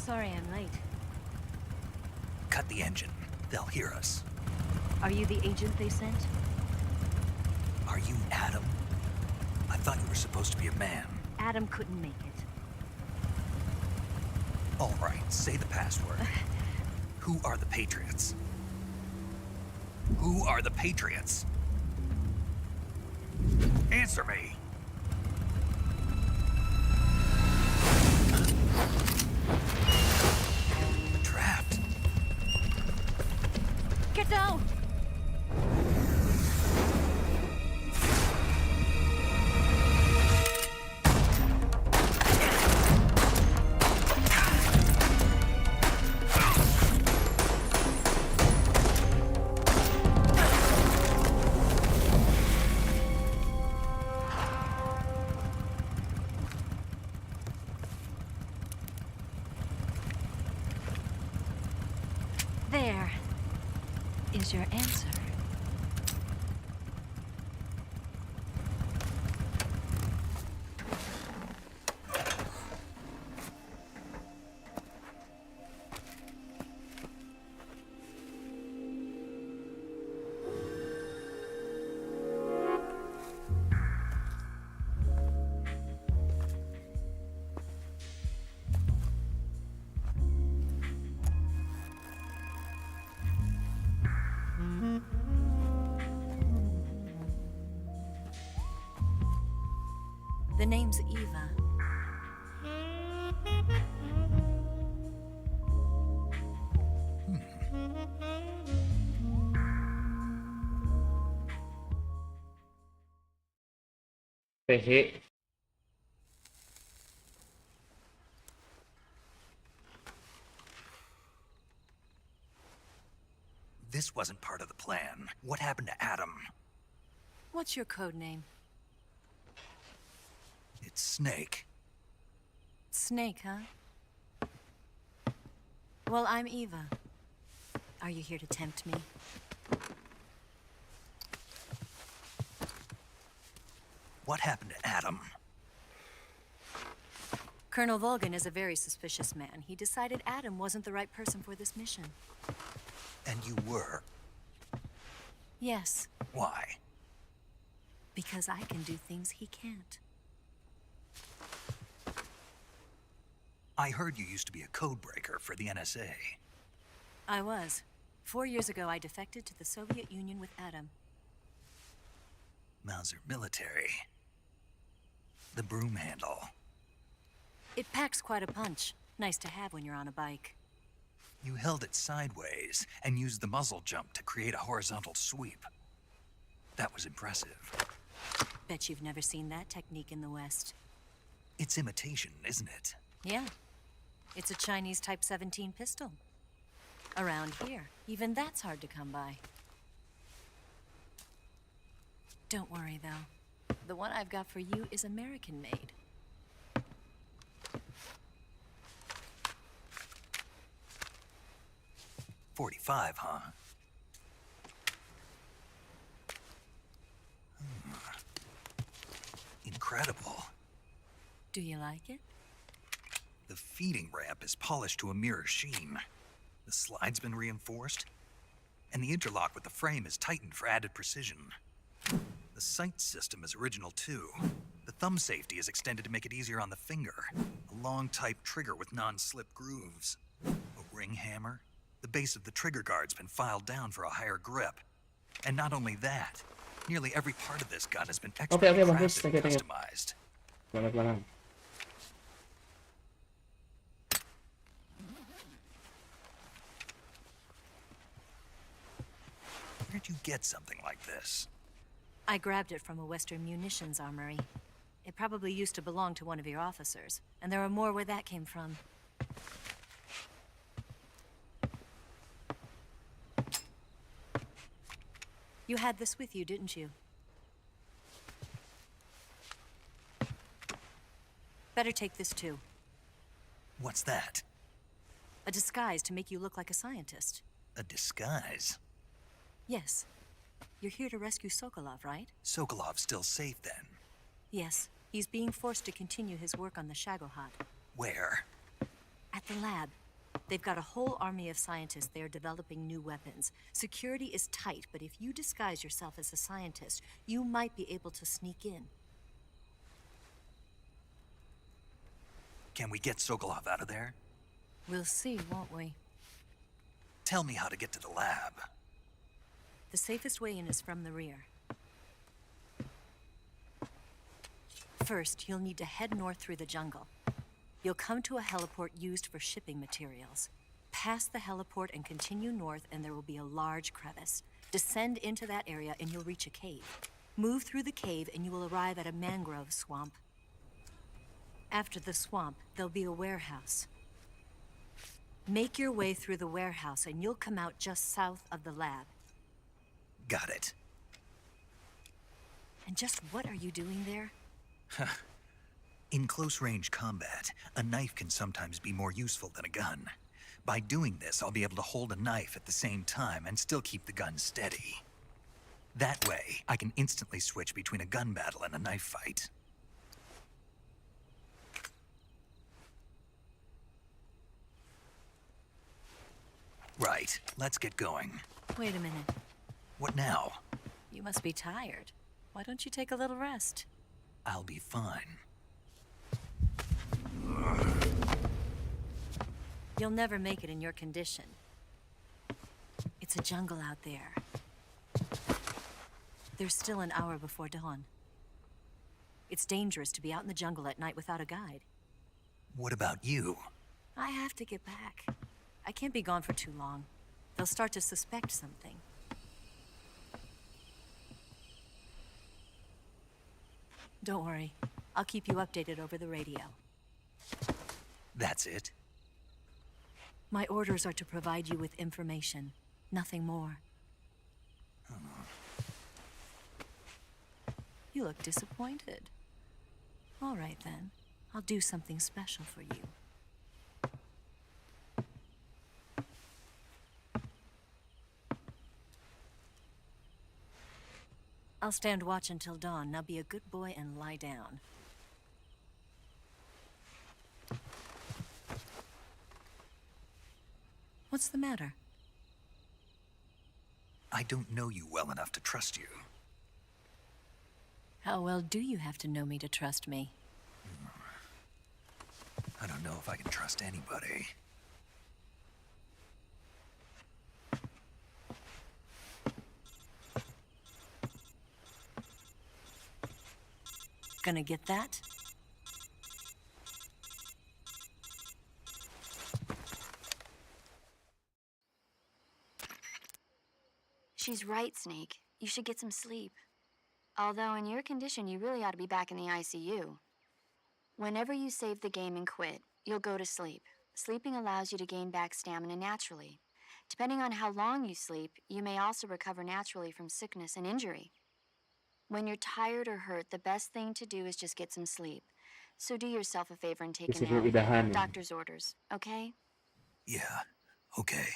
Sorry I'm late. Cut the engine. They'll hear us. Are you the agent they sent? Are you Adam? I thought you were supposed to be a man. Adam couldn't make it. All right, say the password. Who are the Patriots? Who are the Patriots? Answer me. Trapped. Get down! There is your answer. The name's Eva. PG. This wasn't part of the plan. What happened to Adam? What's your code name? It's Snake. Snake, huh? Well, I'm Eva. Are you here to tempt me? What happened to Adam? Colonel Volgan is a very suspicious man. He decided Adam wasn't the right person for this mission. And you were. Yes, Why? because I can do things he can't. I heard you used to be a codebreaker for the NSA. I was. 4 years ago, I defected to the Soviet Union with Adam. Mauser military. The broom handle. It packs quite a punch. Nice to have when you're on a bike. You held it sideways and used the muzzle jump to create a horizontal sweep. That was impressive. Bet you've never seen that technique in the West. It's imitation, isn't it? Yeah. It's a Chinese Type 17 pistol. Around here, even that's hard to come by. Don't worry, though. The one I've got for you is American-made. .45, huh? Incredible. Do you like it? The feeding ramp is polished to a mirror sheen. The slide's been reinforced, and the interlock with the frame is tightened for added precision. The sight system is original too. The thumb safety is extended to make it easier on the finger. A long type trigger with non-slip grooves. A ring hammer. The base of the trigger guard's been filed down for a higher grip. And not only that, nearly every part of this gun has been extra bagus. crafted and Thank you. customized. Pelan-pelan. Where'd you get something like this? I grabbed it from a Western munitions armory. It probably used to belong to one of your officers, and there are more where that came from. You had this with you, didn't you? Better take this too. What's that? A disguise to make you look like a scientist. A disguise? Yes. You're here to rescue Sokolov, right? Sokolov's still safe then? Yes. He's being forced to continue his work on the Shagohod. Where? At the lab. They've got a whole army of scientists there developing new weapons. Security is tight, but if you disguise yourself as a scientist, you might be able to sneak in. Can we get Sokolov out of there? We'll see, won't we? Tell me how to get to the lab. The safest way in is from the rear. First, you'll need to head north through the jungle. You'll come to a heliport used for shipping materials. Pass the heliport and continue north, and there will be a large crevice. Descend into that area and you'll reach a cave. Move through the cave and you will arrive at a mangrove swamp. After the swamp, there'll be a warehouse. Make your way through the warehouse and you'll come out just south of the lab. Got it. And just what are you doing there? In close-range combat, a knife can sometimes be more useful than a gun. By doing this, I'll be able to hold a knife at the same time and still keep the gun steady. That way, I can instantly switch between a gun battle and a knife fight. Right, let's get going. Wait a minute. What now? You must be tired. Why don't you take a little rest? I'll be fine. You'll never make it in your condition. It's a jungle out there. There's still an hour before dawn. It's dangerous to be out in the jungle at night without a guide. What about you? I have to get back. I can't be gone for too long. They'll start to suspect something. Don't worry. I'll keep you updated over the radio. That's it? My orders are to provide you with information, nothing more. You look disappointed. All right then. I'll do something special for you. I'll stand watch until dawn. Now be a good boy and lie down. What's the matter? I don't know you well enough to trust you. How well do you have to know me to trust me? I don't know if I can trust anybody. Gonna get that? She's right, Snake. You should get some sleep. Although in your condition, you really ought to be back in the ICU. Whenever you save the game and quit, you'll go to sleep. Sleeping allows you to gain back stamina naturally. Depending on how long you sleep, you may also recover naturally from sickness and injury. When you're tired or hurt, the best thing to do is just get some sleep. So do yourself a favor and take a Disuruh nap. udahan. Doctor's orders, okay? Yeah, okay.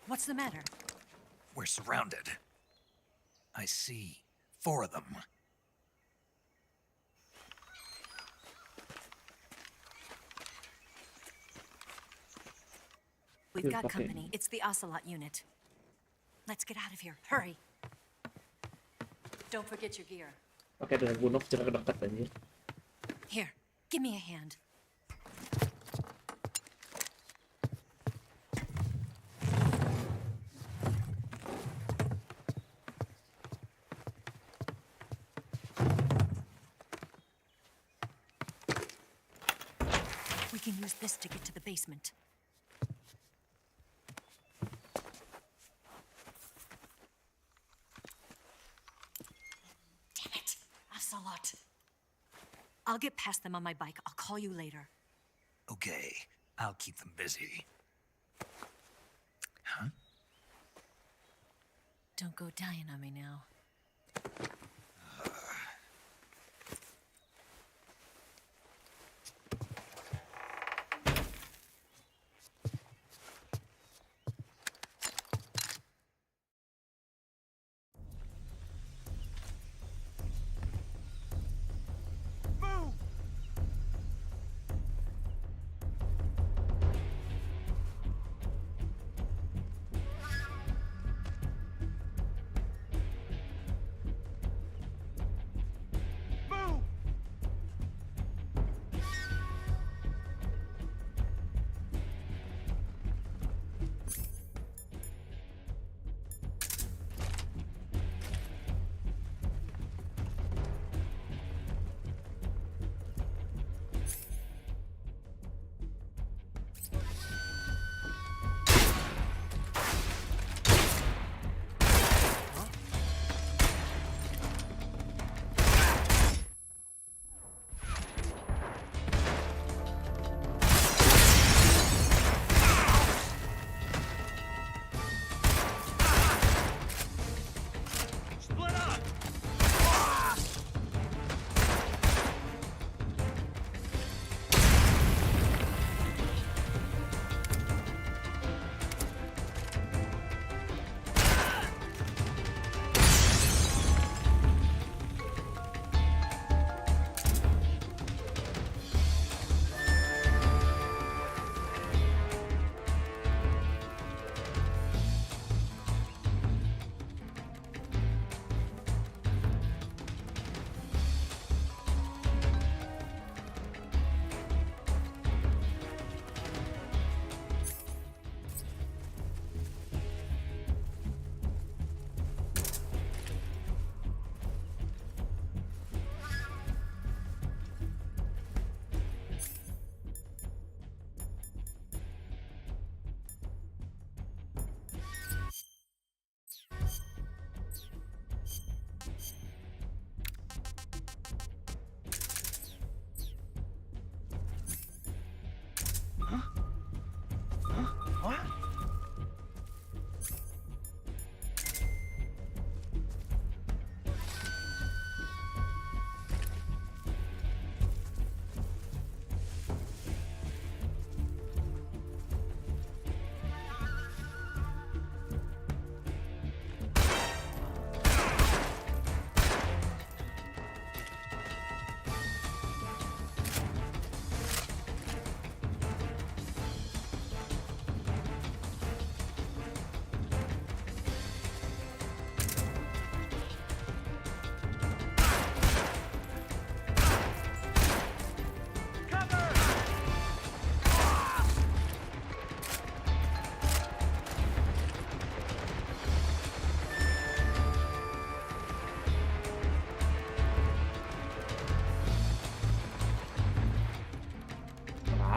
What's the matter? We're surrounded. I see 4 of them. We've got company. It's the Ocelot unit. Let's get out of here. Hurry. Don't forget your gear. Oke, dengan bunuh jarak dekat aja. Here, give me a hand. We can use this to get to the basement. Damn it, Ocelot. I'll get past them on my bike. I'll call you later. Okay, I'll keep them busy. Huh? Don't go dying on me now.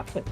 apa?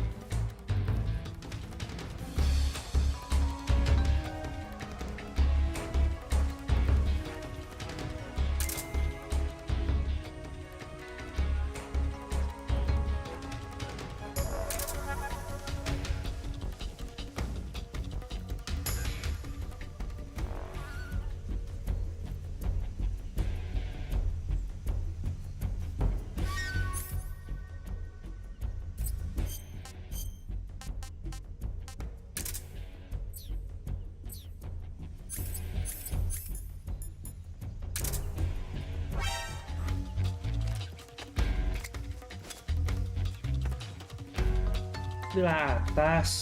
Di atas.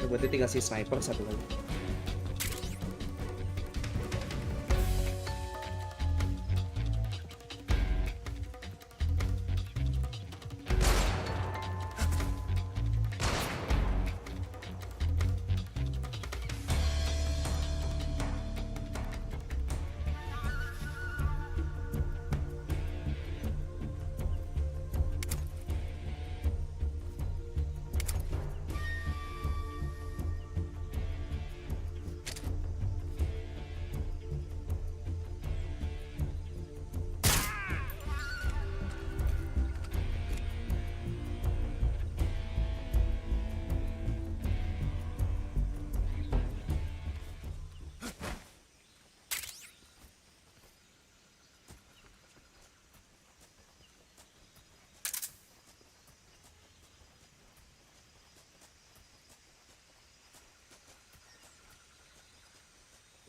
Berarti tinggal si sniper satu lagi.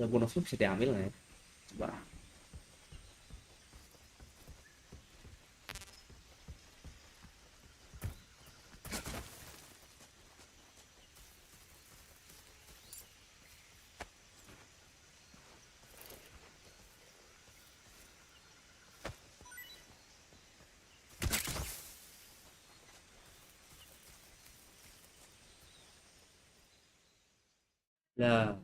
Ya bonusnya bisa diambil nggak ya? Coba. Ya.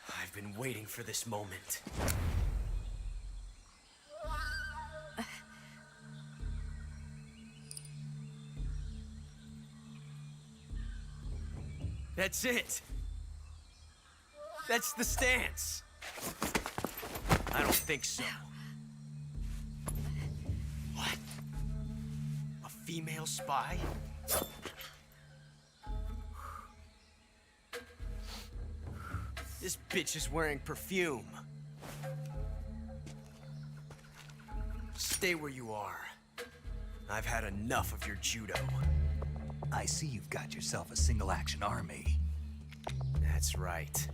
I've been waiting for this moment. That's it. That's the stance. I don't think so. What? A female spy? This bitch is wearing perfume. Stay where you are. I've had enough of your judo. I see you've got yourself a single-action army. That's right.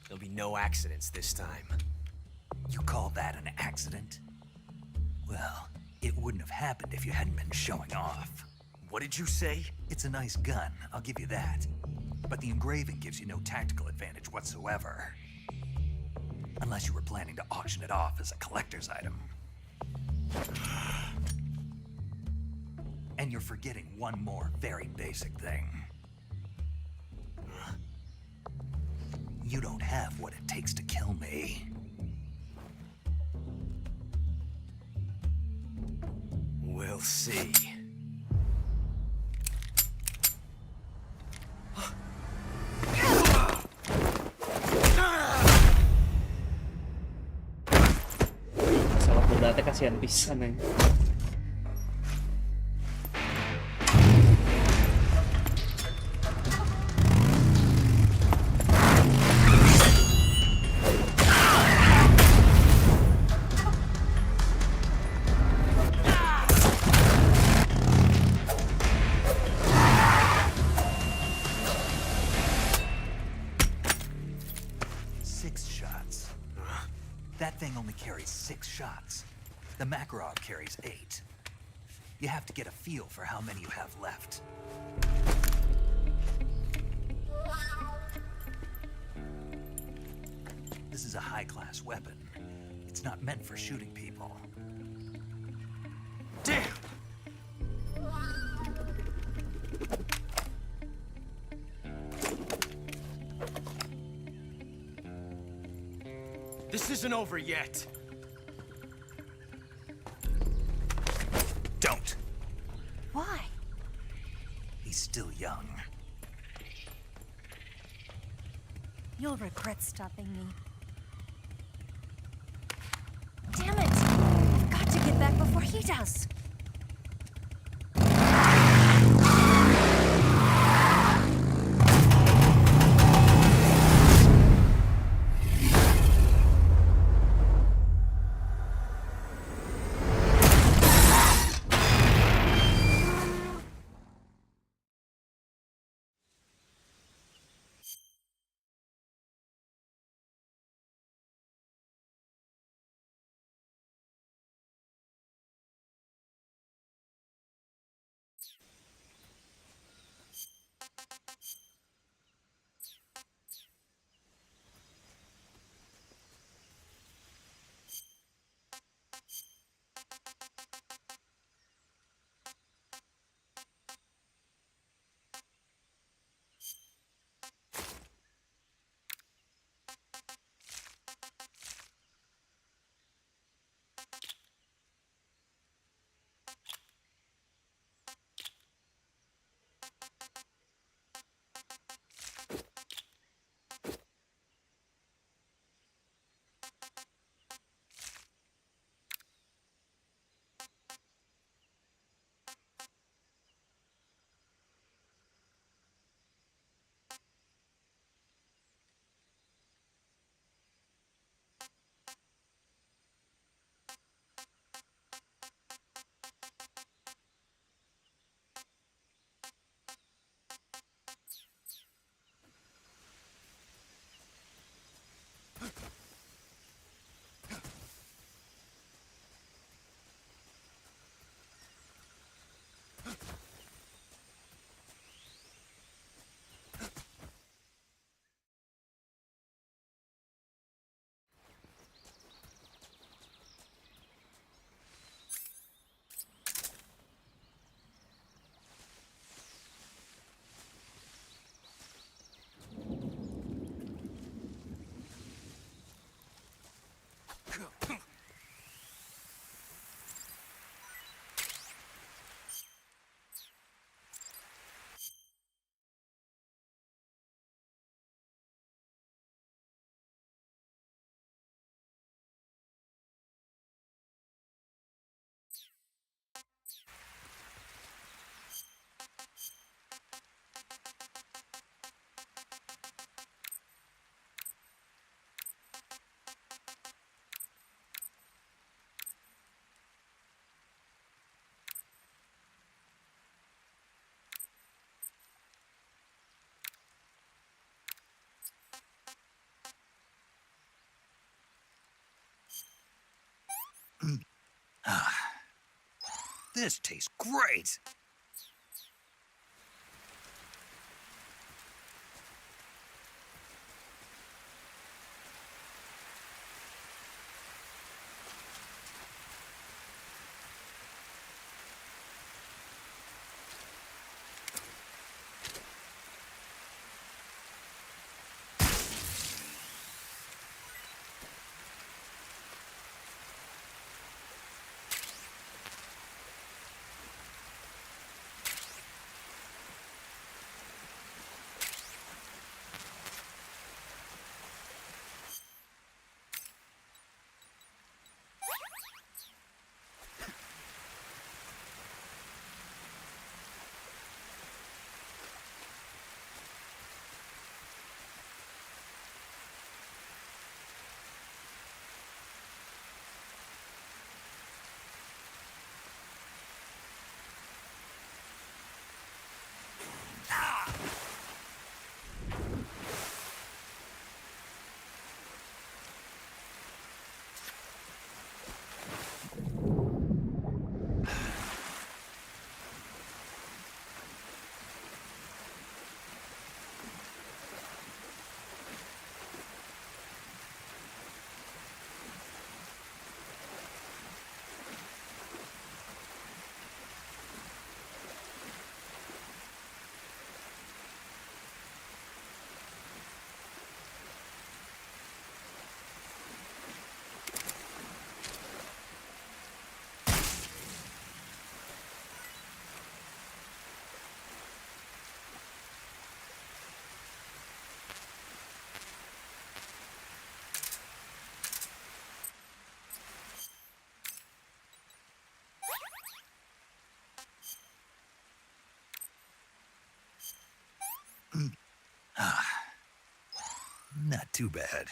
There'll be no accidents this time. You call that an accident? Well, it wouldn't have happened if you hadn't been showing off. What did you say? It's a nice gun, I'll give you that. But the engraving gives you no tactical advantage whatsoever. Unless you were planning to auction it off as a collector's item. And you're forgetting one more very basic thing. You don't have what it takes to kill me. We'll see. Salah benda teh kasihan pisan nih. That thing only carries 6 shots. The Makarov carries 8. You have to get a feel for how many you have left. This is a high-class weapon. It's not meant for shooting people. Damn! This isn't over yet. Don't. Why? He's still young. You'll regret stopping me. Damn it! I've got to get back before he does. This tastes great! Not too bad.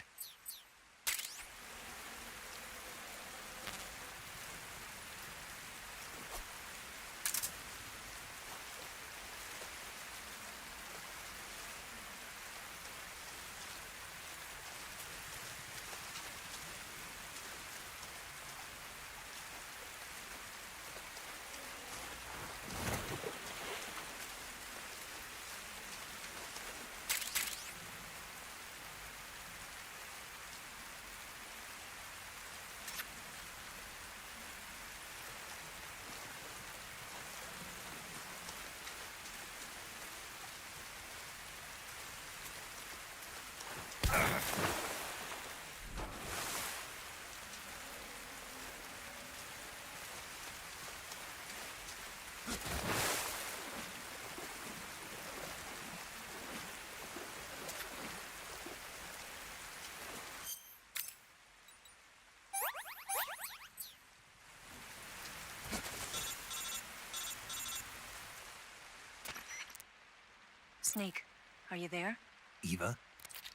Snake, are you there? Eva,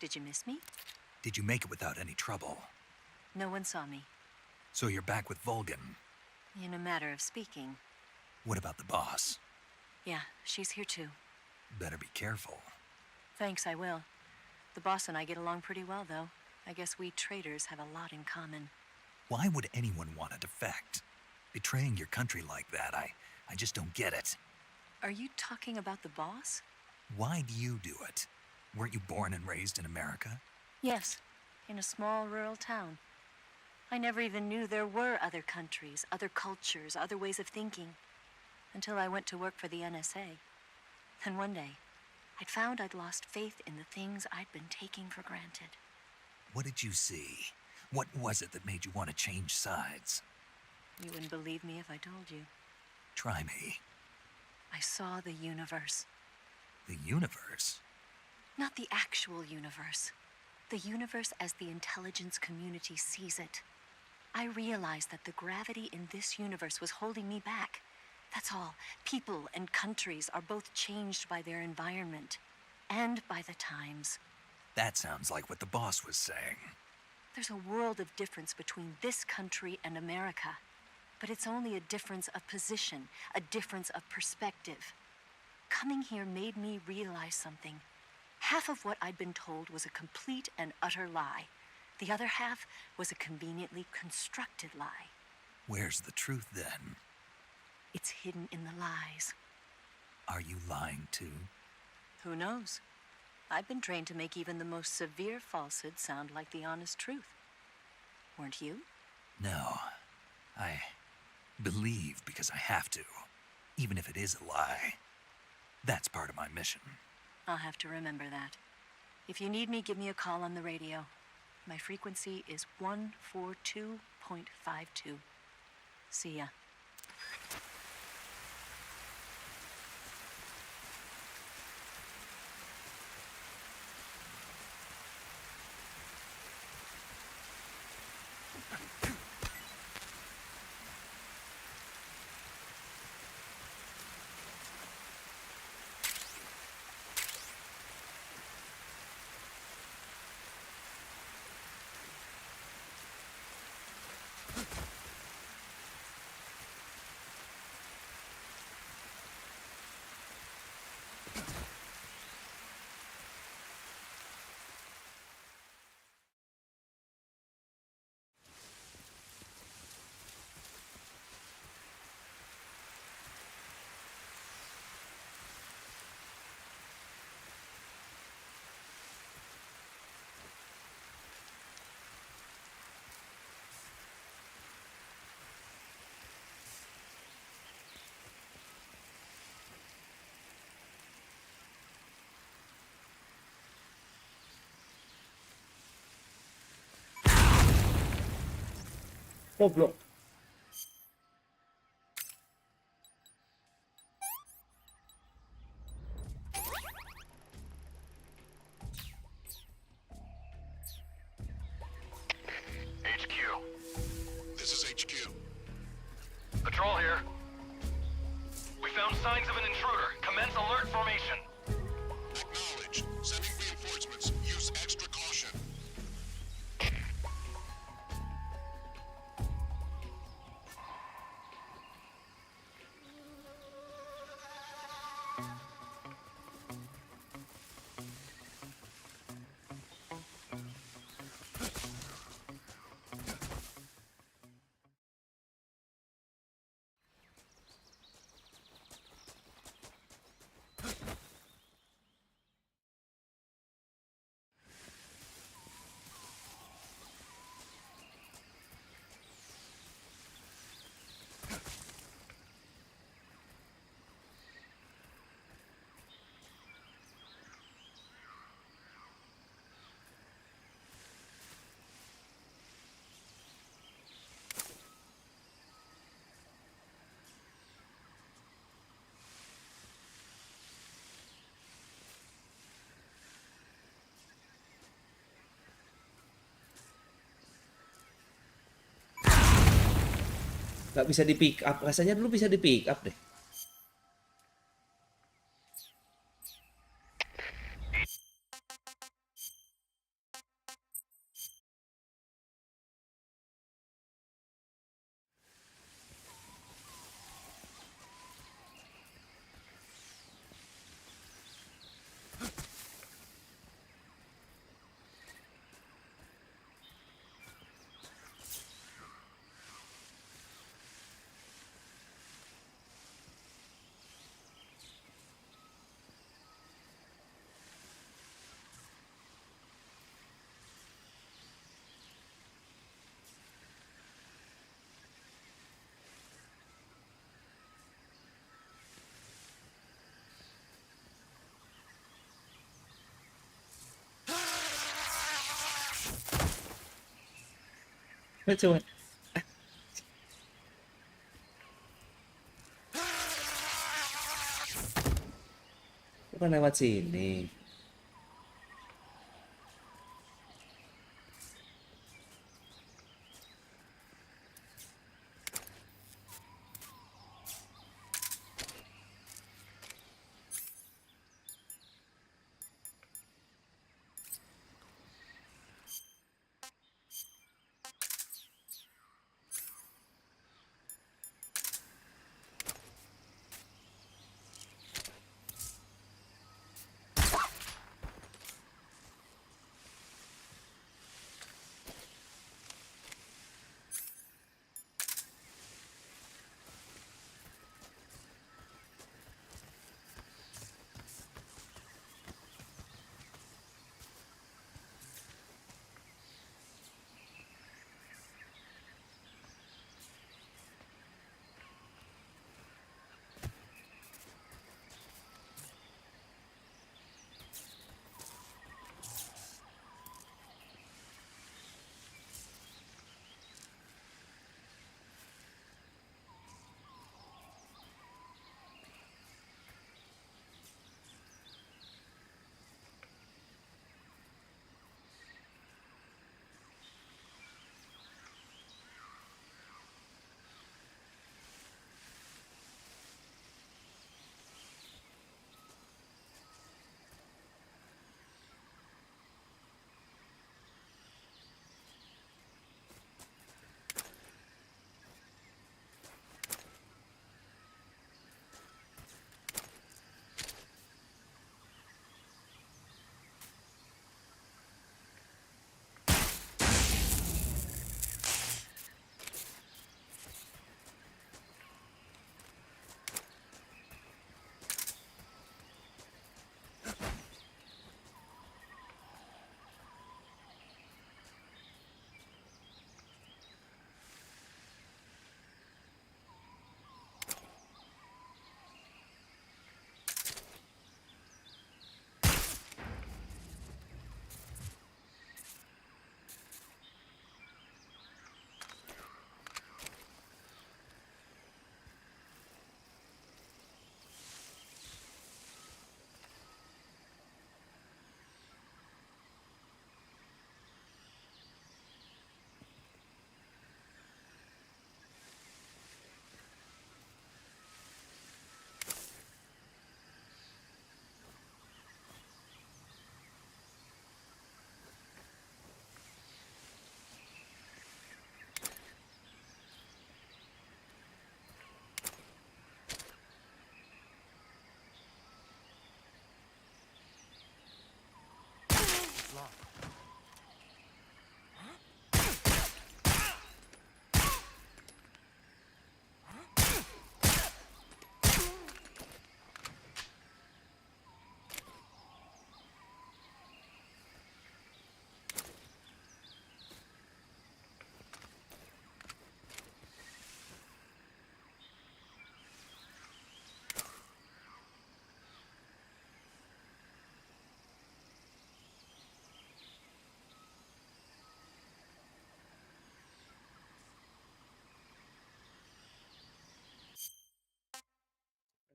Did you miss me? did you make it without any trouble? No one saw me. So you're back with Vulcan. In a matter of speaking. What about the boss? Yeah, she's here too. Better be careful. Thanks, I will. The boss and I get along pretty well, though. I guess we traders have a lot in common. Why would anyone want to defect? Betraying your country like that, I just don't get it. Are you talking about the boss? Why do you do it? Weren't you born and raised in America? Yes, in a small rural town. I never even knew there were other countries, other cultures, other ways of thinking, until I went to work for the NSA. Then one day, I'd found I'd lost faith in the things I'd been taking for granted. What did you see? What was it that made you want to change sides? You wouldn't believe me if I told you. Try me. I saw the universe. The universe? Not the actual universe. The universe as the intelligence community sees it. I realized that the gravity in this universe was holding me back. That's all. People and countries are both changed by their environment and by the times. That sounds like what the boss was saying. There's a world of difference between this country and America. But it's only a difference of position, a difference of perspective. Coming here made me realize something. Half of what I'd been told was a complete and utter lie. The other half was a conveniently constructed lie. Where's the truth then? It's hidden in the lies. Are you lying too? Who knows? I've been trained to make even the most severe falsehood sound like the honest truth. Weren't you? No. I believe because I have to, even if it is a lie. That's part of my mission. I'll have to remember that. If you need me, give me a call on the radio. My frequency is 142.52. See ya. Goblok. HQ. This is HQ. Patrol here. We found signs of an intruder. Commence alert formation. Acknowledged. Sending Nggak bisa di pick up. Rasanya dulu bisa di pick up deh. Cuma bukan lewat sini.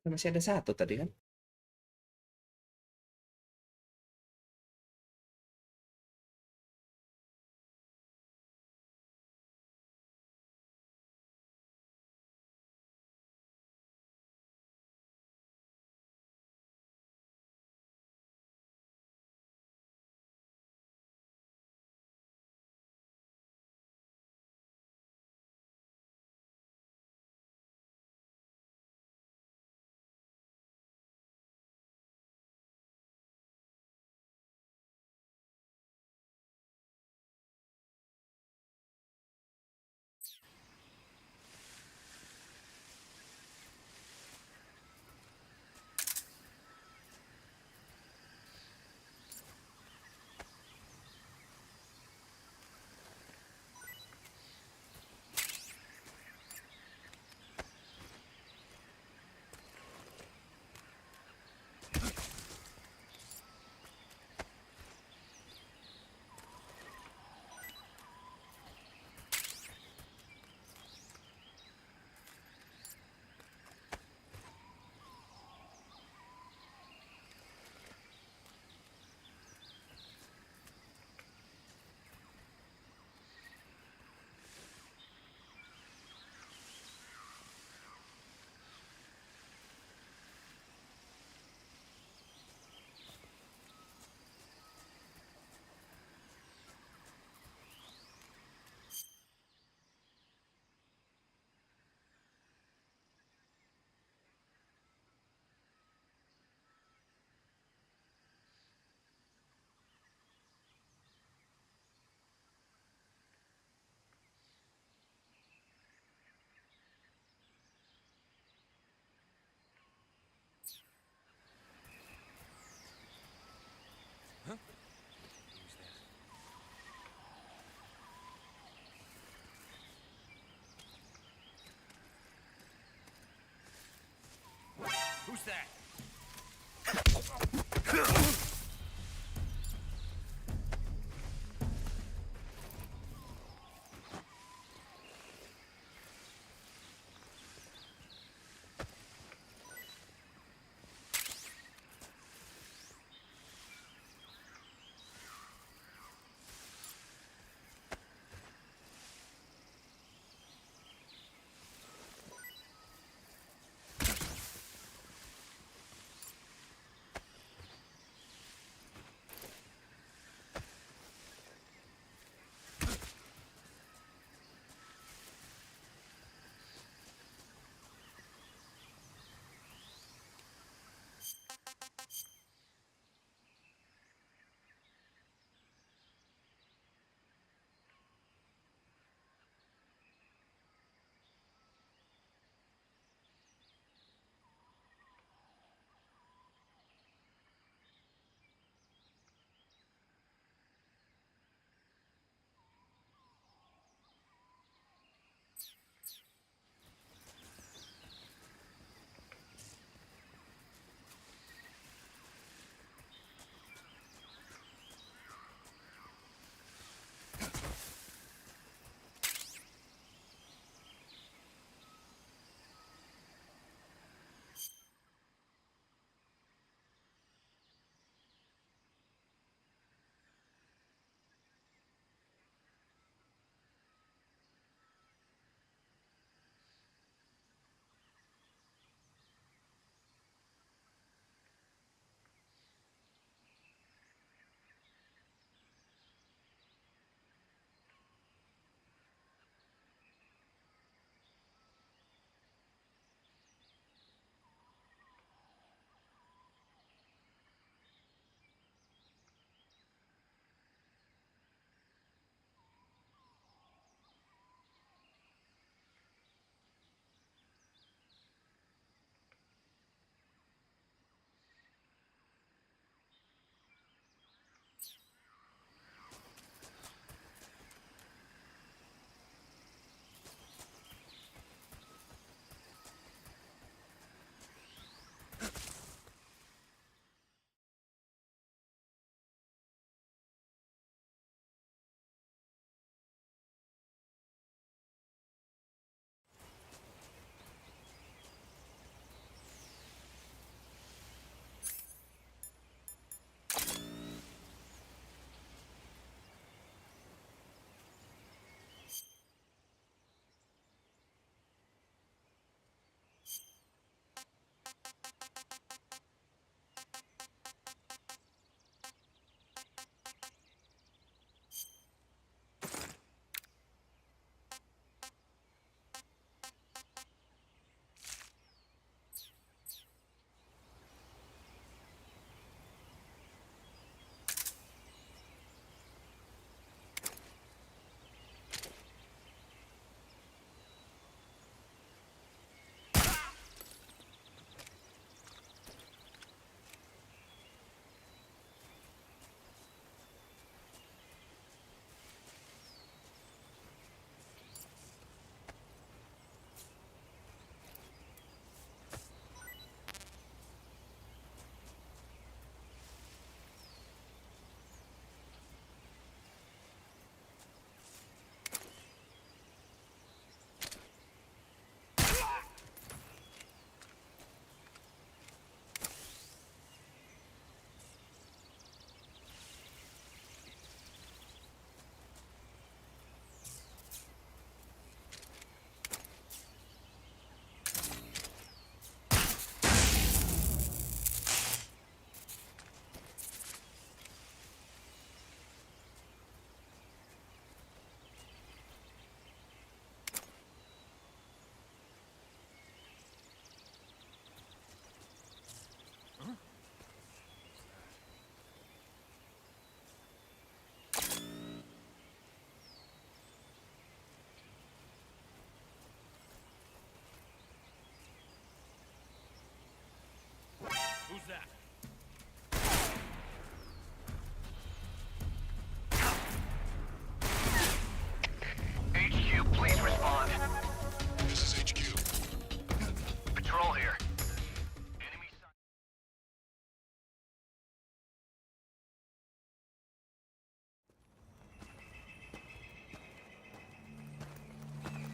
Masih ada satu tadi kan? Who's that?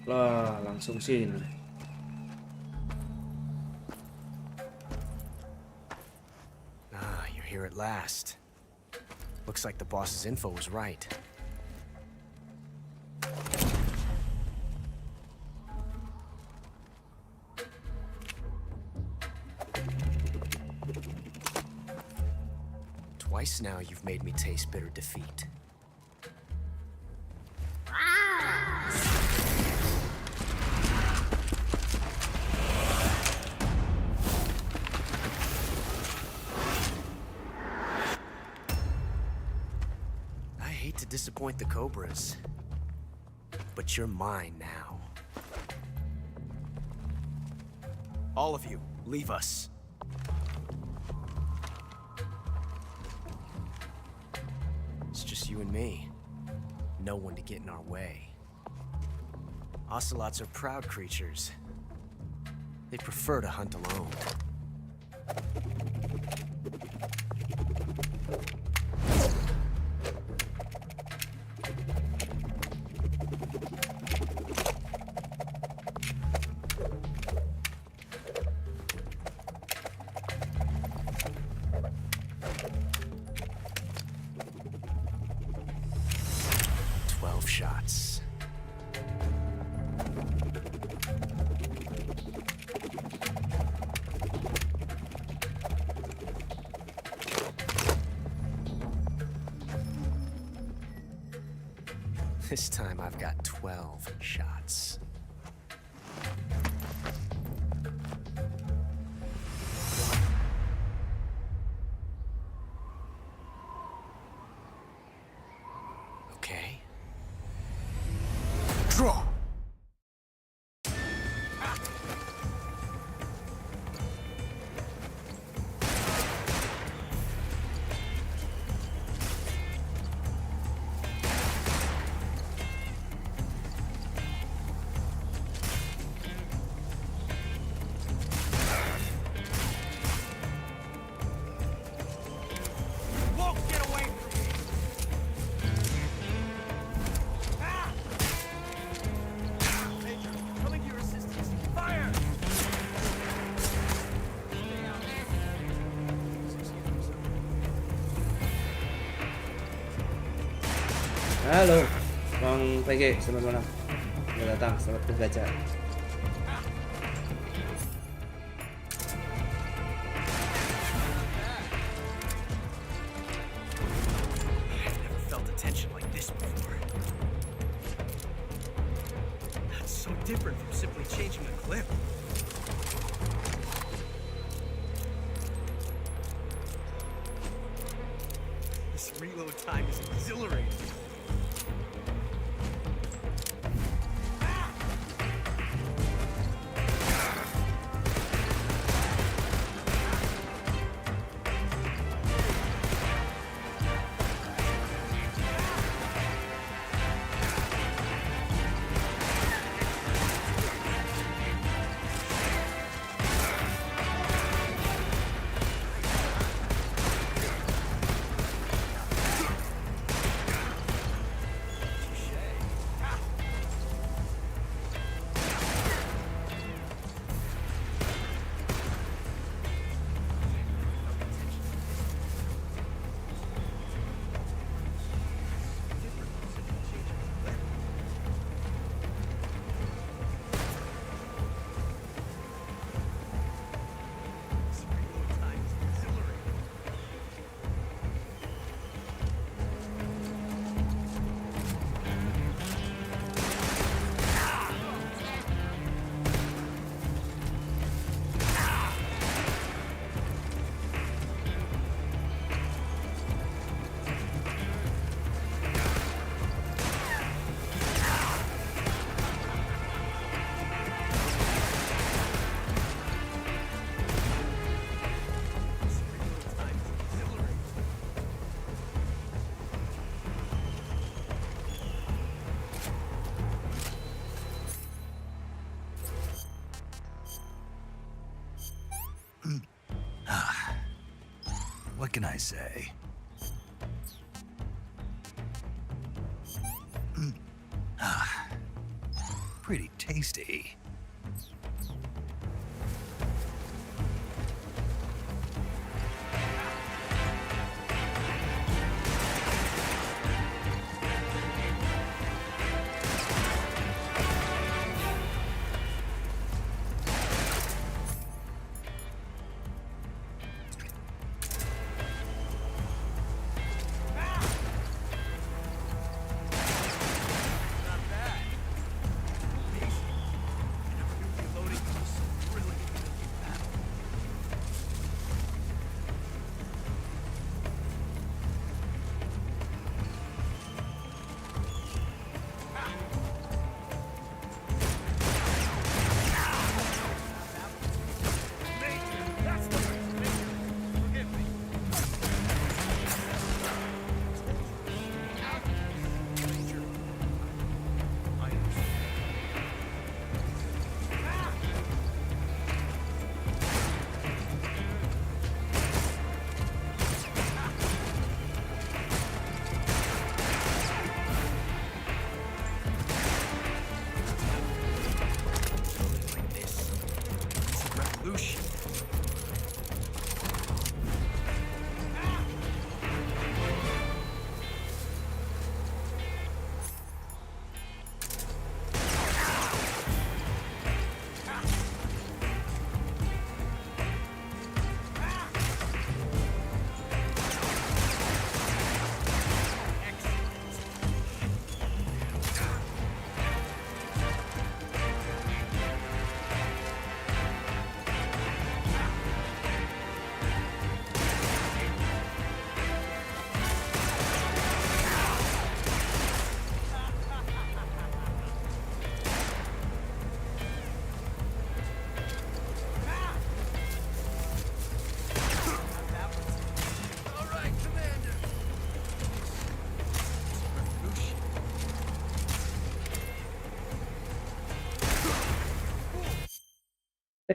Lah, langsung sini. Ah, you're here at last. Looks like the boss's info was right. Twice now you've made me taste bitter defeat. I hate to disappoint the Cobras, but you're mine now. All of you, leave us. It's just you and me. No one to get in our way. Ocelots are proud creatures. They prefer to hunt alone. Shots. This time I've got 12 shots. Okay. Draw! Halo, Bang PG, selamat malam. Selamat datang, selamat bergaca. I've never felt a tension like this before. That's so different from simply changing a clip. This reload time is exhilarating. What can I say? Pretty tasty.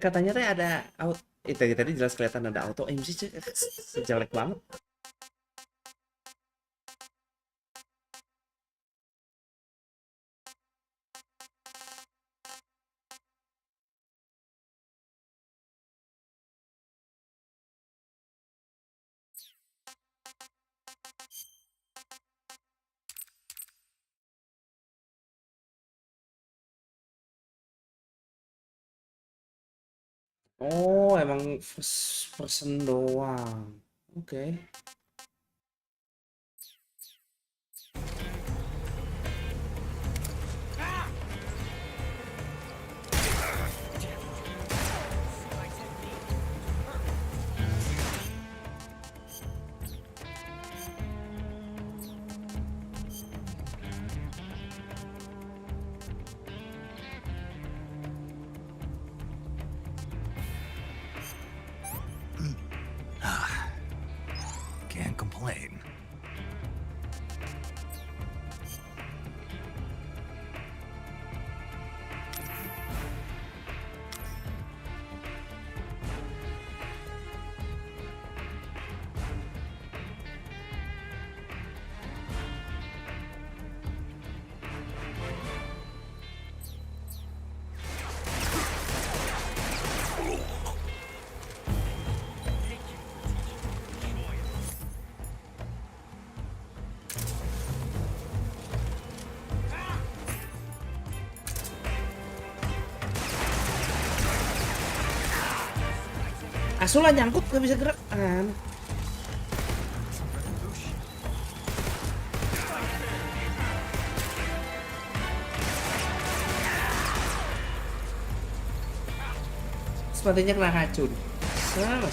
Katanya teh ada auto, tadi jelas kelihatan ada auto aim sih, sejelek banget. Oh, emang first person doang. Oke. Can't complain. Asulah nyangkut gak bisa gerak. Sepatunya kena racun. Sama.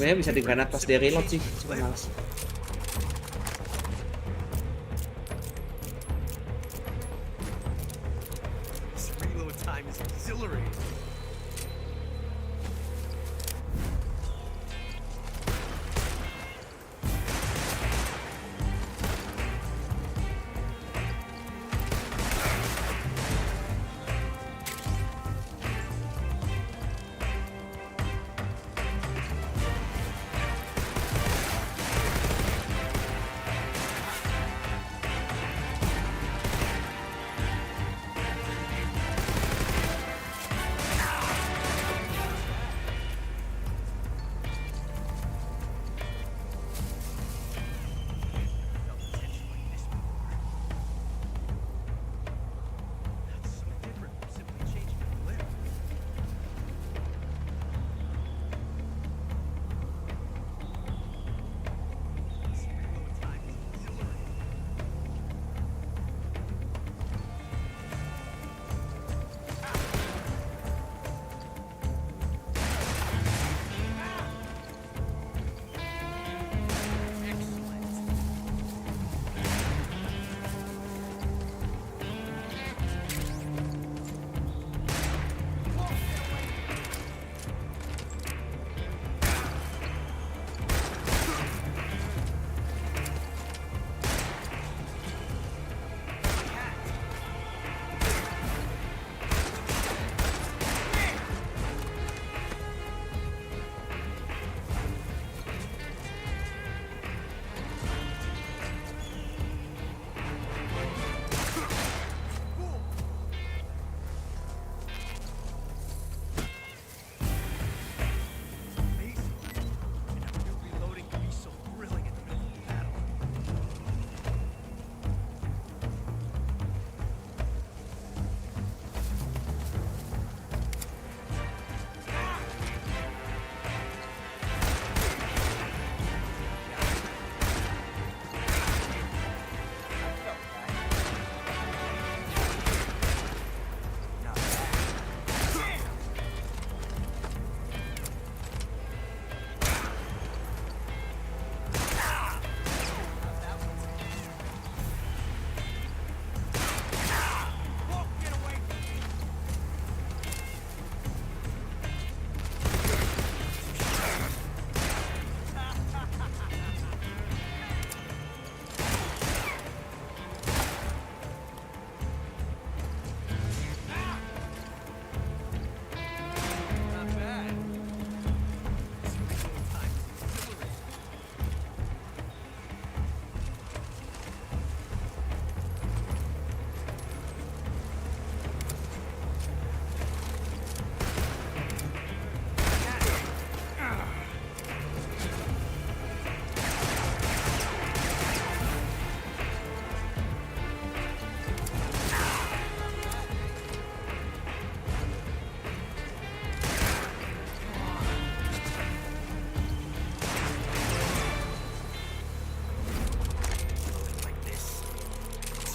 Sebenarnya bisa digranat pas dia reload sih, cuma males. This reload time is exhilarating.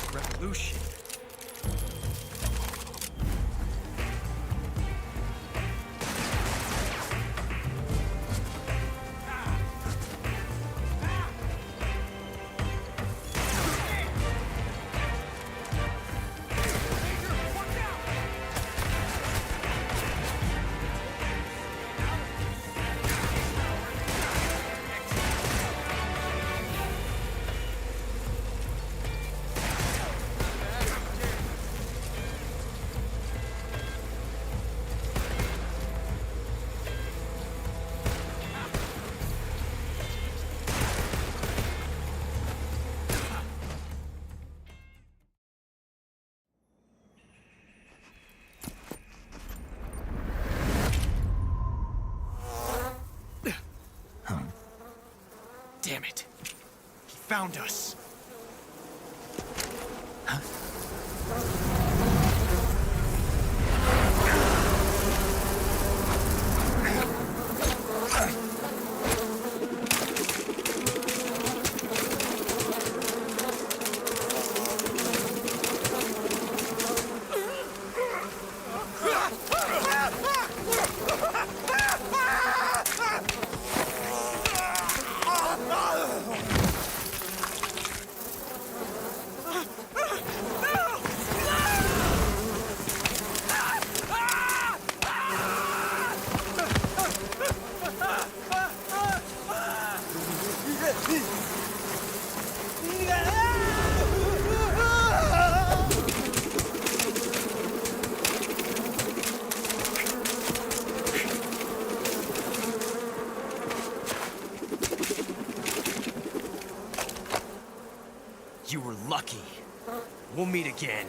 Revolution. Damn it. He found us. You were lucky. We'll meet again.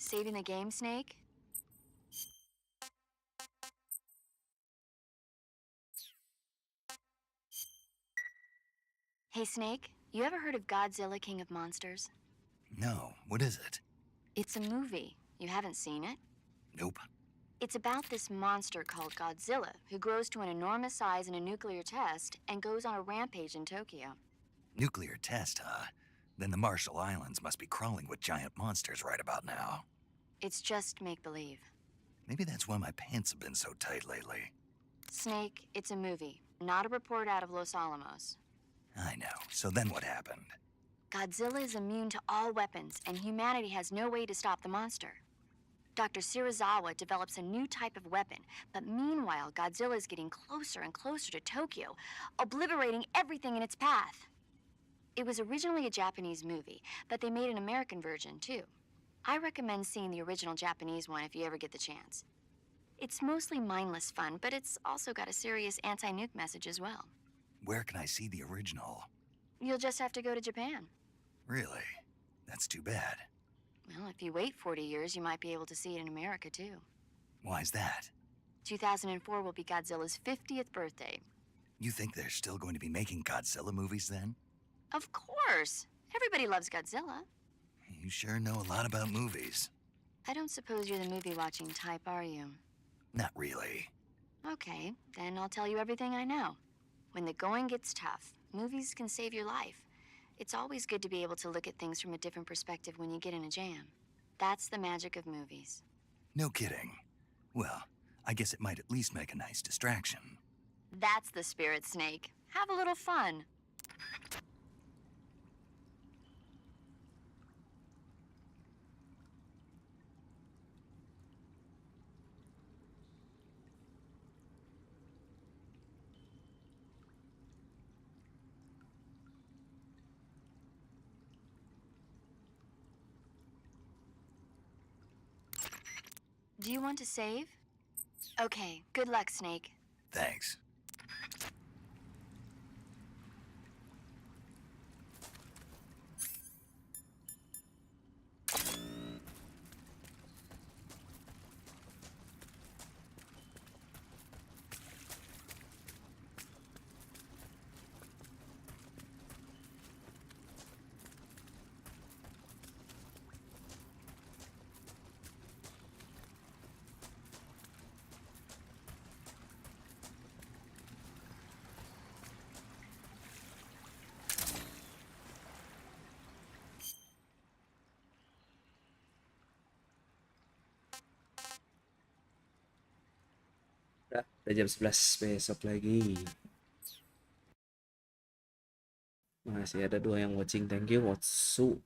Saving the game, Snake? Hey, Snake, you ever heard of Godzilla, King of Monsters? No, what is it? It's a movie. You haven't seen it? Nope. It's about this monster called Godzilla, who grows to an enormous size in a nuclear test and goes on a rampage in Tokyo. Nuclear test, huh? Then the Marshall Islands must be crawling with giant monsters right about now. It's just make-believe. Maybe that's why my pants have been so tight lately. Snake, it's a movie, not a report out of Los Alamos. I know. So then what happened? Godzilla is immune to all weapons, and humanity has no way to stop the monster. Dr. Serizawa develops a new type of weapon, but meanwhile, Godzilla is getting closer and closer to Tokyo, obliterating everything in its path. It was originally a Japanese movie, but they made an American version, too. I recommend seeing the original Japanese one if you ever get the chance. It's mostly mindless fun, but it's also got a serious anti-nuke message as well. Where can I see the original? You'll just have to go to Japan. Really? That's too bad. Well, if you wait 40 years, you might be able to see it in America, too. Why's that? 2004 will be Godzilla's 50th birthday. You think they're still going to be making Godzilla movies then? Of course! Everybody loves Godzilla. You sure know a lot about movies. I don't suppose you're the movie-watching type, are you? Not really. Okay, then I'll tell you everything I know. When the going gets tough, movies can save your life. It's always good to be able to look at things from a different perspective when you get in a jam. That's the magic of movies. No kidding. Well, I guess it might at least make a nice distraction. That's the spirit, Snake. Have a little fun. Do you want to save? Okay, good luck, Snake. Thanks. Udah jam 11 besok lagi. Masih ada 2 yang watching. Thank you, Watsu.